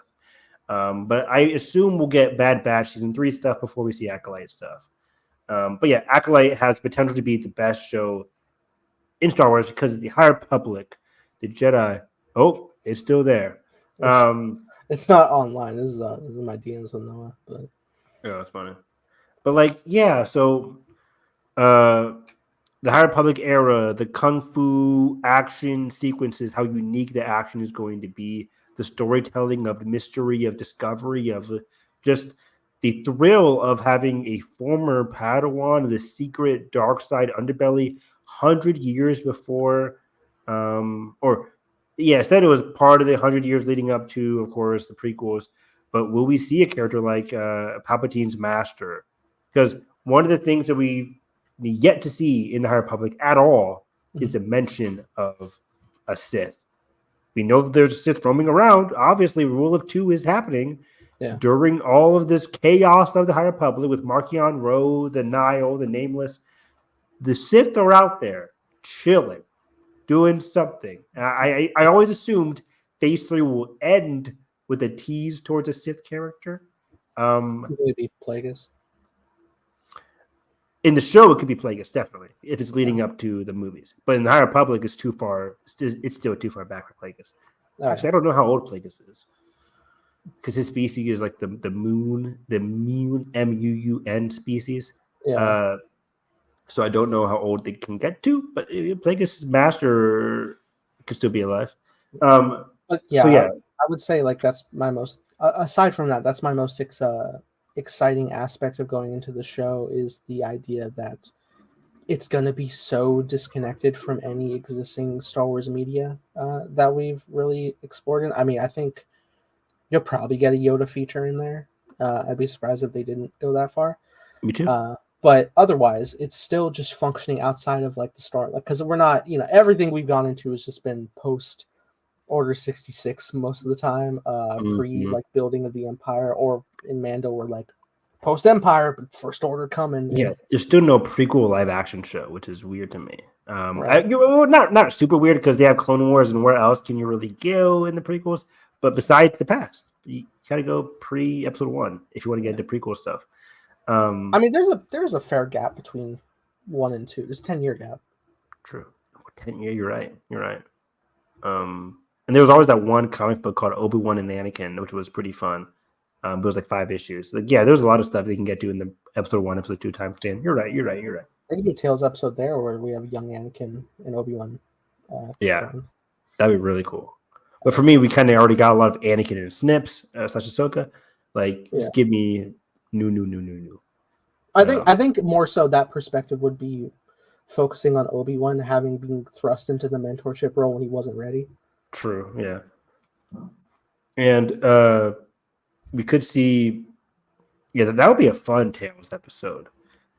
But I assume we'll get Bad Batch season 3 stuff before we see Acolyte stuff. But yeah, Acolyte has potential to be the best show in Star Wars because of the High Republic, the Jedi. Oh, it's still there. It's not online. This is my DMs on Noah, but yeah, that's funny. But like, yeah, so the High Republic era, the kung fu action sequences, how unique the action is going to be, the storytelling of the mystery, of discovery, of just the thrill of having a former Padawan of the secret dark side underbelly 100 years before, instead it was part of the 100 years leading up to, of course, the prequels. But will we see a character like Palpatine's master? Because one of the things that we yet to see in the High Republic at all is a mention of a Sith. We know that there's a Sith roaming around. Obviously, Rule of Two is happening during all of this chaos of the High Republic with Marchion Ro, the Nihil, the Nameless. The Sith are out there chilling, doing something. I always assumed Phase 3 will end with a tease towards a Sith character. Maybe Plagueis. In the show, it could be Plagueis, definitely, if it's leading up to the movies. But in the High Republic, it's too far. It's still too far back for Plagueis. Actually, I don't know how old Plagueis is, because his species is like the Moon, Muun species. Yeah. So I don't know how old they can get to, but Plagueis' master could still be alive. But yeah, I would say like that's my most. Aside from that, that's my most exciting aspect of going into the show is the idea that it's going to be so disconnected from any existing Star Wars media that we've really explored. I mean, I think you'll probably get a Yoda feature in there. I'd be surprised if they didn't go that far. Me too. But otherwise, it's still just functioning outside of like the Star, like because we're not, everything we've gone into has just been post Order 66 most of the time, pre like building of the Empire, or in Mando we're like post Empire but First Order coming. Yeah, there's still no prequel live action show, which is weird to me. Not super weird because they have Clone Wars, and where else can you really go in the prequels? But besides the past, you gotta go pre Episode 1 if you want to get into prequel stuff. I mean, there's a fair gap between 1 and 2. There's a 10-year gap. True, 10 year. You're right. And there was always that one comic book called Obi-Wan and Anakin, which was pretty fun. But it was like 5 issues. Like, yeah, there's a lot of stuff they can get to in the Episode 1, Episode 2 time span. You're right. They can do a Tales episode there where we have young Anakin and Obi-Wan. That'd be really cool. But for me, we kind of already got a lot of Anakin and Snips / Ahsoka. Like, just give me new. I think more so that perspective would be focusing on Obi-Wan having been thrust into the mentorship role when he wasn't ready. True, yeah. And we could see, that would be a fun Tales episode.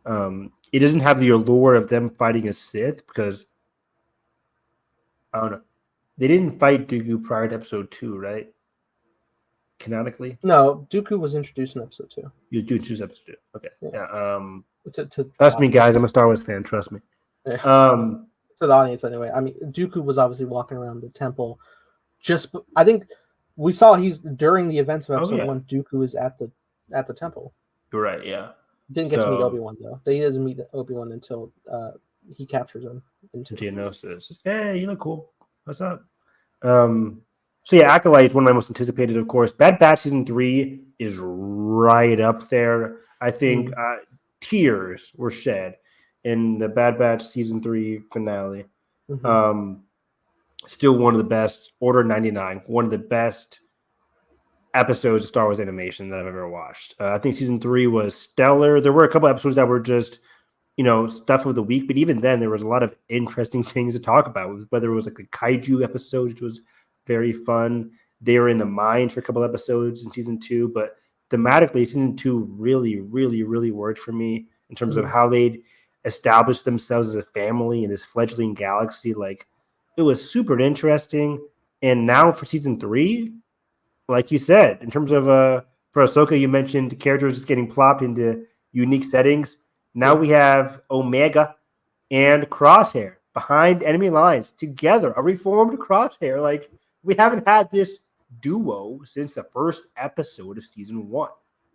It doesn't have the allure of them fighting a Sith because I don't know. They didn't fight Dooku prior to episode 2, right? Canonically? No, Dooku was introduced in episode 2. You do choose episode 2. Okay. Yeah. Trust me, guys. I'm a Star Wars fan. Trust me. Yeah. To the audience, anyway. I mean, Dooku was obviously walking around the temple. I think we saw he's during the events of episode 1. Dooku is at the temple. You're right. Yeah. Didn't get to meet Obi-Wan though. He doesn't meet Obi-Wan until he captures him. Geonosis. Hey, you look cool. What's up? So yeah, Acolyte is one of my most anticipated, of course. Bad Batch season 3 is right up there. I think tears were shed in the Bad Batch season 3 finale. Still one of the best. Order 99, one of the best episodes of Star Wars animation that I've ever watched. I think season 3 was stellar. There were a couple episodes that were just, stuff of the week, but even then there was a lot of interesting things to talk about, whether it was like the kaiju episode, which was very fun. They were in the mine for a couple episodes in season 2, but thematically season 2 really, really, really worked for me in terms of how they'd established themselves as a family in this fledgling galaxy. Like, it was super interesting. And now for season 3, like you said, in terms of for Ahsoka, you mentioned characters just getting plopped into unique settings. Now we have Omega and Crosshair behind enemy lines together, a reformed Crosshair. Like, we haven't had this duo since the first episode of season 1.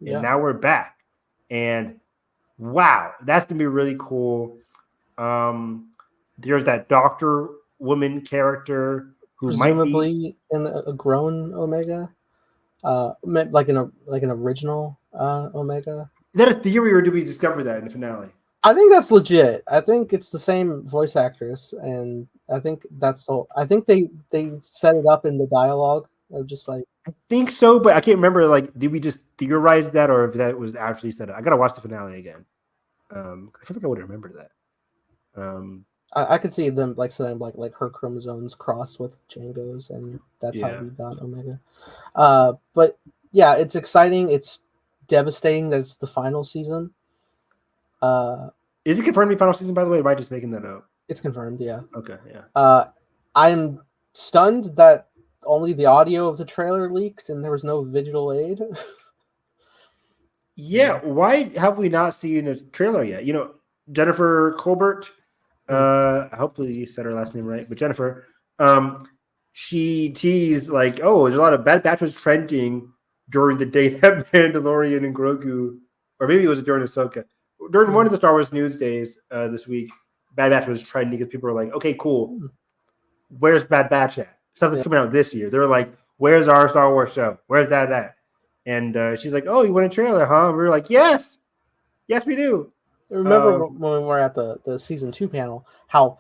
And now we're back. And wow, that's going to be really cool. There's that doctor woman character who presumably in a grown Omega, like an original Omega. Is that a theory, or do we discover that in the finale? I think that's legit. I think it's the same voice actress, and I think that's the. I think they set it up in the dialogue of just like. I think so, but I can't remember. Like, did we just theorize that, or if that was actually set up? I gotta watch the finale again. I feel like I would remember that. I could see them like saying like her chromosomes cross with Django's, and that's how we got Omega. But yeah, it's exciting. It's devastating that it's the final season. Is it confirmed to be final season, by the way? Or am I just making that up? It's confirmed, yeah. Okay, yeah. I'm stunned that only the audio of the trailer leaked and there was no visual aid. Yeah, why have we not seen a trailer yet? Jennifer Colbert, hopefully you said her last name right, but Jennifer, she teased like, oh, there's a lot of Bad Batch was trending during the day that Mandalorian and Grogu, or maybe it was during Ahsoka. During one of the Star Wars news days this week, Bad Batch was trending because people were like, okay, cool. Where's Bad Batch at? Stuff that's coming out this year. They were like, where's our Star Wars show? Where's that at? And she's like, oh, you want a trailer, huh? And we were like, yes. Yes, we do. Remember when we were at the season 2 panel, how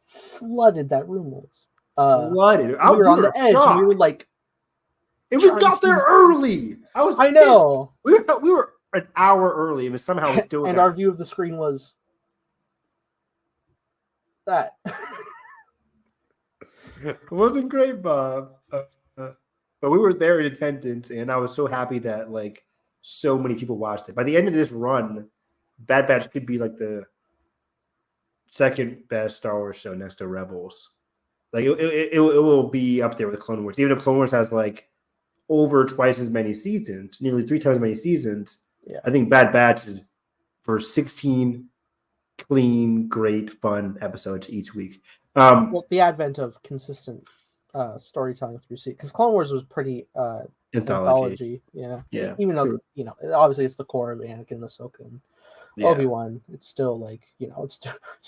flooded that room was. Flooded. We were on the edge. And we were like, and we got there early. I know. We were an hour early, and somehow we still. And our view of the screen was that. It wasn't great, Bob. But we were there in attendance, and I was so happy that like so many people watched it. By the end of this run, Bad Batch could be like the second best Star Wars show next to Rebels. Like it will be up there with Clone Wars. Even if Clone Wars has like over twice as many seasons, nearly 3 times as many seasons. Yeah. I think Bad Batch is for 16 clean, great, fun episodes each week. Well, the advent of consistent storytelling through season, because Clone Wars was pretty anthology. Yeah. Even though obviously it's the core of Anakin, Ahsoka, and Obi-Wan. It's still like it's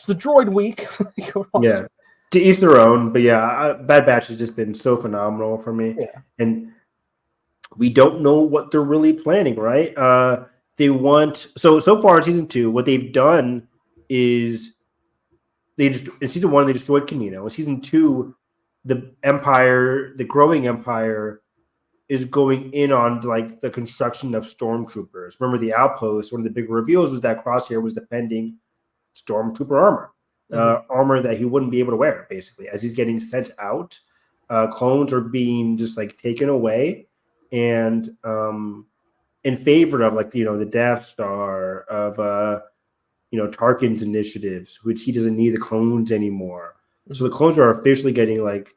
the droid week. Yeah, to each their own. But yeah, Bad Batch has just been so phenomenal for me. Yeah. And we don't know what they're really planning, right? They want so far in season 2, what they've done is in season 1 they destroyed Kamino. In season 2, the Empire, the growing Empire, is going in on like the construction of stormtroopers. Remember the outpost? One of the big reveals was that Crosshair was defending stormtrooper armor, armor that he wouldn't be able to wear. Basically, as he's getting sent out, clones are being just like taken away, and in favor of like the Death Star, of Tarkin's initiatives, which he doesn't need the clones anymore. So the clones are officially getting like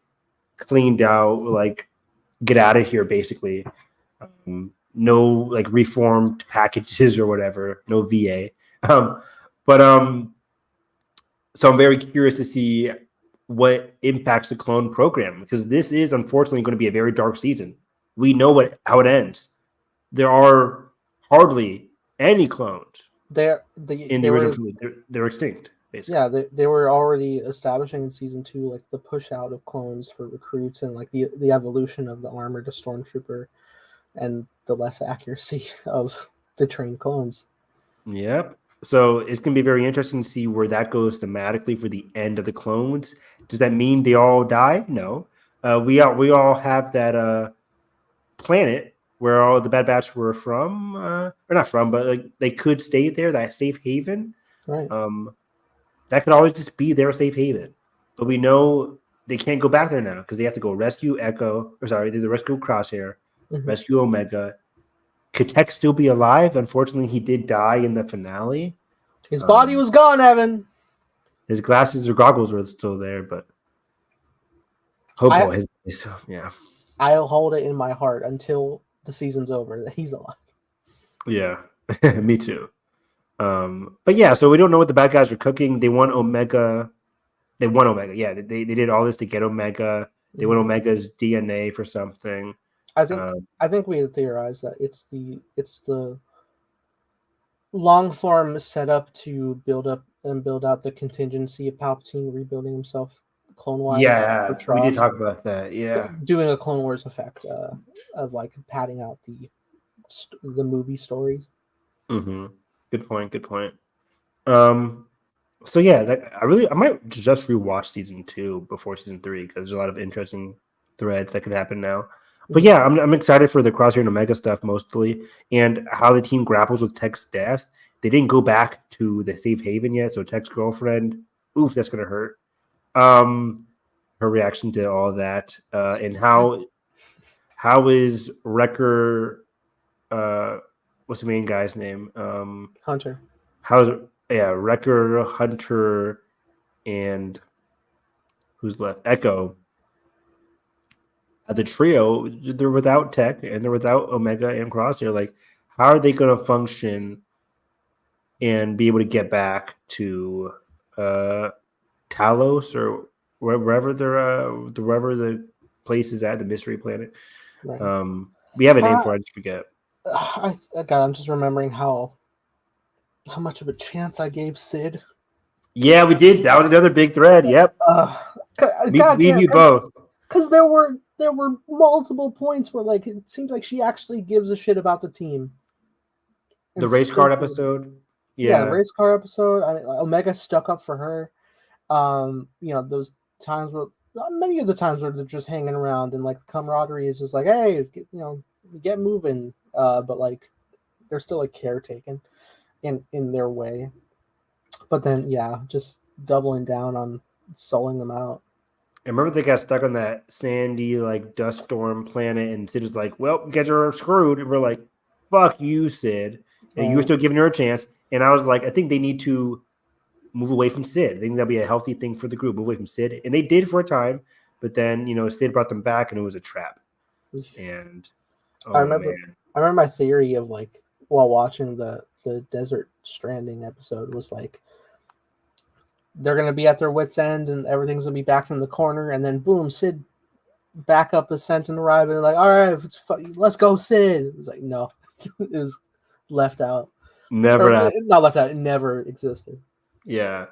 cleaned out, like get out of here, basically. No like reformed packages or whatever, no VA. So I'm very curious to see what impacts the clone program, because this is unfortunately going to be a very dark season. We know how it ends. There are hardly any clones in the original trilogy. They're extinct, basically. Yeah, they were already establishing in season 2 like the push out of clones for recruits and like the evolution of the armored stormtrooper and the less accuracy of the trained clones. Yep. So it's going to be very interesting to see where that goes thematically for the end of the clones. Does that mean they all die? No. We all have that planet where all the Bad Batch were from, or not from, but like they could stay there, that safe haven. Right. That could always just be their safe haven. But we know they can't go back there now because they have to go rescue they rescue Crosshair, rescue Omega. Could Tech still be alive? Unfortunately, he did die in the finale. His body was gone, Evan. His glasses or goggles were still there, but yeah. I'll hold it in my heart until the season's over that he's alive. Yeah, me too. But yeah, so we don't know what the bad guys are cooking. They want Omega. Yeah, they did all this to get Omega. They want Omega's DNA for something. I think we had theorized that it's the long form setup to build out the contingency of Palpatine rebuilding himself Clone Wars. Yeah, we did talk about that. Yeah, doing a Clone Wars effect of like padding out the movie stories. Good point. So yeah, I might just rewatch season 2 before season 3 because there's a lot of interesting threads that could happen now. But yeah, I'm excited for the Crosshair and Omega stuff mostly, and how the team grapples with Tech's death. They didn't go back to the safe haven yet, so Tech's girlfriend, oof, that's gonna hurt. Her reaction to all that, and how is Wrecker? What's the main guy's name? Hunter. Wrecker, Hunter, and who's left? Echo. The trio, they're without Tech and they're without Omega and Crosshair. Like, how are they going to function and be able to get back to Talos or wherever the place is at, the mystery planet? Right. We have a name for it, I just forget. I'm just remembering how much of a chance I gave Sid. Yeah, we did. That was another big thread. Yep. Me and you both. Because there were multiple points where like it seems like she actually gives a shit about the team. The race car episode. Yeah, the race car episode. I mean, Omega stuck up for her. Those times where many of the times where they're just hanging around and like the camaraderie is just like, hey, get moving. But like they're still like caretaking in their way. But then just doubling down on sulling them out. I remember they got stuck on that sandy, like, dust storm planet, and Sid was like, well, you guys are screwed. And we're like, fuck you, Sid. And you were still giving her a chance. And I was like, I think they need to move away from Sid. I think that'll be a healthy thing for the group, move away from Sid. And they did for a time. But then, Sid brought them back, and it was a trap. And I remember my theory of, like, while watching the Desert Stranding episode was, like, they're going to be at their wits' end and everything's going to be back in the corner. And then, boom, Sid backup is sent and arrive. And like, all right, let's go, Sid. It was like, no, it was left out. Not left out. It never existed. Yeah.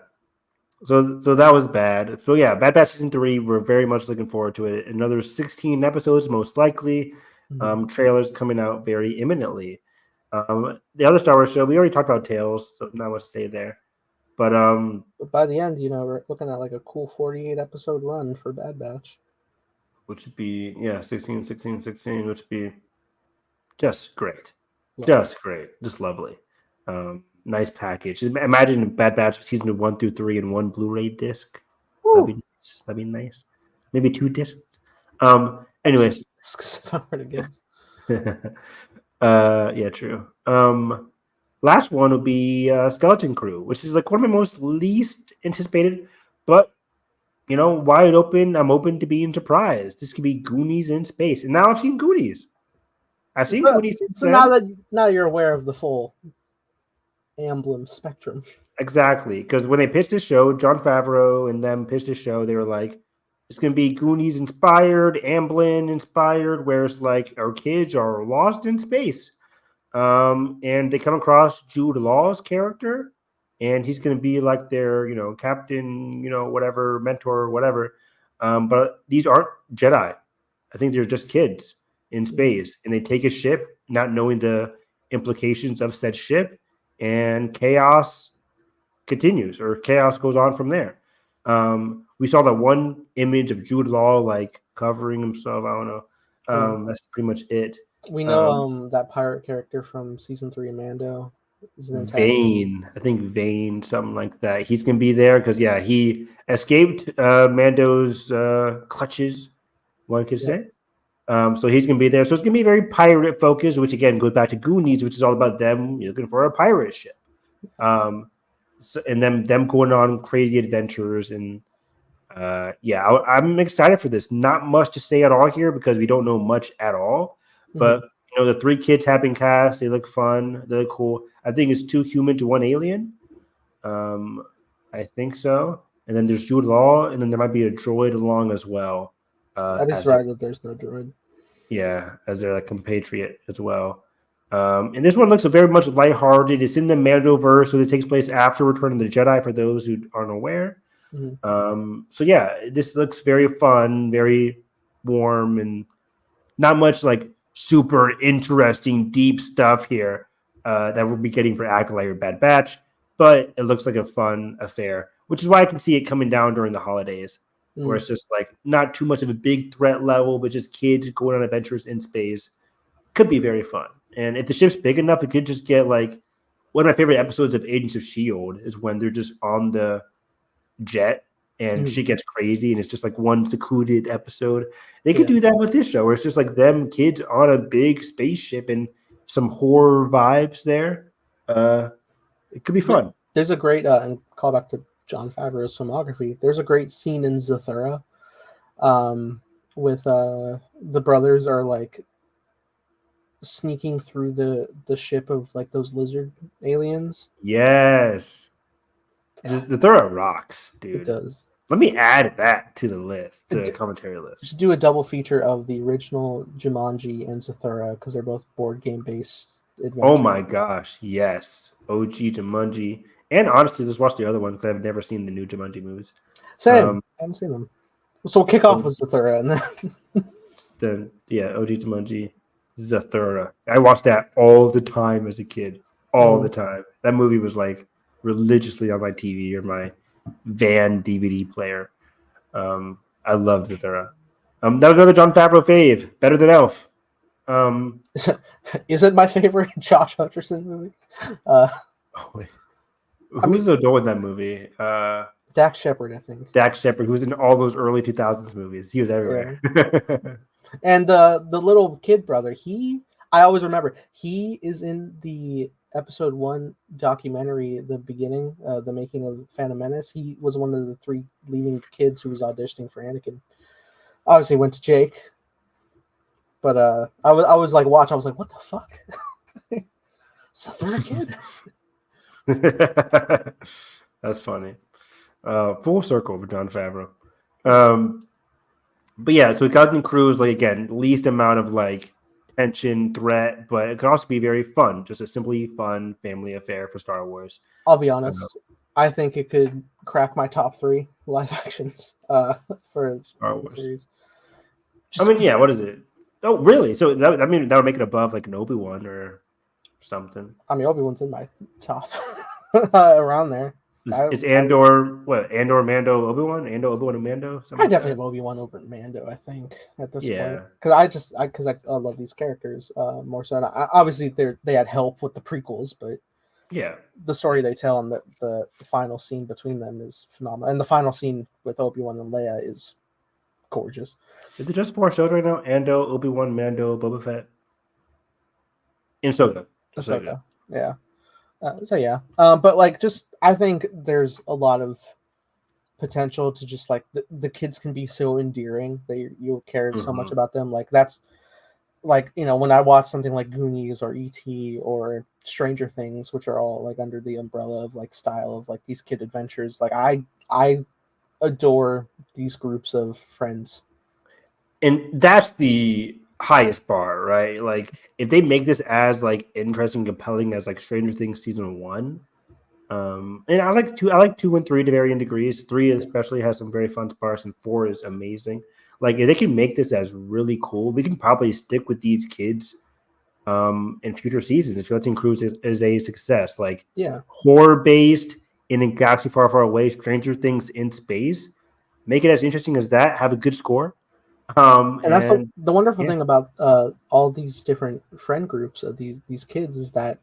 So that was bad. So, yeah, Bad Batch Season 3, we're very much looking forward to it. Another 16 episodes, most likely. Trailers coming out very imminently. The other Star Wars show, we already talked about Tales, so not much to say there. But by the end, we're looking at like a cool 48 episode run for Bad Batch. Which would be 16, which would be just great. Yeah. Just great. Just lovely. Nice package. Imagine Bad Batch season 1 through 3 in one Blu-ray disc. That'd be nice. Maybe 2 discs. Anyways. If I were to guess. Yeah, true. last one will be Skeleton Crew, which is like one of my most least anticipated, but wide open. I'm open to being surprised. This could be Goonies in space, and now I've seen Goonies. I've seen Goonies since so then. now you're aware of the full Amblin spectrum. Exactly, because when they pitched this show, Jon Favreau and them pitched this show, they were like, it's going to be Goonies inspired, Amblin inspired, where it's like our kids are lost in space. And they come across Jude Law's character, and he's going to be like their, captain, whatever, mentor, whatever. But these aren't Jedi. I think they're just kids in space, and they take a ship, not knowing the implications of said ship, and chaos continues, or chaos goes on from there. We saw that one image of Jude Law like covering himself. I don't know. That's pretty much it. We know that pirate character from season 3 of Mando is an antagonist. Vane. I think Vane, something like that. He's gonna be there because he escaped Mando's clutches, one could say. So he's gonna be there. So it's gonna be very pirate focused, which again goes back to Goonies, which is all about them looking for a pirate ship. And them going on crazy adventures, and I'm excited for this. Not much to say at all here because we don't know much at all. But the 3 kids have been cast. They look fun. They look cool. I think it's 2 human to 1 alien. I think so. And then there's Jude Law, and then there might be a droid along as well. I'd be surprised that there's no droid. Yeah, as their compatriot as well. And this one looks very much lighthearted. It's in the Mandoverse, so it takes place after Return of the Jedi, for those who aren't aware. This looks very fun, very warm, and not much like super interesting, deep stuff here that we'll be getting for Acolyte or Bad Batch, but it looks like a fun affair, which is why I can see it coming down during the holidays, where it's just like not too much of a big threat level, but just kids going on adventures in space. Could be very fun. And if the ship's big enough, it could just get like one of my favorite episodes of Agents of S.H.I.E.L.D. is when they're just on the jet and shit gets crazy and it's just like one secluded episode. They could do that with this show where it's just like them kids on a big spaceship and some horror vibes there. It could be fun. There's a great and call back to Jon Favreau's filmography. There's a great scene in Zathura with the brothers are like sneaking through the ship of like those lizard aliens. Yes. Zathura rocks, dude. It does. Let me add that to the list, to the commentary list. Just do a double feature of the original Jumanji and Zathura because they're both board game based adventure. Oh my gosh, yes. OG Jumanji. And honestly, just watch the other one because I've never seen the new Jumanji movies. Same. I haven't seen them. So we'll kick off with Zathura and then OG Jumanji, Zathura. I watched that all the time as a kid. All the time. That movie was like religiously on my TV or my van DVD player. I love Zathura. That was another Jon Favreau fave. Better than Elf. Is it my favorite Josh Hutcherson movie? Who's the adult in that movie? Dax Shepard, I think. Dax Shepard, who was in all those early 2000s movies. He was everywhere. Yeah. And the little kid brother, I always remember, he is in the episode 1 documentary, the beginning, the making of Phantom Menace. He was one of the 3 leading kids who was auditioning for Anakin. Obviously went to Jake, but I was like watching. I was like, what the fuck? It's the 3rd kid. That's funny. Full circle for Jon Favreau. But yeah, so Skeleton Crew is like again least amount of like tension, threat, but it could also be very fun, just a simply fun family affair for Star Wars. I'll be honest, I think it could crack my top 3 live actions for Star Wars series. What is it? Oh, really? So that would make it above like an Obi-Wan or something. Obi-Wan's in my top around there. It's Andor, Andor, Mando, Obi-Wan? Obi-Wan, and Mando? I definitely have Obi-Wan over Mando, I think, at this point. Because I love these characters more so. And obviously, they had help with the prequels, but the story they tell and the final scene between them is phenomenal. And the final scene with Obi-Wan and Leia is gorgeous. Is it just 4 shows right now? Ando, Obi-Wan, Mando, Boba Fett, and Ahsoka. Yeah. So yeah, but like, just I think there's a lot of potential to just like the kids can be so endearing that you'll care so much about them. Like that's like, when I watch something like Goonies or E.T. or Stranger Things, which are all like under the umbrella of like style of like these kid adventures, like I adore these groups of friends. And that's the highest bar, right? Like if they make this as like interesting, compelling as like Stranger Things season 1. And I like 2 and 3 to varying degrees. 3 especially has some very fun parts, and 4 is amazing. Like if they can make this as really cool, we can probably stick with these kids in future seasons if Skeleton Cruise is a success. Like horror based in a galaxy far, far away, Stranger Things in space. Make it as interesting as that. Have a good score. And that's the wonderful thing about all these different friend groups of these kids is that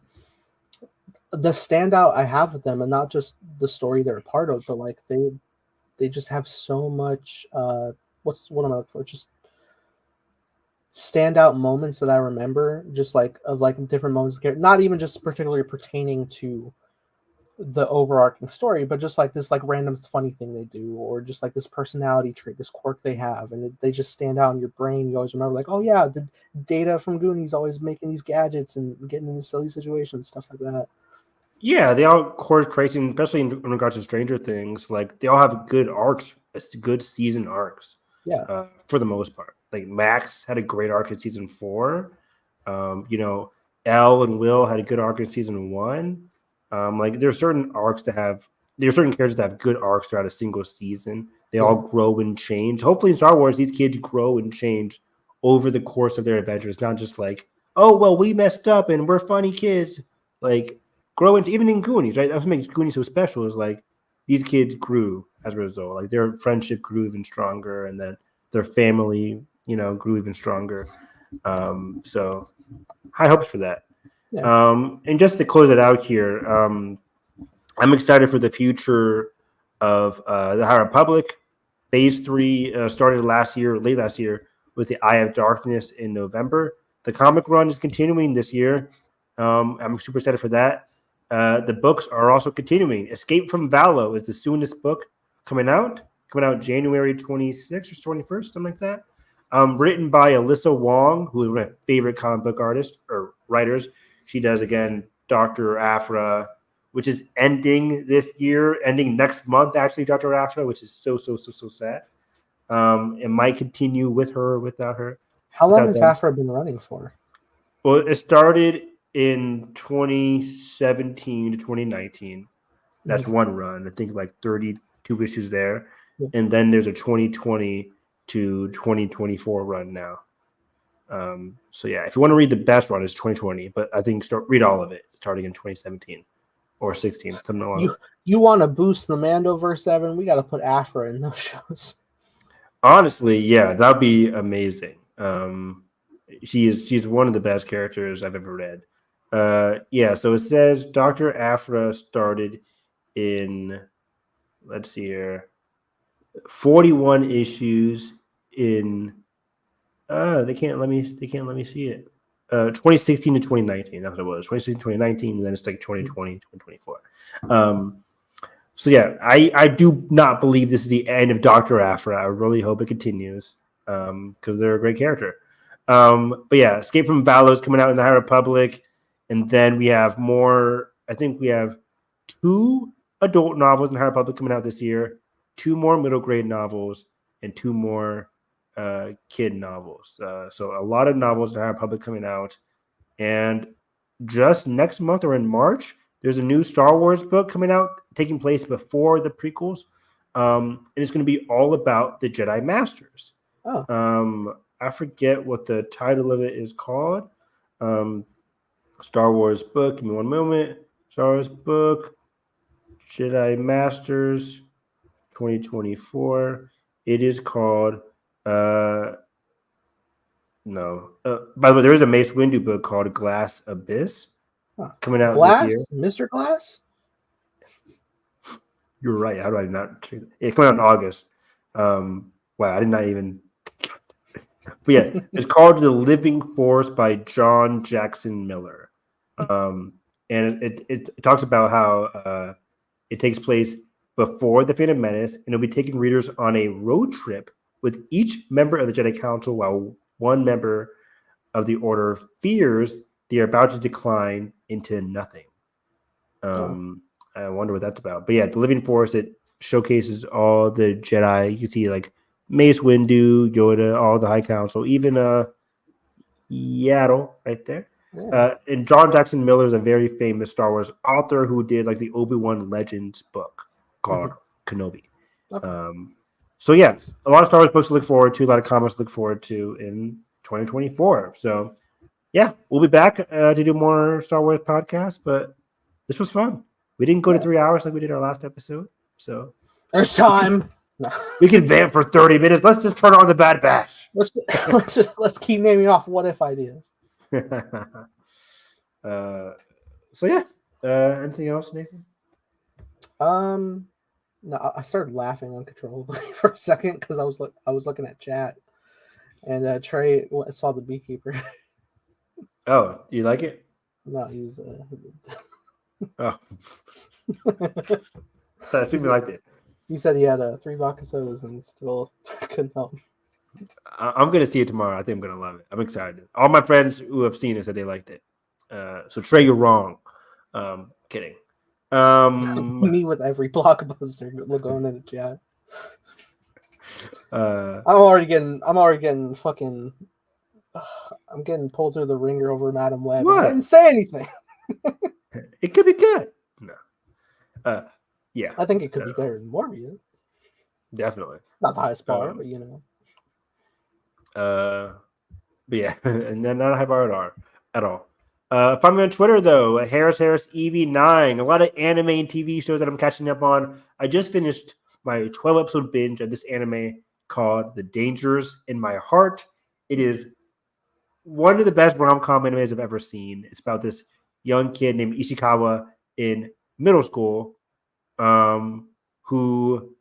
the standout I have with them, and not just the story they're a part of, but like they just have so much what am I looking for? Just standout moments that I remember, just like of like different moments, not even just particularly pertaining to the overarching story, but just like this like random funny thing they do, or just like this personality trait, this quirk they have, and they just stand out in your brain. You always remember like, oh yeah, the Data from Goonies always making these gadgets and getting into silly situations, stuff like that. Yeah, they all core traits, especially in regards to Stranger Things. Like they all have good arcs, good season arcs. Yeah, for the most part. Like Max had a great arc in season 4. Elle and Will had a good arc in season 1. Like there are certain arcs there are certain characters that have good arcs throughout a single season. They all grow and change. Hopefully in Star Wars, these kids grow and change over the course of their adventures, not just like, oh well, we messed up and we're funny kids. Like grow into, even in Goonies, right? That's what makes Goonies so special is like these kids grew as a result. Like their friendship grew even stronger, and then their family, grew even stronger. So high hopes for that. Yeah. And just to close it out here, I'm excited for the future of the High Republic. Phase 3 started late last year, with the Eye of Darkness in November. The comic run is continuing this year. I'm super excited for that. The books are also continuing. Escape from Valo is the soonest book coming out January 26th or 21st, something like that. Written by Alyssa Wong, who is one of my favorite comic book artists or writers. She does, again, Dr. Aphra, which is ending next month, actually, Dr. Aphra, which is so sad. It might continue with her or without her. How long has Aphra been running for? Well, it started in 2017 to 2019. That's one run. I think like 32 issues there. Yeah. And then there's a 2020 to 2024 run now. So yeah, if you want to read the best run, it's 2020, but I think read all of it starting in 2017 or 16, something along that. You want to boost the Mandoverse 7? We got to put Aphra in those shows. Honestly, yeah, that'd be amazing. She's one of the best characters I've ever read. Yeah, so it says Dr. Aphra started in, let's see here, 41 issues in they can't let me see it. 2016 to 2019, that's what it was. 2016 2019, and then it's like 2020 2024. So yeah, I do not believe this is the end of Dr. Aphra. I really hope it continues because they're a great character. But yeah, Escape from Valo is coming out in the High Republic, and then we have more. I think we have 2 adult novels in the High Republic coming out this year, 2 more middle grade novels, and 2 more kid novels. So a lot of novels in the High Republic coming out, and just next month or in March, there's a new Star Wars book coming out, taking place before the prequels, and it's going to be all about the Jedi Masters. Oh. I forget what the title of it is called. Star Wars book. Give me one moment. Star Wars book, Jedi Masters, 2024. It is called. No. By the way, there is a Mace Windu book called Glass Abyss coming out this year. Mr. Glass? You're right. How do I not? It's coming out in August. Wow, I did not even. But yeah, it's called The Living Force by John Jackson Miller. and it talks about how it takes place before the Phantom Menace, and it'll be taking readers on a road trip with each member of the Jedi Council, while one member of the Order fears they are about to decline into nothing. I wonder what that's about. But yeah, the Living Force, it showcases all the Jedi. You can see like Mace Windu, Yoda, all the High Council, even Yaddle right there. Yeah. And John Jackson Miller is a very famous Star Wars author who did like the Obi-Wan Legends book called Kenobi. Okay. So yeah, a lot of Star Wars books to look forward to, a lot of comics to look forward to in 2024. So yeah, we'll be back to do more Star Wars podcasts, but this was fun. We didn't go to 3 hours like we did our last episode. So there's time. We can vamp for 30 minutes. Let's just turn on the Bad Batch. Let's keep naming off what if ideas. So yeah. Anything else, Nathan? No, I started laughing uncontrollably for a second because I was looking at chat, and Trey saw the beekeeper. Oh, you like it? No, he's. Oh, so I assume you liked it. He said he had 3 vodka sodas and still couldn't help. I'm gonna see it tomorrow. I think I'm gonna love it. I'm excited. All my friends who have seen it said they liked it. So Trey, you're wrong. Kidding. Me with every blockbuster going in the chat. I'm already getting fucking. I'm getting pulled through the ringer over Madam Web. What? I didn't say anything. It could be good. No. Yeah. I think it could be better than Morbius. Definitely. Not the highest bar, but you know. But yeah, and then not a high bar at all. Find me on Twitter though, Harris EV9. A lot of anime and TV shows that I'm catching up on. I just finished my 12 episode binge of this anime called The Dangers in My Heart. It is one of the best rom-com animes I've ever seen. It's about this young kid named Ishikawa in middle school, who,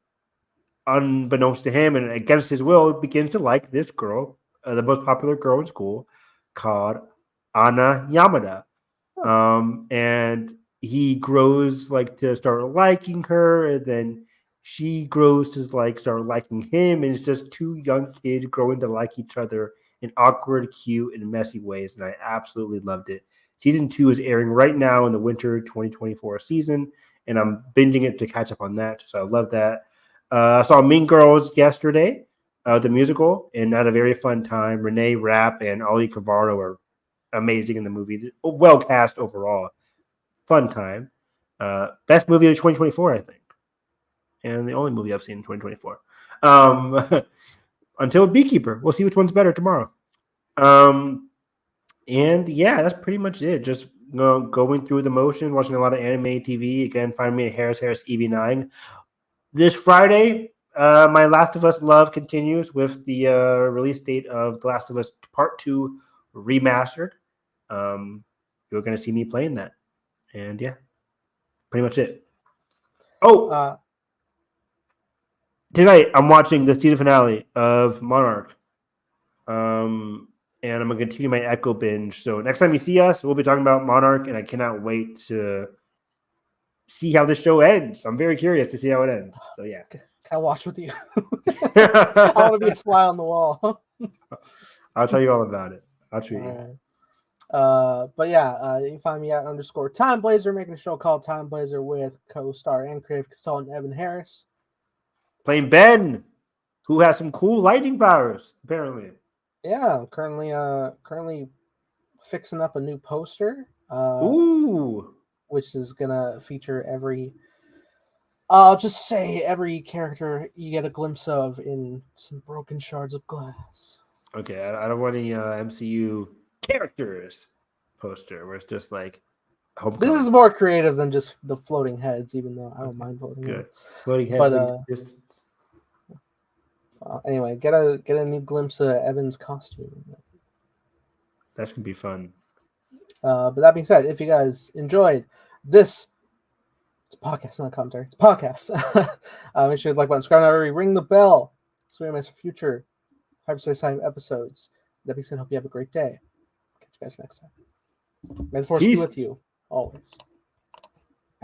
unbeknownst to him and against his will, begins to like this girl, the most popular girl in school, called Ana Yamada. And he grows to start liking her, and then she grows to start liking him, and it's just 2 young kids growing to like each other in awkward, cute, and messy ways, and I absolutely loved it. Season 2 is airing right now in the winter 2024 season, and I'm binging it to catch up on that, so I love that. I saw Mean Girls yesterday, the musical, and had a very fun time. Renee Rapp and Ali Cavaro are amazing in the movie. Well cast overall. Fun time. Best movie of 2024, I think. And the only movie I've seen in 2024. Until Beekeeper. We'll see which one's better tomorrow. And yeah, that's pretty much it. Just going through the motion, watching a lot of anime TV. Again, find me at Harris EV9. This Friday, my Last of Us love continues with the release date of The Last of Us Part 2 Remastered. You're going to see me playing that. And yeah, pretty much it. Oh! Tonight, I'm watching the season finale of Monarch. And I'm going to continue my Echo binge. So next time you see us, we'll be talking about Monarch, and I cannot wait to see how this show ends. I'm very curious to see how it ends. So yeah. Can I watch with you? I want to be a fly on the wall. I'll tell you all about it. I'll treat you. But yeah, you can find me at _TimeBlazer, making a show called Time Blazer with co-star and creative consultant Evan Harris. Playing Ben, who has some cool lightning powers, apparently. Yeah, I'm currently fixing up a new poster. Ooh. Which is gonna feature I'll just say every character you get a glimpse of in some broken shards of glass. Okay, I don't want any MCU characters poster where it's just like Homecoming. This is more creative than just the floating heads, even though I don't mind floating heads. Floating heads. Anyway, get a new glimpse of Evan's costume. That's gonna be fun. But that being said, if you guys enjoyed this, it's a podcast, not commentary. It's a podcast. Make sure you like button, subscribe, and ring the bell so we miss future Hyperspace Time episodes. That being said, hope you have a great day. Catch you guys next time. May the Force be with you. always.